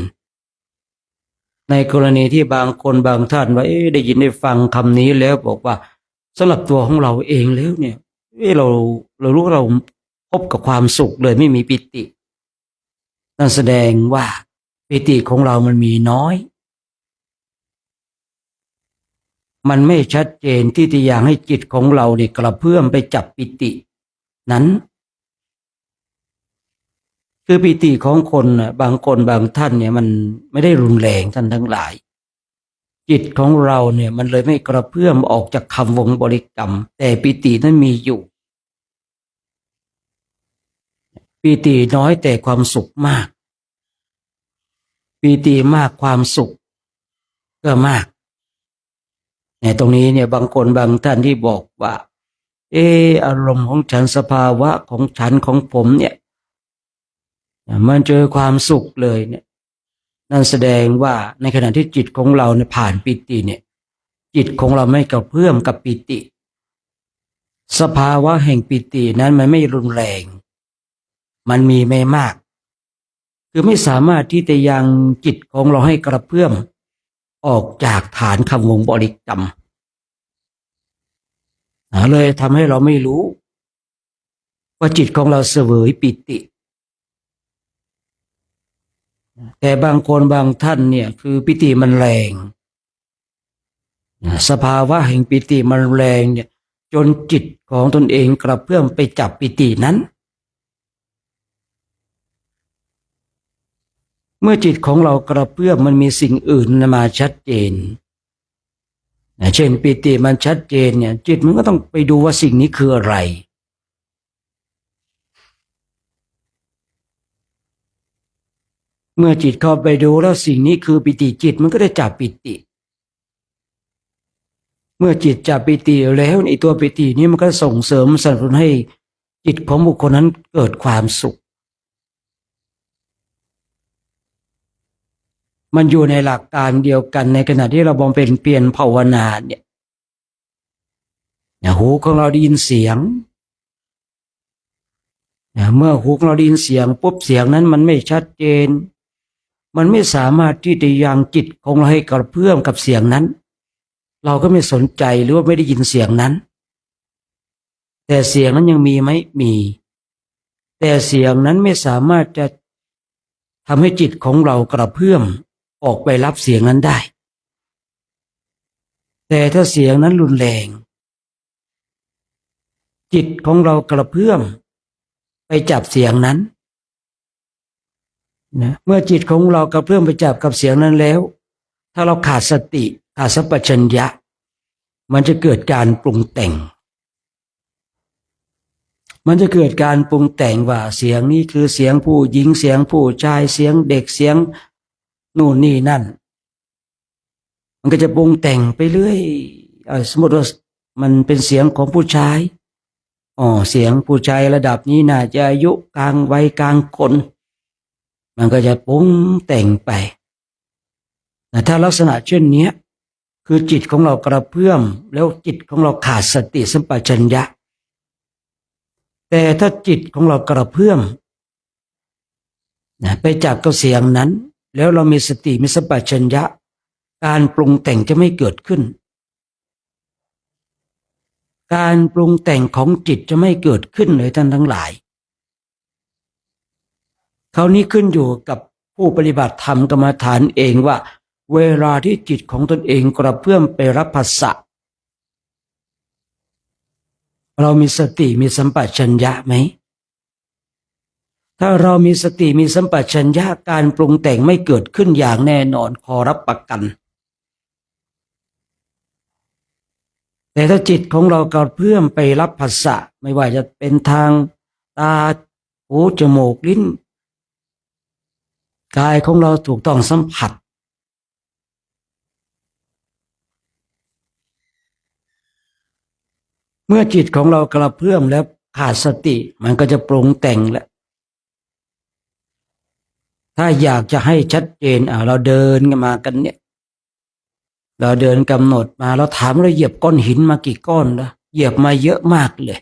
ในกรณีที่บางคนบางท่านว่าได้ยินได้ฟังคำนี้แล้วบอกว่าสำหรับตัวของเราเองแล้วเนี่ยเรารู้ว่าเราพบกับความสุขเลยไม่มีปิตินั่นแสดงว่าปิติของเรามันมีน้อยมันไม่ชัดเจนที่จะอยากให้จิตของเราเนี่ยกระเพื่อมไปจับปิตินั้นคือปิติของคนบางคนบางท่านเนี่ยมันไม่ได้รุนแรงท่านทั้งหลายจิตของเราเนี่ยมันเลยไม่กระเพื่อมออกจากคำวงบริกรรมแต่ปิตินั้นมีอยู่ปิติน้อยแต่ความสุขมากปิติมากความสุขก็มากตรงนี้เนี่ยบางคนบางท่านที่บอกว่าอารมณ์ของฉันสภาวะของฉันของผมเนี่ยมันเจอความสุขเลยเนี่ยนั่นแสดงว่าในขณะที่จิตของเราเนี่ยผ่านปิติเนี่ยจิตของเราไม่กระเพื่อมกับปิติสภาวะแห่งปิตินั้นมันไม่รุนแรงมันมีไม่มากคือไม่สามารถที่จะยังจิตของเราให้กระเพื่อมออกจากฐานคำวงบริกรรมเลยทำให้เราไม่รู้ว่าจิตของเราเสวยปิติแต่บางคนบางท่านเนี่ยคือปิติมันแรงสภาวะแห่งปิติมันแรงเนี่ยจนจิตของตนเองกระเพื่อมไปจับปิตินั้นเมื่อจิตของเรากระเพื่อมมันมีสิ่งอื่นมาชัดเจนเช่นปิติมันชัดเจนเนี่ยจิตมันก็ต้องไปดูว่าสิ่งนี้คืออะไรเมื่อจิตเข้าไปดูแล้วสิ่งนี้คือปิติจิตมันก็ได้จับปิติเมื่อจิตจับปิติแล้วในตัวปิตินี้มันก็ส่งเสริมสนับสนุนให้จิตของบุคคลนั้นเกิดความสุขมันอยู่ในหลักการเดียวกันในขณะที่เราบำเพ็ญเพียรภาวนาเนี่ยหูของเราได้ยินเสียงเมื่อหูของเราได้ยินเสียงปุ๊บเสียงนั้นมันไม่ชัดเจนมันไม่สามารถที่จะยังจิตของเราให้กระเพื่อมกับเสียงนั้นเราก็ไม่สนใจหรือว่าไม่ได้ยินเสียงนั้นแต่เสียงนั้นยังมีไหมมีแต่เสียงนั้นไม่สามารถจะทำให้จิตของเรากระเพื่อมออกไปรับเสียงนั้นได้แต่ถ้าเสียงนั้นรุนแรง จิตของเรากระเพื่อมไปจับเสียงนั้นนะเมื่อจิตของเรากระเพื่อมไปจับกับเสียงนั้นแล้วถ้าเราขาดสติขาดสัมปชัญญะมันจะเกิดการปรุงแต่งว่าเสียงนี้คือเสียงผู้หญิงเสียงผู้ชายเสียงเด็กเสียงนู่นนี่นั่นมันก็จะปรุงแต่งไปเรื่อยสมมติว่ามันเป็นเสียงของผู้ชายเสียงผู้ชายระดับนี้น่าจะอายุกลางวัยกลางคนมันก็จะปรุงแต่งไปแต่ถ้าลักษณะเช่นนี้คือจิตของเรากระเพื่อมแล้วจิตของเราขาดสติสัมปชัญญะแต่ถ้าจิตของเรากระเพื่อมไปจับกับเสียงนั้นแล้วเรามีสติมีสัมปชัญญะการปรุงแต่งจะไม่เกิดขึ้นการปรุงแต่งของจิตจะไม่เกิดขึ้นเลยท่านทั้งหลายคราวนี้ขึ้นอยู่กับผู้ปฏิบัติธรรมกรรมฐานเองว่าเวลาที่จิตของตนเองกระเพื่อมไปรับภาษาเรามีสติมีสัมปชัญญะไหมถ้าเรามีสติมีสัมปชัญญะการปรุงแต่งไม่เกิดขึ้นอย่างแน่นอนขอรับประกันแต่ถ้าจิตของเรากระเพื่อมไปรับภาษาไม่ว่าจะเป็นทางตาหูจมูกลิ้นกายของเราถูกต้องสัมผัสเมื่อจิตของเรากระเพื่อมแล้วขาดสติมันก็จะปรุงแต่งแล้วถ้าอยากจะให้ชัดเจนเราเดินกันมากันเนี่ยเราเดินกำหนดมาเราถามเราเหยียบก้อนหินมากี่ก้อนแล้วเหยียบมาเยอะมากเลย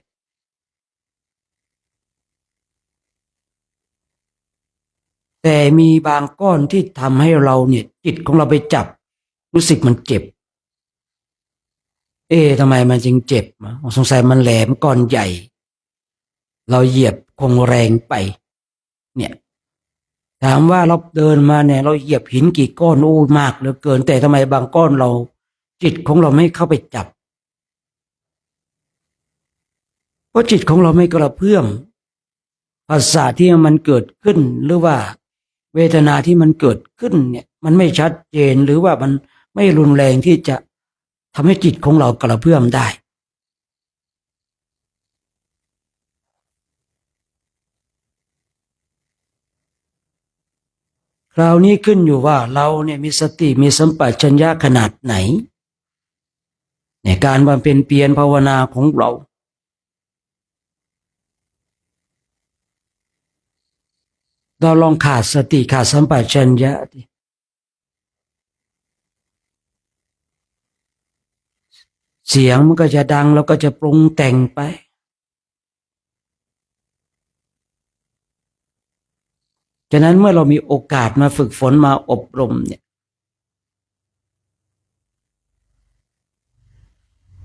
แต่มีบางก้อนที่ทำให้เราเนี่ยจิตของเราไปจับรู้สึกมันเจ็บทำไมมันจึงเจ็บสงสัยมันแหลมก้อนใหญ่เราเหยียบคงแรงไปเนี่ยถามว่าเราเดินมาเนี่ยเราเหยียบหินกี่ก้อนมากเหลือเกินแต่ทำไมบางก้อนเราจิตของเราไม่เข้าไปจับเพราะจิตของเราไม่กระเพื่อมภาษาที่มันเกิดขึ้นหรือว่าเวทนาที่มันเกิดขึ้นเนี่ยมันไม่ชัดเจนหรือว่ามันไม่รุนแรงที่จะทำให้จิตของเรากระเพื่อมได้คราวนี้ขึ้นอยู่ว่าเราเนี่ยมีสติมีสัมปชัญญะขนาดไหนในการบำเพ็ญเพียรภาวนาของเราลองขาดสติขาดสัมปชัญญะดิเสียงมันก็จะดังแล้วก็จะปรุงแต่งไปฉะนั้นเมื่อเรามีโอกาสมาฝึกฝนมาอบรมเนี่ย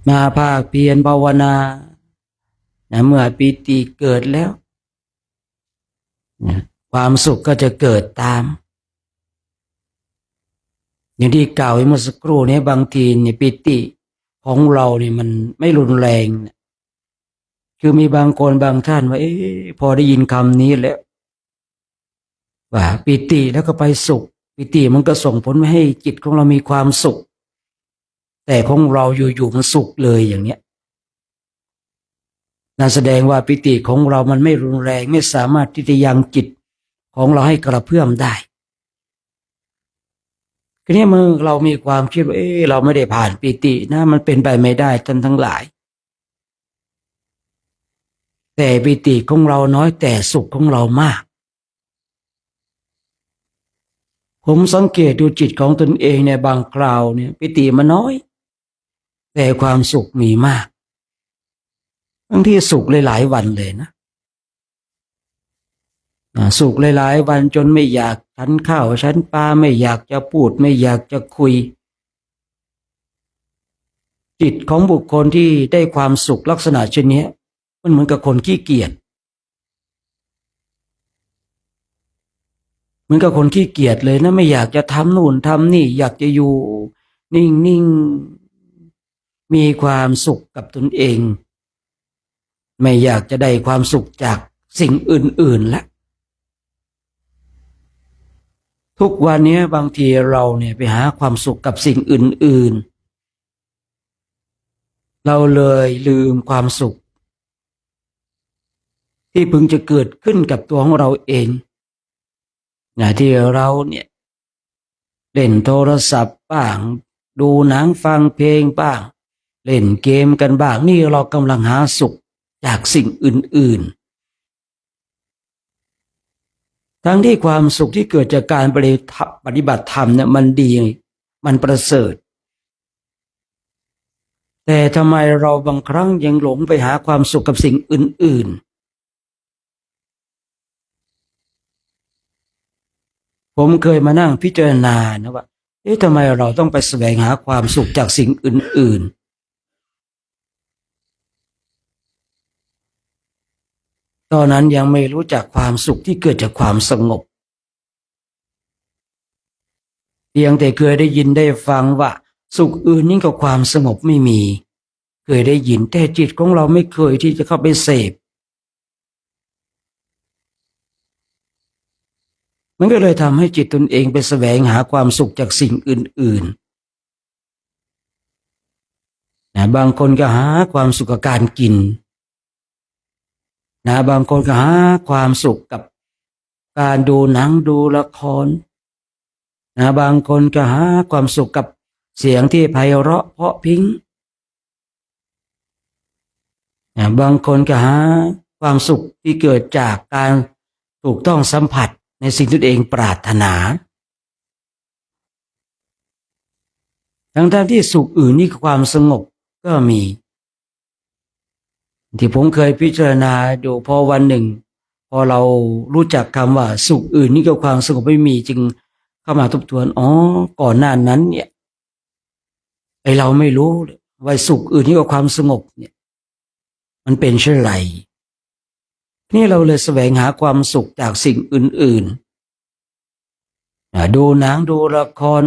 มาภาคเพียรภาวนาเมื่อปีติเกิดแล้วความสุขก็จะเกิดตามอย่างที่กล่าวไว้เมื่อสักครู่นี้บางทีเนี่ยปิติของเราเนี่ยมันไม่รุนแรงคือมีบางคนบางท่านว่าพอได้ยินคำนี้แล้วว่าปิติแล้วก็ไปสุขปิติมันก็ส่งผลให้จิตของเรามีความสุขแต่ของเราอยู่ๆมันสุขเลยอย่างเนี้ยนั่นแสดงว่าปิติของเรามันไม่รุนแรงไม่สามารถที่จะยังจิตของเราให้กระเพื่อมได้ทีนี้เมื่อเรามีความคิดว่าเราไม่ได้ผ่านปิตินะมันเป็นไปไม่ได้ท่านทั้งหลายแต่ปิติของเราน้อยแต่สุขของเรามากผมสังเกตดูจิตของตนเองในบางคราวเนี่ยปิติมันน้อยแต่ความสุขมีมากบางทีสุขหลายๆวันเลยนะสุขหลายๆวันจนไม่อยากฉันข้าวฉันปลาไม่อยากจะพูดไม่อยากจะคุยจิตของบุคคลที่ได้ความสุขลักษณะเช่นนี้มันเหมือนกับคนขี้เกียจเหมือนกับคนขี้เกียจเลยนะไม่อยากจะทำนู่นทำนี่อยากจะอยู่นิ่งๆมีความสุขกับตนเอง ไม่อยากจะได้ความสุขจากสิ่งอื่นๆแล้วทุกวันนี้บางทีเราเนี่ยไปหาความสุขกับสิ่งอื่นๆเราเลยลืมความสุขที่พึงจะเกิดขึ้นกับตัวของเราเองที่เราเนี่ยเล่นโทรศัพท์บ้างดูหนังฟังเพลงบ้างเล่นเกมกันบ้างนี่เรากำลังหาสุขจากสิ่งอื่นๆทั้งที่ความสุขที่เกิดจากการปฏิบัติธรรมเนี่ยมันดีมันประเสริฐแต่ทำไมเราบางครั้งยังหลงไปหาความสุขกับสิ่งอื่นๆผมเคยมานั่งพิจารณานะว่าทำไมเราต้องไปแสวงหาความสุขจากสิ่งอื่นๆตอนนั้นยังไม่รู้จักความสุขที่เกิดจากความสงบเพียงแต่เคยได้ยินได้ฟังว่าสุขอื่นยิ่งกว่าความสงบไม่มีเคยได้ยินแต่จิตของเราไม่เคยที่จะเข้าไปเสพมันก็เลยทำให้จิตตนเองไปแสวงหาความสุขจากสิ่งอื่นๆบางคนก็หาความสุขกับการกินบางคนก็หาความสุขกับการดูหนังดูละครบางคนก็หาความสุขกับเสียงที่ไพเราะเพราะพริ้งบางคนก็หาความสุขที่เกิดจากการถูกต้องสัมผัสในสิ่งที่ตัวเองปรารถนาทั้งที่สุขอื่นนี่คือความสงบก็มีที่ผมเคยพิจารณาดูพอวันหนึ่งพอเรารู้จักคำว่าสุขอื่นนี่กับความสงบไม่มีจึงเข้ามาทบทวนก่อนหน้านั้นเนี่ยเราไม่รู้ว่าสุขอื่นนี่กับความสงบเนี่ยมันเป็นเช่นไรนี่เราเลยแสวงหาความสุขจากสิ่งอื่นๆดูหนังดูละคร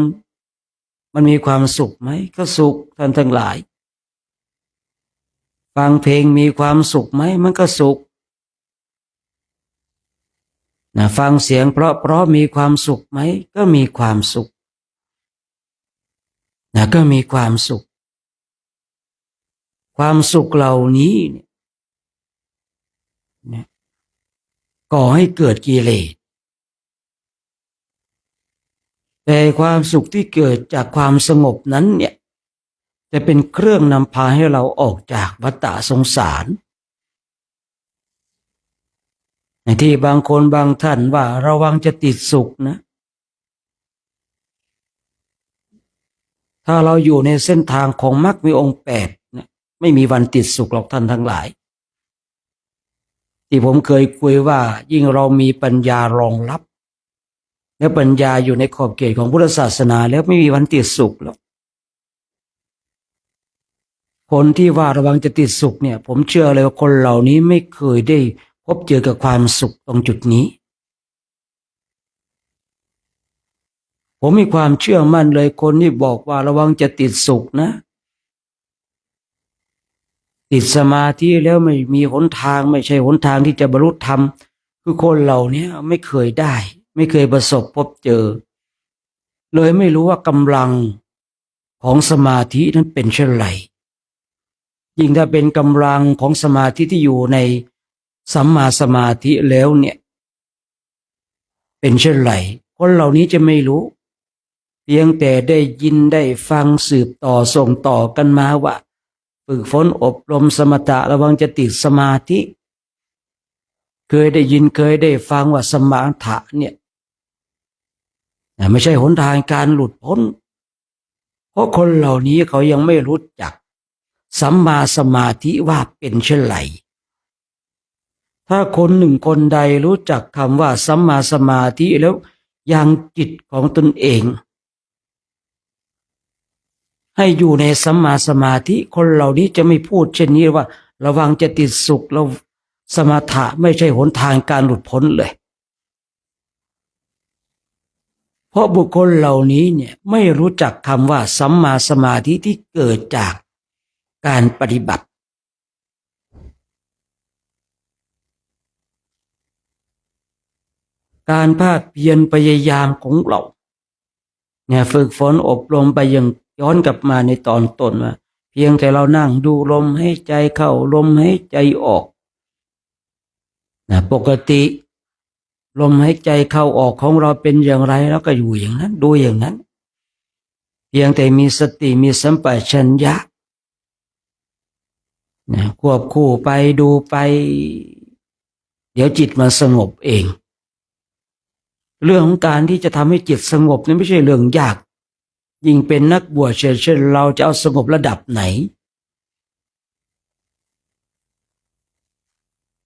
มันมีความสุขไหมก็สุขท่านทั้งหลายฟังเพลงมีความสุขไหมมันก็สุขฟังเสียงเพราะมีความสุขไหมก็มีความสุขก็มีความสุขความสุขเหล่านี้เนี่ยก่อให้เกิดกิเลสแต่ความสุขที่เกิดจากความสงบนั้นเนี่ยจะเป็นเครื่องนำพาให้เราออกจากวัฏฏะสงสารในที่บางคนบางท่านว่าระวังจะติดสุขนะถ้าเราอยู่ในเส้นทางของมรรคมีองค์8เนี่ยไม่มีวันติดสุขหรอกท่านทั้งหลายที่ผมเคยคุยว่ายิ่งเรามีปัญญารองรับและปัญญาอยู่ในขอบเขตของพุทธศาสนาแล้วไม่มีวันติดสุขหรอกคนที่ว่าระวังจะติดสุขเนี่ยผมเชื่อเลยว่าคนเหล่านี้ไม่เคยได้พบเจอกับความสุขตรงจุดนี้ผมมีความเชื่อมั่นเลยคนที่บอกว่าระวังจะติดสุขนะติดสมาธิแล้วไม่มีหนทางไม่ใช่หนทางที่จะบรรลุธรรมคือคนเหล่านี้ไม่เคยได้ไม่เคยประสบพบเจอเลยไม่รู้ว่ากำลังของสมาธินั้นเป็นเช่นไรยิ่งถ้าเป็นกำลังของสมาธิที่อยู่ในสัมมาสมาธิแล้วเนี่ยเป็นเช่นไรคนเหล่านี้จะไม่รู้เพียงแต่ได้ยินได้ฟังสืบต่อส่งต่อกันมาว่าฝึกฝนอบรมสมถะระวังจะติดสมาธิเคยได้ยินเคยได้ฟังว่าสมถะเนี่ยไม่ใช่หนทางการหลุดพ้นเพราะคนเหล่านี้เขายังไม่รู้จักสัมมาสมาธิว่าเป็นเช่นไรถ้าคนหนึ่งคนใดรู้จักคำว่าสัมมาสมาธิแล้วยังจิตของตนเองให้อยู่ในสัมมาสมาธิคนเหล่านี้จะไม่พูดเช่นนี้ว่าระวังจะติดสุขแล้วสมถะไม่ใช่หนทางการหลุดพ้นเลยเพราะบุคคลเหล่านี้เนี่ยไม่รู้จักคำว่าสัมมาสมาธิที่เกิดจากการปฏิบัติ การภาคเพียรพยายามของเราเนี่ยฝึกฝนอบรมไปอย่างย้อนกลับมาในตอนต้นว่าเพียงแต่เรานั่งดูลมให้ใจเข้าลมให้ใจออกนะปกติลมหายใจเข้าออกของเราเป็นอย่างไรแล้วก็อยู่อย่างนั้นดูอย่างนั้นเพียงแต่มีสติมีสัมปชัญญะนะควบคู่ไปดูไปเดี๋ยวจิตมันสงบเองเรื่องของการที่จะทำให้จิตสงบนี่ไม่ใช่เรื่องยากยิ่งเป็นนักบวชเช่นเราจะเอาสงบระดับไหน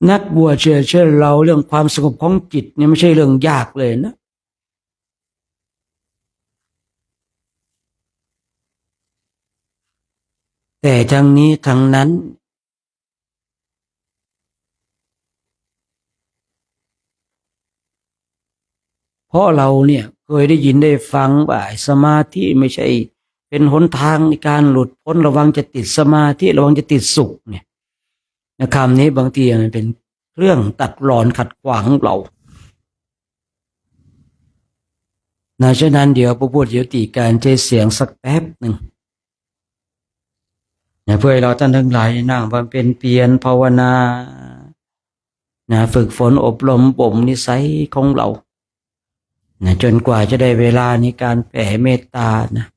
นักบวชเช่นเราเรื่องความสงบของจิตเนี่ยไม่ใช่เรื่องยากเลยนะแต่ทั้งนี้ทั้งนั้นเพราะเราเนี่ยเคยได้ยินได้ฟังว่าสมาธิไม่ใช่เป็นหนทางในการหลุดพ้นระวังจะติดสมาธิระวังจะติดสุขเนี่ยนะคำนี้บางทีมันเป็นเรื่องตัดรอนขัดขวางเรานะฉะนั้นเดี๋ยวพระพุทธยุติการใช้เสียงสักแป๊บหนึ่งนะเพื่อให้เราท่านทั้งหลายนั่งบำเพ็ญเพียรภาวนานะฝึกฝนอบรมบ่มนิสัยของเรานะจนกว่าจะได้เวลาในการแผ่เมตตานะ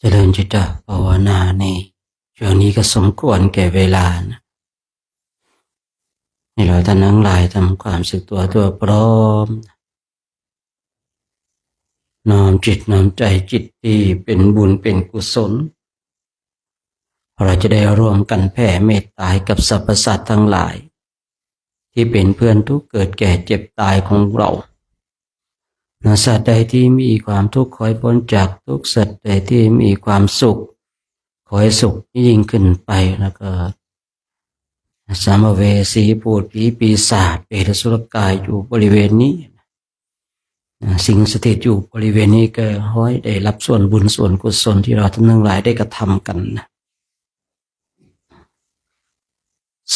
เจริญจิตภาวนานี่ช่วงนี้ก็สมควรแก่เวลานะให้เราท่านทั้งหลายทำความสึกตัวพร้อมน้อมจิตน้อมใจจิตที่เป็นบุญเป็นกุศลเราจะได้ร่วมกันแผ่เมตตากับสรรพสัตว์ทั้งหลายที่เป็นเพื่อนทุกเกิดแก่เจ็บตายของเราสัตว์ใดที่มีความทุกข์ขอให้พ้นจากทุกสัตว์ใดที่มีความสุขขอให้สุขยิ่งขึ้นไปแล้วก็สัมภเวสีพูดผีปีศาจเปรตอสุรกายอยู่บริเวณนี้สิ่งสถิตอยู่บริเวณนี้ก็ขอให้ได้รับส่วนบุญส่วนกุศลที่เราทั้งหลายได้กระทำกันนะ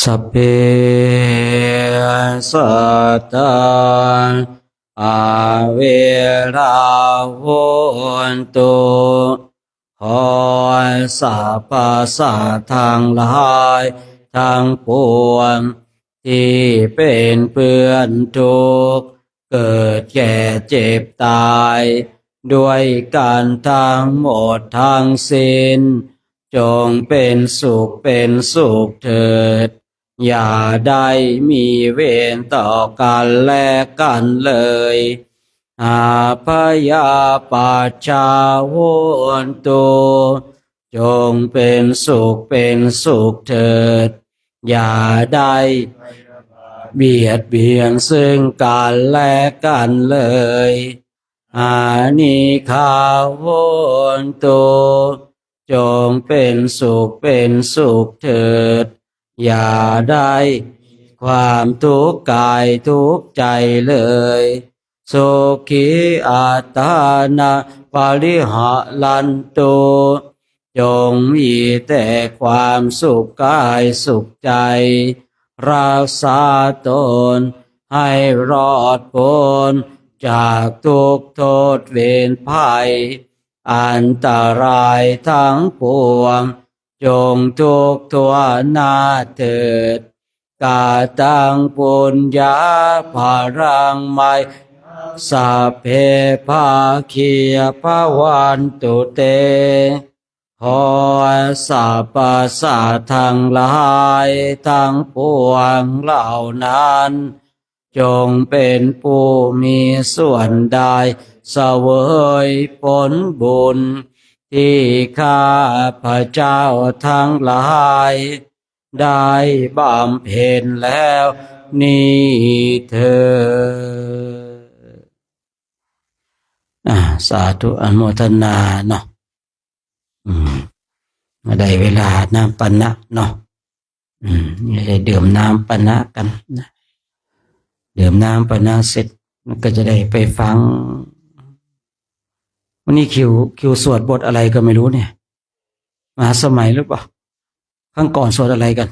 สัพเพสัตตาอาเวราโหนตุขอสรรพสัตว์ทั้งหลายทั้งปวงที่เป็นเพื่อนทุกข์เกิดแก่เจ็บตายด้วยกันทั้งหมดทั้งสิ้นจงเป็นสุขเถิดอย่าได้มีเวรต่อกันและกันเลยอาพยาปัจจาโหนตุจงเป็นสุขเถิดอย่าได้เบียดเบียนซึ่งกันและกันเลยอานิคาโหนตุจงเป็นสุขเถิดอย่าได้ความทุกข์กายทุกข์ใจเลยสุขีอัตตานาปริหะลันตุจงมีแต่ความสุขกายสุขใจรักษาตนให้รอดพ้นจากทุกข์โทษเวรภัยอันตรายทั้งปวงจงทุกข์ทั่วหน้าเถิดกาตังปุญญาภารังไมสัพเพภาคียภวันตุเตขอสรรพสัตว์ทั้งหลายทั้งปวงเหล่านั้นจงเป็นผู้มีส่วนได้เสวยผลบุญที่ข้าพระเจ้าทั้งหลายได้บำเพ็ญแล้วนี้เถิดสาธุอนุโมทนาเนาะได้เวลาน้ำปานะเนาะได้ดื่มน้ำปานะกันนะดื่มน้ำปานะเสร็จมันก็จะได้ไปฟังวันนี้คิวสวดบทอะไรก็ไม่รู้เนี่ยมหาสมัยหรือเปล่าข้างก่อนสวดอะไรกัน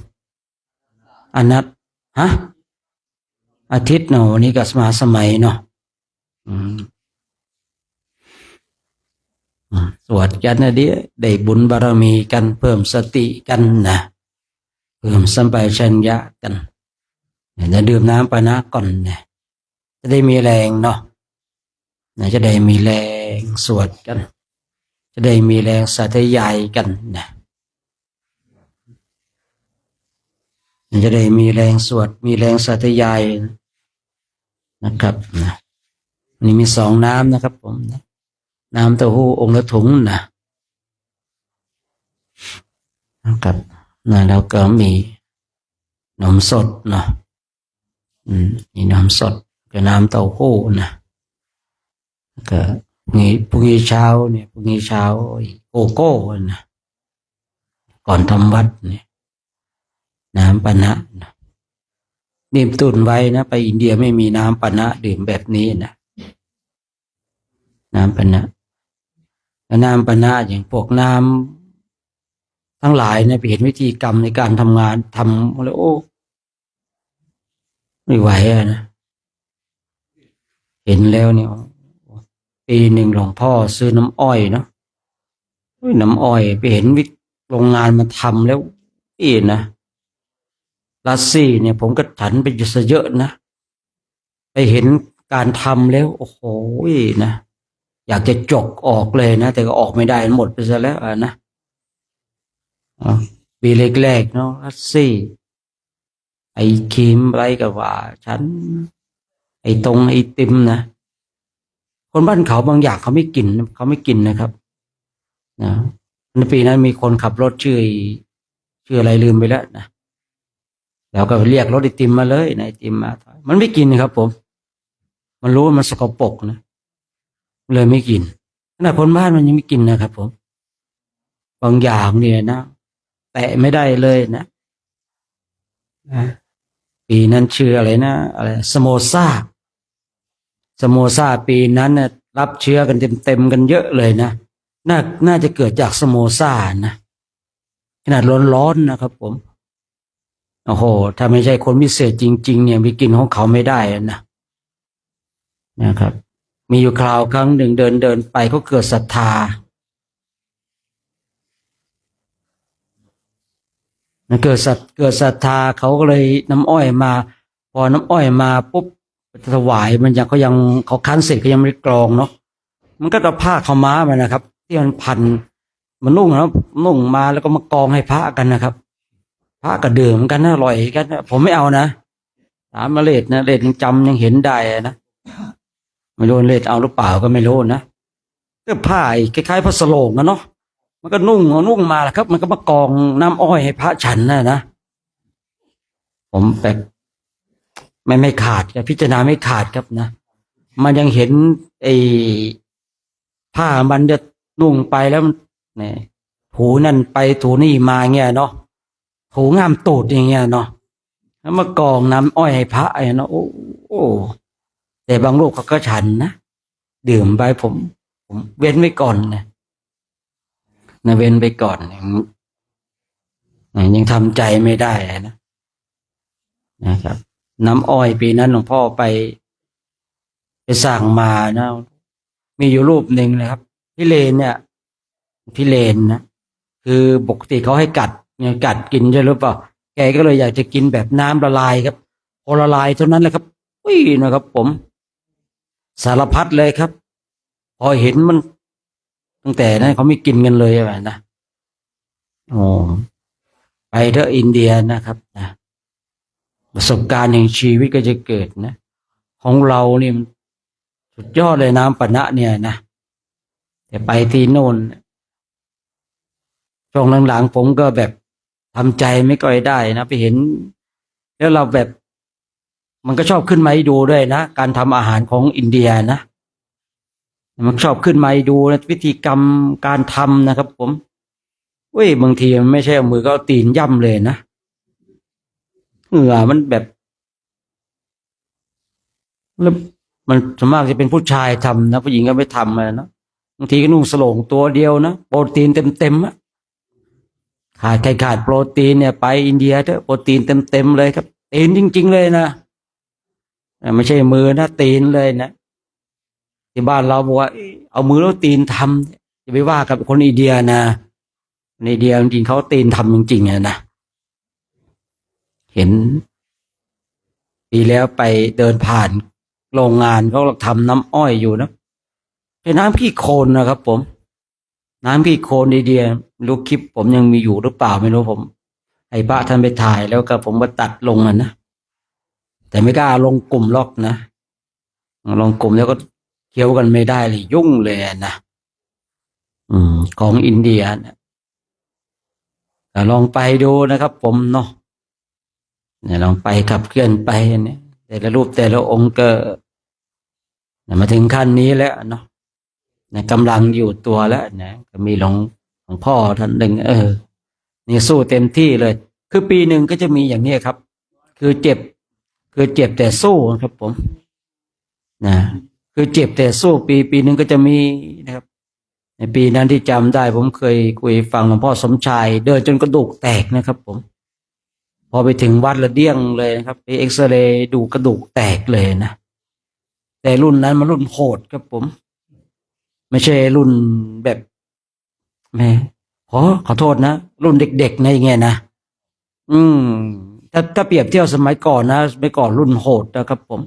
อนัตอาทิตย์เนาะวันนี้กับมหาสมัยเนาะสวดกันนะเดี๋ยวได้บุญบารมีกันเพิ่มสติกันนะเพิ่มสัมปชัญญะกันจะดื่มน้ำปานะก่อนนะจะได้มีแรงเนาะจะได้มีแรงสวดกันจะได้มีแรงสาธยายกันนะจะได้มีแรงสวดมีแรงสาธยายนะครับนะนี่มี2น้ำนะครับผมนะน้ำเต้าหู้องค์ละถุงนะครับนะแล้วก็มีนมสดเนาะนี่น้ำสดกับน้ำเต้าหู้นะก็พรุ่งนี้เช้าโกโก้นะก่อนทำวัดเนี่ยน้ำปานะนะดื่มตุนไว้นะไปอินเดียไม่มีน้ำปานะดื่มแบบนี้นะน้ำปานะและน้ำปานะอย่างพวกน้ำทั้งหลายเนี่ยไปเห็นวิธีกรรมในการทำงานทำแล้วโอ้ไม่ไหวนะเห็นแล้วเนี่ยปีหนึ่งหลวงพ่อซื้อน้ำอ้อยเนาะน้ำอ้อยไปเห็นโรงงานมาทำแล้วนะลัสซี่เนี่ยผมก็ฉันไปเยอะนะไปเห็นการทำแล้วโอ้โหนะ อยากจะจกออกเลยนะแต่ก็ออกไม่ได้หมดไปซะแล้วนะปีแรกๆเนาะลัสซี่ไอ้ครีมอะไรก็ว่าฉันไอ้ตรงไอ้ติมนะคนบ้านเขาบางอย่างเขาไม่กินนะครับนะในปีนั้นมีคนขับรถชื่ออะไรลืมไปแล้วนะแล้วก็เรียกรถไอติมมาเลยนะไอติมมามันไม่กินครับผมมันรู้ว่ามันสกปรกนะเลยไม่กินขนาดคนบ้านมันยังไม่กินนะครับผมบางอย่างเนี่ยนะแตะไม่ได้เลยนะปีนั้นชื่ออะไรนะอะไรสโมซ่าปีนั้นเนี่ยรับเชื้อกันเต็มกันเยอะเลยนะน่าจะเกิดจากสโมซ่านะขนาดร้อนๆนะครับผมโอ้โหถ้าไม่ใช่คนพิเศษจริงๆเนี่ยไปกินของเขาไม่ได้นะครับมีอยู่คราวครั้งหนึ่งเดินไปก็เกิดศรัทธาเกิดศรัทธาเขาก็เลยน้ำอ้อยมาพอน้ำอ้อยมาปุ๊บถวายมันยังเขาคั้นเสร็จก็ยังไม่ได้กรองเนาะมันก็เอาผ้าขาวม้ามานะครับที่มันพันมันนุ่งแล้วนุ่งมาแล้วก็มากองให้พระกันนะครับพระก็ดื่มกันนะอร่อยกันนะผมไม่เอานะถามมาเลดนะเลดยังจำยังเห็นได้นะไม่รู้เลดเอาหรือเปล่าก็ไม่รู้นะก็ผ้าคล้ายๆพระสโลงนะเนาะมันก็นุ่งมาแหละครับมันก็มากองน้ำอ้อยให้พระฉันนะผมแบบไม่ขาดพิจารณาไม่ขาดครับนะมันยังเห็นไอ้ผ้ามันจะนุ่งไปแล้วมันเนี่ยถูนั่นไปถูนี่มาเงี้ยเนาะถูงามตูดอย่างเงี้ยเนาะแล้วมากองน้ำอ้อยให้พระไอ้เนาะโอ้แต่บางรูปเขาก็ฉันนะดื่มไปผมเว้นไว้ก่อนนะเว้นไปก่อนยังทำใจไม่ได้นะครับน้ำอ้อยปีนั้นหลวงพ่อไปสั่งมานะมีอยู่รูปหนึ่งนะครับพี่เลนนะคือปกติเขาให้กัดกินใช่หรือเปล่าแกก็เลยอยากจะกินแบบน้ำละลายครับพอละลายเท่านั้นแหละครับอุ้ยนะครับผมสารพัดเลยครับพอเห็นมันตั้งแต่นั้นเขาไม่กินกันเลยนะโอ้ไปเถอะอินเดียนะครับนะประสบการณ์แห่งชีวิตก็จะเกิดนะของเรานี่มันสุดยอดเลยน้ำปะนะเนี่ยนะแต่ไปที่โน่นช่วงหลังๆผมก็แบบทำใจไม่ค่อยได้นะไปเห็นแล้วเราแบบมันก็ชอบขึ้นมาให้ดูด้วยนะการทำอาหารของอินเดียนะมันชอบขึ้นมาให้ดูนะวิธีกรรมการทำนะครับผมเว้ยบางทีมันไม่ใช่เอามือก็เอาตีนย่ำเลยนะเหงื่อมันแบบแล้วมันส่วนมากจะเป็นผู้ชายทำนะผู้หญิงก็ไม่ทำนะบางทีก็นุ่งสโลงตัวเดียวนะโปรตีนเต็มอะขาดโปรตีนเนี่ยไปอินเดียเถอะโปรตีนเต็มเลยครับตีนจริงๆเลยนะไม่ใช่มือนะตีนเลยนะที่บ้านเราบอกว่าเอามือแล้วตีนทำจะไปว่ากับคนอินเดียนะในอินเดียจริงๆเขาตีนทำจริงๆนะเห็นปีแล้วไปเดินผ่านโรงงานเขาทำน้ำอ้อยอยู่นะเป็นน้ำขี้โคลนนะครับผมน้ำขี้โคลนอินเดียรู้คลิปผมยังมีอยู่หรือเปล่าไม่รู้ผมไอ้บ้าท่านไปถ่ายแล้วก็ผมก็ตัดลงนะแต่ไม่กล้าลงกลุ่มล็อกนะลงกลุ่มแล้วก็เคี้ยวกันไม่ได้เลยยุ่งเลยนะของอินเดียนะลองไปดูนะครับผมเนาะเนี่ยลองไปขับเคลื่อนไปเนี่ยแต่ละรูปแต่ละองค์ก็มาถึงขั้นนี้แล้วเนาะกำลังอยู่ตัวแล้วนะก็มีหลวงพ่อท่านหนึ่งนี่สู้เต็มที่เลยคือปีหนึ่งก็จะมีอย่างนี้ครับคือเจ็บแต่สู้ครับผมนะคือเจ็บแต่สู้ปีหนึ่งก็จะมีนะครับในปีนั้นที่จำได้ผมเคยคุยฟังหลวงพ่อสมชายเดินจนกระดูกแตกนะครับผมพอไปถึงวัดละเดี้ยงเลยนะครับไปเอ็กซเรย์ดูกระดูกแตกเลยนะแต่รุ่นนั้นมันรุ่นโหดครับผมไม่ใช่รุ่นแบบแม่ขอโทษนะรุ่นเด็กๆในเงี้ยนะถ้าเปรียบเทียบสมัยก่อนนะสมัยก่อนรุ่นโหดนะครับผม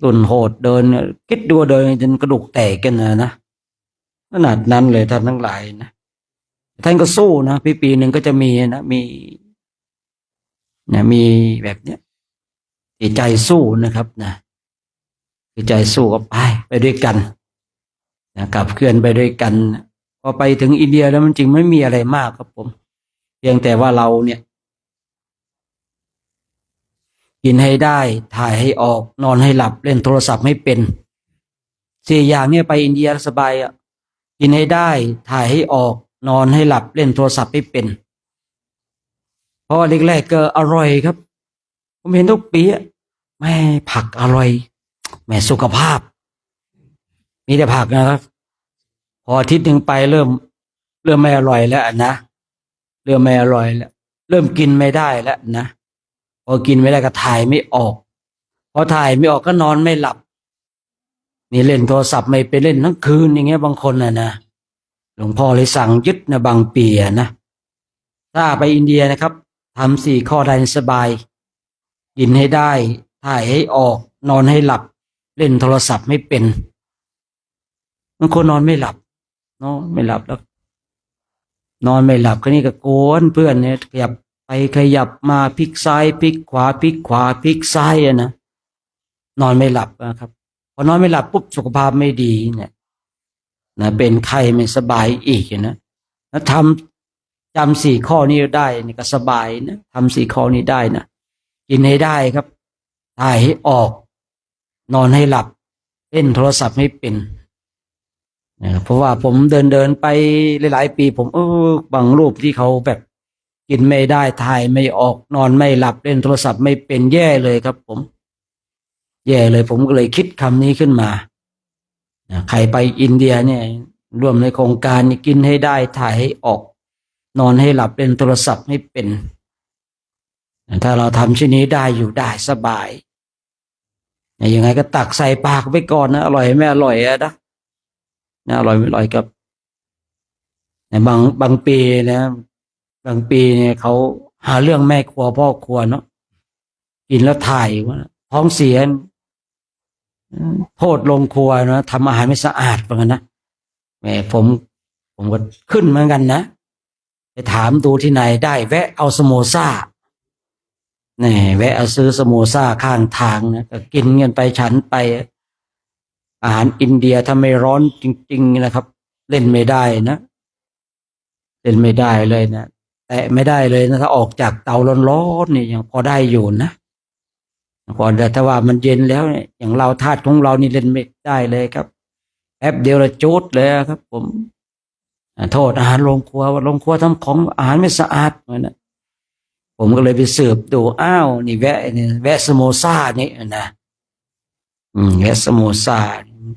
รุ่นโหดเดินเนี่ยคิดดูเดินจนกระดูกแตกกันนะขนาดนั้นเลยท่านทั้งหลายนะท่านก็สู้นะปีหนึ่งก็จะมีนะมีแบบเนี้ยจิตใจสู้นะครับนะจิตใจสู้ก็ไปด้วยกันนะกับเคลื่อนไปด้วยกันพอไปถึงอินเดียแล้วมันจริงไม่มีอะไรมากครับผมเพียงแต่ว่าเราเนี่ยกินให้ได้ถ่ายให้ออกนอนให้หลับเล่นโทรศัพท์ไม่เป็นสี่อย่างเนี่ยไปอินเดียสบายอ่ะกินให้ได้ถ่ายให้ออกนอนให้หลับเล่นโทรศัพท์ไม่เป็นเพราะว่าแรกๆก็อร่อยครับผมเห็นทุกปีแม่ผักอร่อยแม่สุขภาพมีแต่ผักนะครับพออาทิตย์หนึ่งไปเริ่มไม่อร่อยแล้วนะเริ่มไม่อร่อยแล้วเริ่มกินไม่ได้แล้วนะพอกินไม่ได้ก็ถ่ายไม่ออกพอถ่ายไม่ออกก็นอนไม่หลับนี่เล่นโทรศัพท์ไม่ไปเล่นทั้งคืนอย่างเงี้ยบางคนนะหลวงพ่อเลยสั่งยึดนะบางปีนะถ้าไปอินเดียนะครับทำ4 ข้อได้สบายกินให้ได้ถ่ายให้ออกนอนให้หลับเล่นโทรศัพท์ไม่เป็นบางคนนอนไม่หลับเนาะไม่หลับแล้วนอนไม่หลับก็นี่ก็โกนเพื่อนเนี่ยขยับไปขยับมาพลิกซ้ายพลิกขวาพลิกขวาพลิกซ้ายนะนอนไม่หลับนะครับพอนอนไม่หลับปุ๊บสุขภาพไม่ดีเนี่ยนะเป็นไข้ไม่สบายอีกนะแล้วจำ4 ข้อนี้ได้นี่ก็สบายนะทำ4 ข้อนี้ได้นะกินให้ได้ครับถ่ายให้ออกนอนให้หลับเล่นโทรศัพท์ไม่เป็นเพราะว่าผมเดินไปหลายๆปีผมบางรูปที่เขาแบบกินไม่ได้ถ่ายไม่ออกนอนไม่หลับเล่นโทรศัพท์ไม่เป็นแย่เลยครับผมแย่เลยผมก็เลยคิดคำนี้ขึ้นมาใครไปอินเดียเนี่ยร่วมในโครงการนี้กินให้ได้ถ่ายให้ออกนอนให้หลับเล่นโทรศัพท์ไม่เป็นถ้าเราทำเช่นนี้ได้อยู่ได้สบายยังไงก็ตักใส่ปากไปก่อนนะอร่อยไม่อร่อยนะอร่อยไม่อร่อยกับบางปีนะบางปีเนี่ยเขาหาเรื่องแม่ครัวพ่อครัวเนาะกินแล้วถ่ายว่าท้องเสียโทษลงครัวนะทำอาหารไม่สะอาดเหมือนกันนะแม่ผมก็ขึ้นเหมือนกันนะไปถามดูที่ไหนได้แวะเอาสโมซ่านี่แวะเอาซื้อสโมซ่าข้างทางนะก็กินกันไปฉันไปอาหารอินเดียถ้าไม่ร้อนจริงๆนะครับเล่นไม่ได้นะเล่นไม่ได้เลยนะแตะไม่ได้เลยนะถ้าออกจากเตาร้อนๆนี่ยังพอได้อยู่นะพอแต่ถ้าว่ามันเย็นแล้วเนี่ยอย่างเราธาตุของเรานี่เล่นไม่ได้เลยครับแป๊บเดียวละจุดเลยครับผมโทษอาหารโรงครัวว่าโรงครัวทำของอาหารไม่สะอาดเหมือนนะผมก็เลยไปสืบดูอ้าวนี่แวะสโมซ่านี่นะแวะสโมซ่า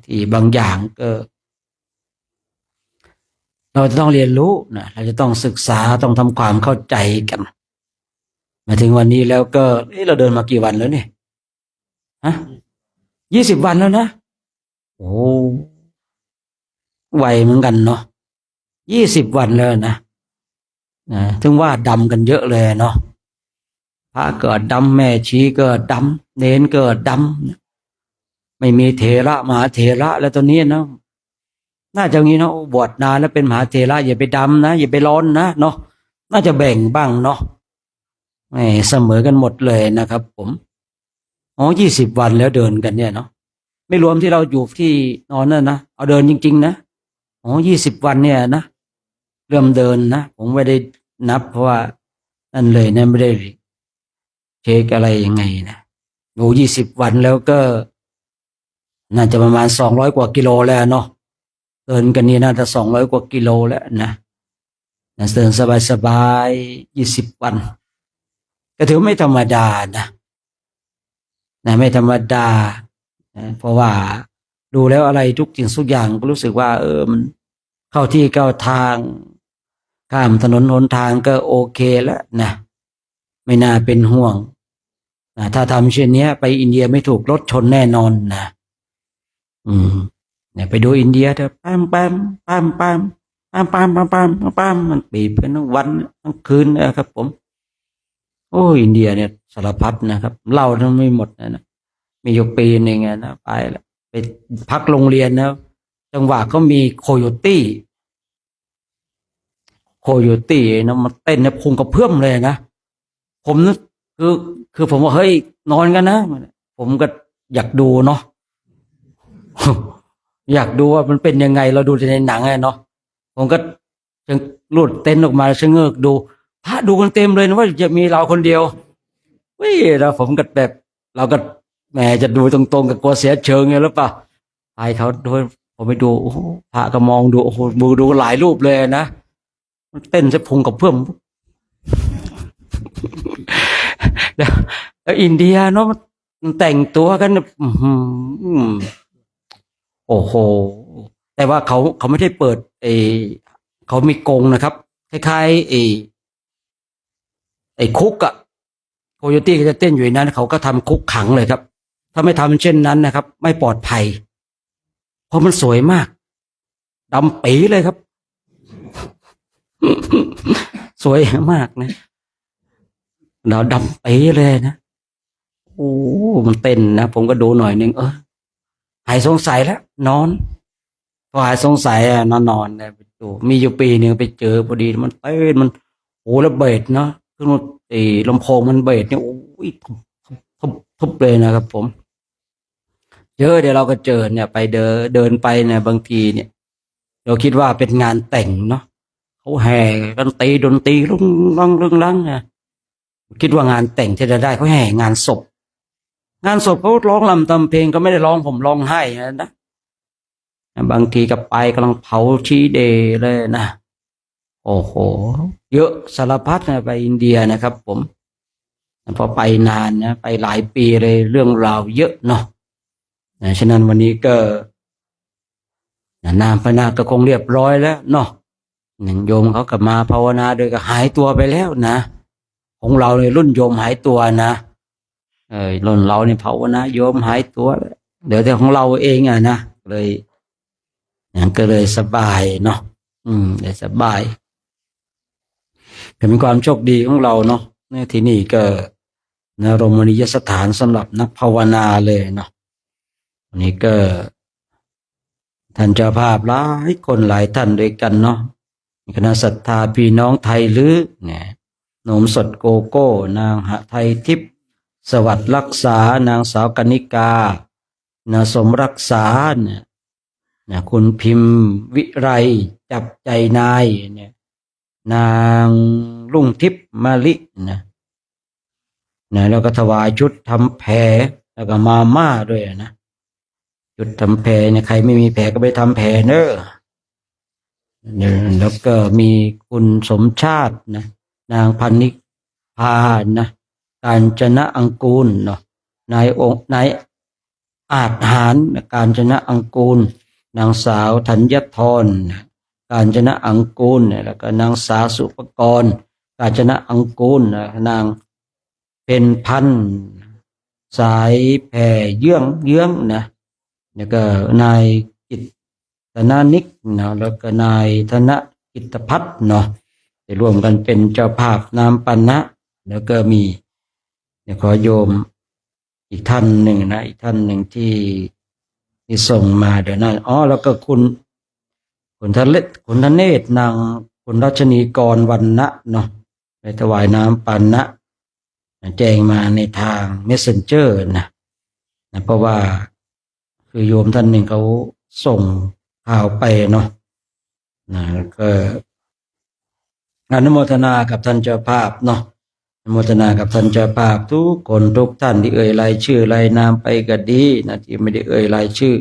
ที่บางอย่างก็เราจะต้องเรียนรู้นะเราจะต้องศึกษาต้องทำความเข้าใจกันมาถึงวันนี้แล้วก็เราเดินมากี่วันแล้วเนี่ย20 วันแล้วนะโอ้ไวเหมือนกันเนาะ20 วันแล้วนะถึงว่าดำกันเยอะเลยเนาะพระเกิดดำแม่ชีเกิดดำเนนเกิดดำไม่มีเถระมหาเถระแล้วตอนนี้เนาะน่าจะงี้เนาะบวชนานแล้วเป็นมหาเถระอย่าไปดำนะอย่าไปร้อนนะเนาะน่าจะแบ่งบ้างเนาะไม่เสมอกันหมดเลยนะครับผม20 วันแล้วเดินกันเนี่ยเนาะไม่รวมที่เราอยู่ที่นอนนั่นนะเอาเดินจริงๆนะ20 วันเนี่ยนะเริ่มเดินนะผมไม่ได้นับเพราะว่านั่นเลยนะไม่ได้เช็คอะไรยังไงนะ20 วันแล้วก็น่าจะประมาณ200 กว่ากิโลแล้วเนาะเดินกันนี่น่าจะ200 กว่ากิโลแล้วนะเดินสบายๆ20 วันก็ถือไม่ธรรมดานะไม่ธรรมดาเพราะว่าดูแล้วอะไรทุกสิ่งทุกอย่างก็รู้สึกว่ามันเข้าที่เข้าทางข้ามถนนหนทางก็โอเคแล้วนะไม่น่าเป็นห่วงนะถ้าทำเช่นนี้ไปอินเดียไม่ถูกรถชนแน่นอนนะเนี่ยไปดูอินเดียเถอะปั๊มมันปีบกันทั้งวันทั้งคืนนะครับผมโอ้อินเดียเนี่ยสารพัดนะครับเล่าทั้งไม่หมดนะ มีอยู่ปีหนึ่งอะนะไปแล้วไปพักโรงเรียนนะจังหวะก็มีโคโยตี้นะมันเต้นในพุงกระเพื่อมเลยนะผมนะคือคือผมว่าเฮ้ยนอนกันนะผมก็อยากดูเนาะ อยากดูว่ามันเป็นยังไงเราดูในหนังไงเนาะผมก็จะหลุดเต้นออกมาชะเง้อดูพระดูกันเต็มเลยนะว่าจะมีเราคนเดียวเฮ้ยแล้วผมก็แบบเราก็แหมจะดูตรงๆกับกลัวเสียเชิงไงหรือเปล่าไปเขาดูผมไปดูโอ้โหพระก็มองดูโอ้โหดูหลายรูปเลยนะมันเต้นจะพุงกับเพื่อม แล้วอินเดียเนาะมันแต่งตัวกันเนี่ยโอ้โหแต่ว่าเขาไม่ได้เปิดเขามีกรงนะครับคล้ายๆคุกอะโคโยตี้ก็จะเต้นอยู่ในนั้นเขาก็ทำคุกขังเลยครับถ้าไม่ทำเช่นนั้นนะครับไม่ปลอดภัยเพราะมันสวยมากดำปีเลยครับ สวยมากนะเราดำปีเลยนะโอ้มันเต้นนะผมก็ดูหน่อยนึงหายสงสัยแล้วนอนพอหายสงสัยนอนเนี่ยไปดูมีอยู่ปีหนึ่งไปเจอพอดีมันเต้นมันโอ้แล้วเบสเนาะคือมันลำโพงมันเบสเนี่ยโอ้ยทุบเลยนะครับผมเจอเดี๋ยวเราก็เจอเนี่ยไปเดินไปเนี่ยบางทีเนี่ยเราคิดว่าเป็นงานแต่งเนาะเขาแห่กันตีดนตรีรุ่งรังนะคิดว่างานแต่งที่จะได้เขาแห่งานศพเขาร้องรำทำเพลงก็ไม่ได้ร้องผมร้องไห้นะบางทีกับไปกำลังเผาชีเดย์เลยนะโอ้โหเยอะสารพัดนะไปอินเดียนะครับผมพอไปนานนะไปหลายปีเลยเรื่องราวเยอะเนาะฉะนั้นวันนี้ก็นามพนาก็คงเรียบร้อยแล้วเนาะหนึ่งโยมเขากลับมาภาวนาโดยก็หายตัวไปแล้วนะของเราในรุ่นโยมหายตัวนะรุ่นเราในภาวนาโยมหายตัวเดี๋ยวแต่ของเราเองนะเลยอย่างก็เลยสบายเนาะเลยสบายเป็นความโชคดีของเราเนาะในที่นี่ก็นรมณียสถานสำหรับนักภาวนาเลยเนาะวันนี้ก็ท่านเจ้าภาพหลายคนหลายท่านด้วยกันเนาะคณะศรัทธาพี่น้องไทยหรือเนี่ยหนมสดโกโก้นางหไทยทิพย์สวัสดิ์รักษานางสาวกนิกานาสมรักษาเนี่ยคุณพิมพ์วิไรจับใจนายเนี่ยนางรุ่งทิพย์มาลินะแล้วก็ถวายชุดทำแผลแล้วก็มาม่าด้วยนะชุดทำแผลเนี่ยใครไม่มีแผลก็ไปทำแผลเนอะแล้วก็มีคุณสมชาตินะนางพันนิพานะกาญจนะอังกูลเนาะนายอาจหารกาญจนะอังกูลนางสาวธัญธรกาญจนะอังกูลแล้วก็นางสาวสุปกรณ์กาญจนะอังกูลนางเป็นพันสายแผ่เยื้องนะแล้วก็นายกิตตนานิกนะแล้วก็นายธนกิตพัฒน์เนาะได้ร่วมกันเป็นเจ้าภาพนามปันนะแล้วก็มีขอโยมอีกท่านหนึ่งนะอีกท่านหนึ่งที่ส่งมาเดี๋ยวนั้นแล้วก็คุณทะเนศนางคุณรัชนีกรวรรณะเนาะไปถวายน้ำปันนะแจ้งมาในทาง Messenger นะเพราะว่าคือโยมท่านหนึ่งเขาส่งข่าวไปเนาะก็อนุโมทนากับท่านเจ้าภาพเนาะอนุโมทนากับท่านเจ้าภาพทุกคนทุกท่านที่เอ่ยรายชื่อรายนามไปก็ดีนะที่ไม่ได้เอ่ยรายชื่อ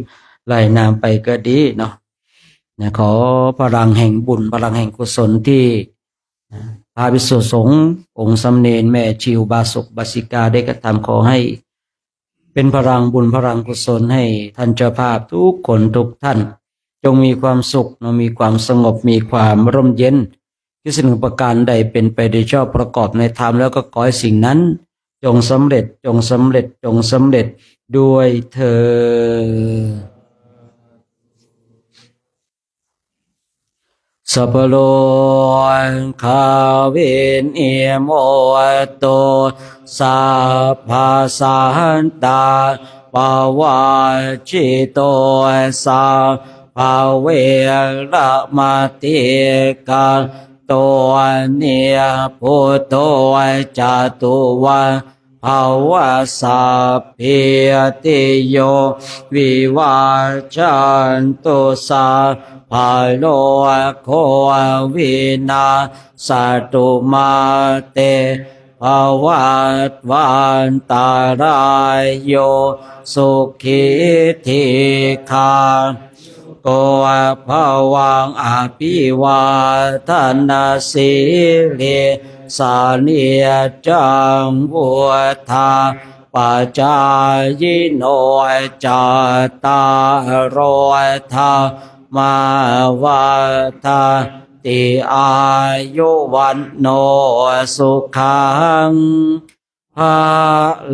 รายนามไปก็ดีเนาะขอพลังแห่งบุญพลังแห่งกุศลที่พระภิกษุสงฆ์องค์สำเนรแม่ชิวบาศกบาสิกาได้กระทำขอให้เป็นพลังบุญพลังกุศลให้ท่านเจ้าภาพทุกคนทุกท่านจงมีความสุขมีความสงบมีความร่มเย็นที่สิ่งประการใดเป็นไปโดยชอบประกอบในธรรมแล้วก็ขอให้สิ่งนั้นจงสำเร็จด้วยเถิดสัพพโลกาเวนเอโมโตสัพพะสันตา ปวาชิโตสาภาเวระมติกาตัวเนียพุทโธจตุวันภาวะสัพพิติโยวิวาจันตุสาภาโลโควินาสตุมาเตภวัตวันตารายโยสุขิธิคาโกภวังอภิวาทนาสิริสานิจังวุธาปัจจายโนจตารโรธามาวัฏติอายุวันโนสุขังภา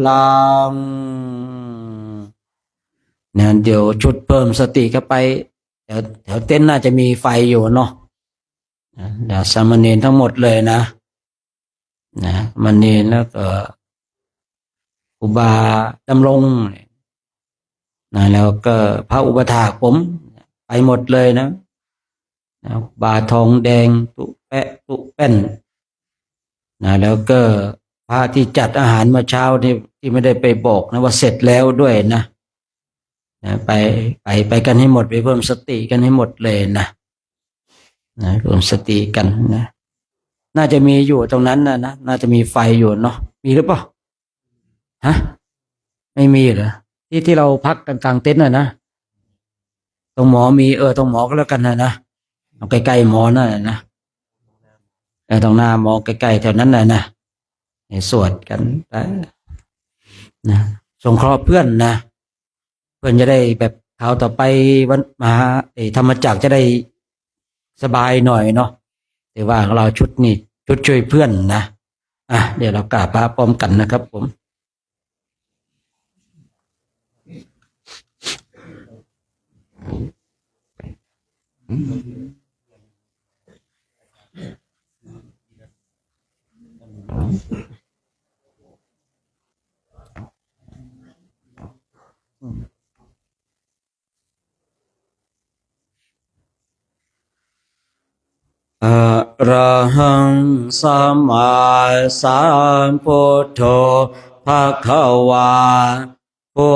ลังเนี่ยเดี๋ยวชุดเพิ่มสติก็ไปแถวเต้นน่าจะมีไฟอยู่เนาะเดี๋ยวสามเณรทั้งหมดเลยนะมเณรแล้วก็อุบาดำรงแล้วก็พระอุปถากผมไปหมดเลยนะบาทองแดงตุแปะตุแป้นแล้วก็พระที่จัดอาหารเมื่อเช้าที่ไม่ได้ไปบอกนะว่าเสร็จแล้วด้วยนะไปกันให้หมดไปเพิ่มสติกันให้หมดเลยนะเพิ่มสติกันนะน่าจะมีอยู่ตรงนั้นนะน่าจะมีไฟอยู่เนาะมีหรือเปล่าฮะไม่มีเหรอที่เราพักกันกลางเต็นท์นะตรงหมอมีตรงหมอก็แล้วกันนะเอาใกล้ๆหมอนั่นนะตรงหน้าหมอใกล้ๆแถวนั้นนะสวดกันนะสงเคราะห์เพื่อนนะเพื่อนจะได้แบบคราวต่อไปวันมาธรรมจักรจะได้สบายหน่อยเนาะแต่ว่าเราชุดนี้ชุดช่วยเพื่อนนะเดี๋ยวเรากราบพระพร้อมกันนะครับผมอะระหังสัมมาสัมพุทโธภะคะวาพุ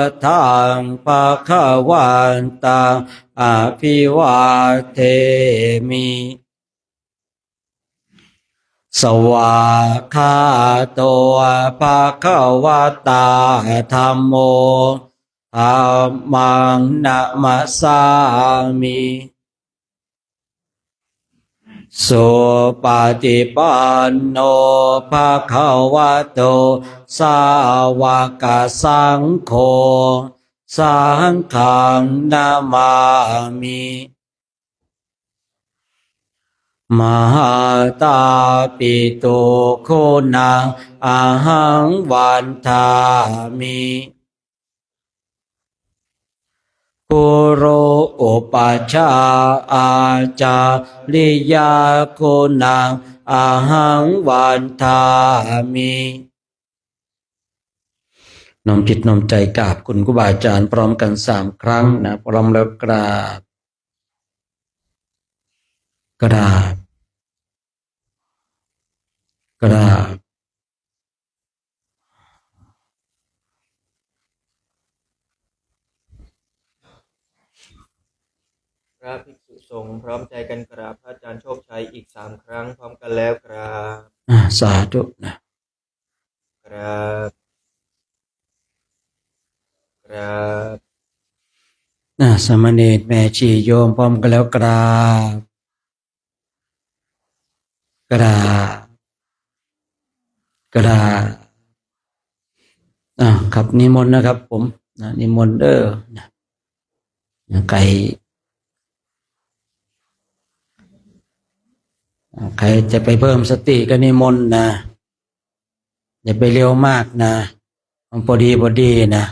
ทธังภะคะวันตังอะภิวาเทมิสวากขาโตภะคะวะตาธัมโมธัมมังนะมัสสามิสุปฏิปันโนภะคะวะโตสาวกสังโฆสังฆังนามามิมหาตาปิตุโคนังอะหังวันทามิกุโรอุปัชฌาย์อาจาริยาคุณังอะหังวันทามิน้อมจิตน้อมใจกราบคุณครูบาอาจารย์พร้อมกัน3 ครั้งนะพร้อมแล้วกราบกราบกราบพระภิกษุสงฆ์พร้อมใจกันกราบพระอาจารย์โชคชัยอีก3 ครั้งพร้อมกันแล้วกราบสาธุนะกราบกราบสามเณรแม่ชีโยมพร้อมกันแล้วกราบกราบกราบครับนิมนต์นะครับผมนิมนต์เด้อไก่ใครจะไปเพิ่มสติก็นิมนต์นะอย่าไปเร็วมากนะพอดีนะ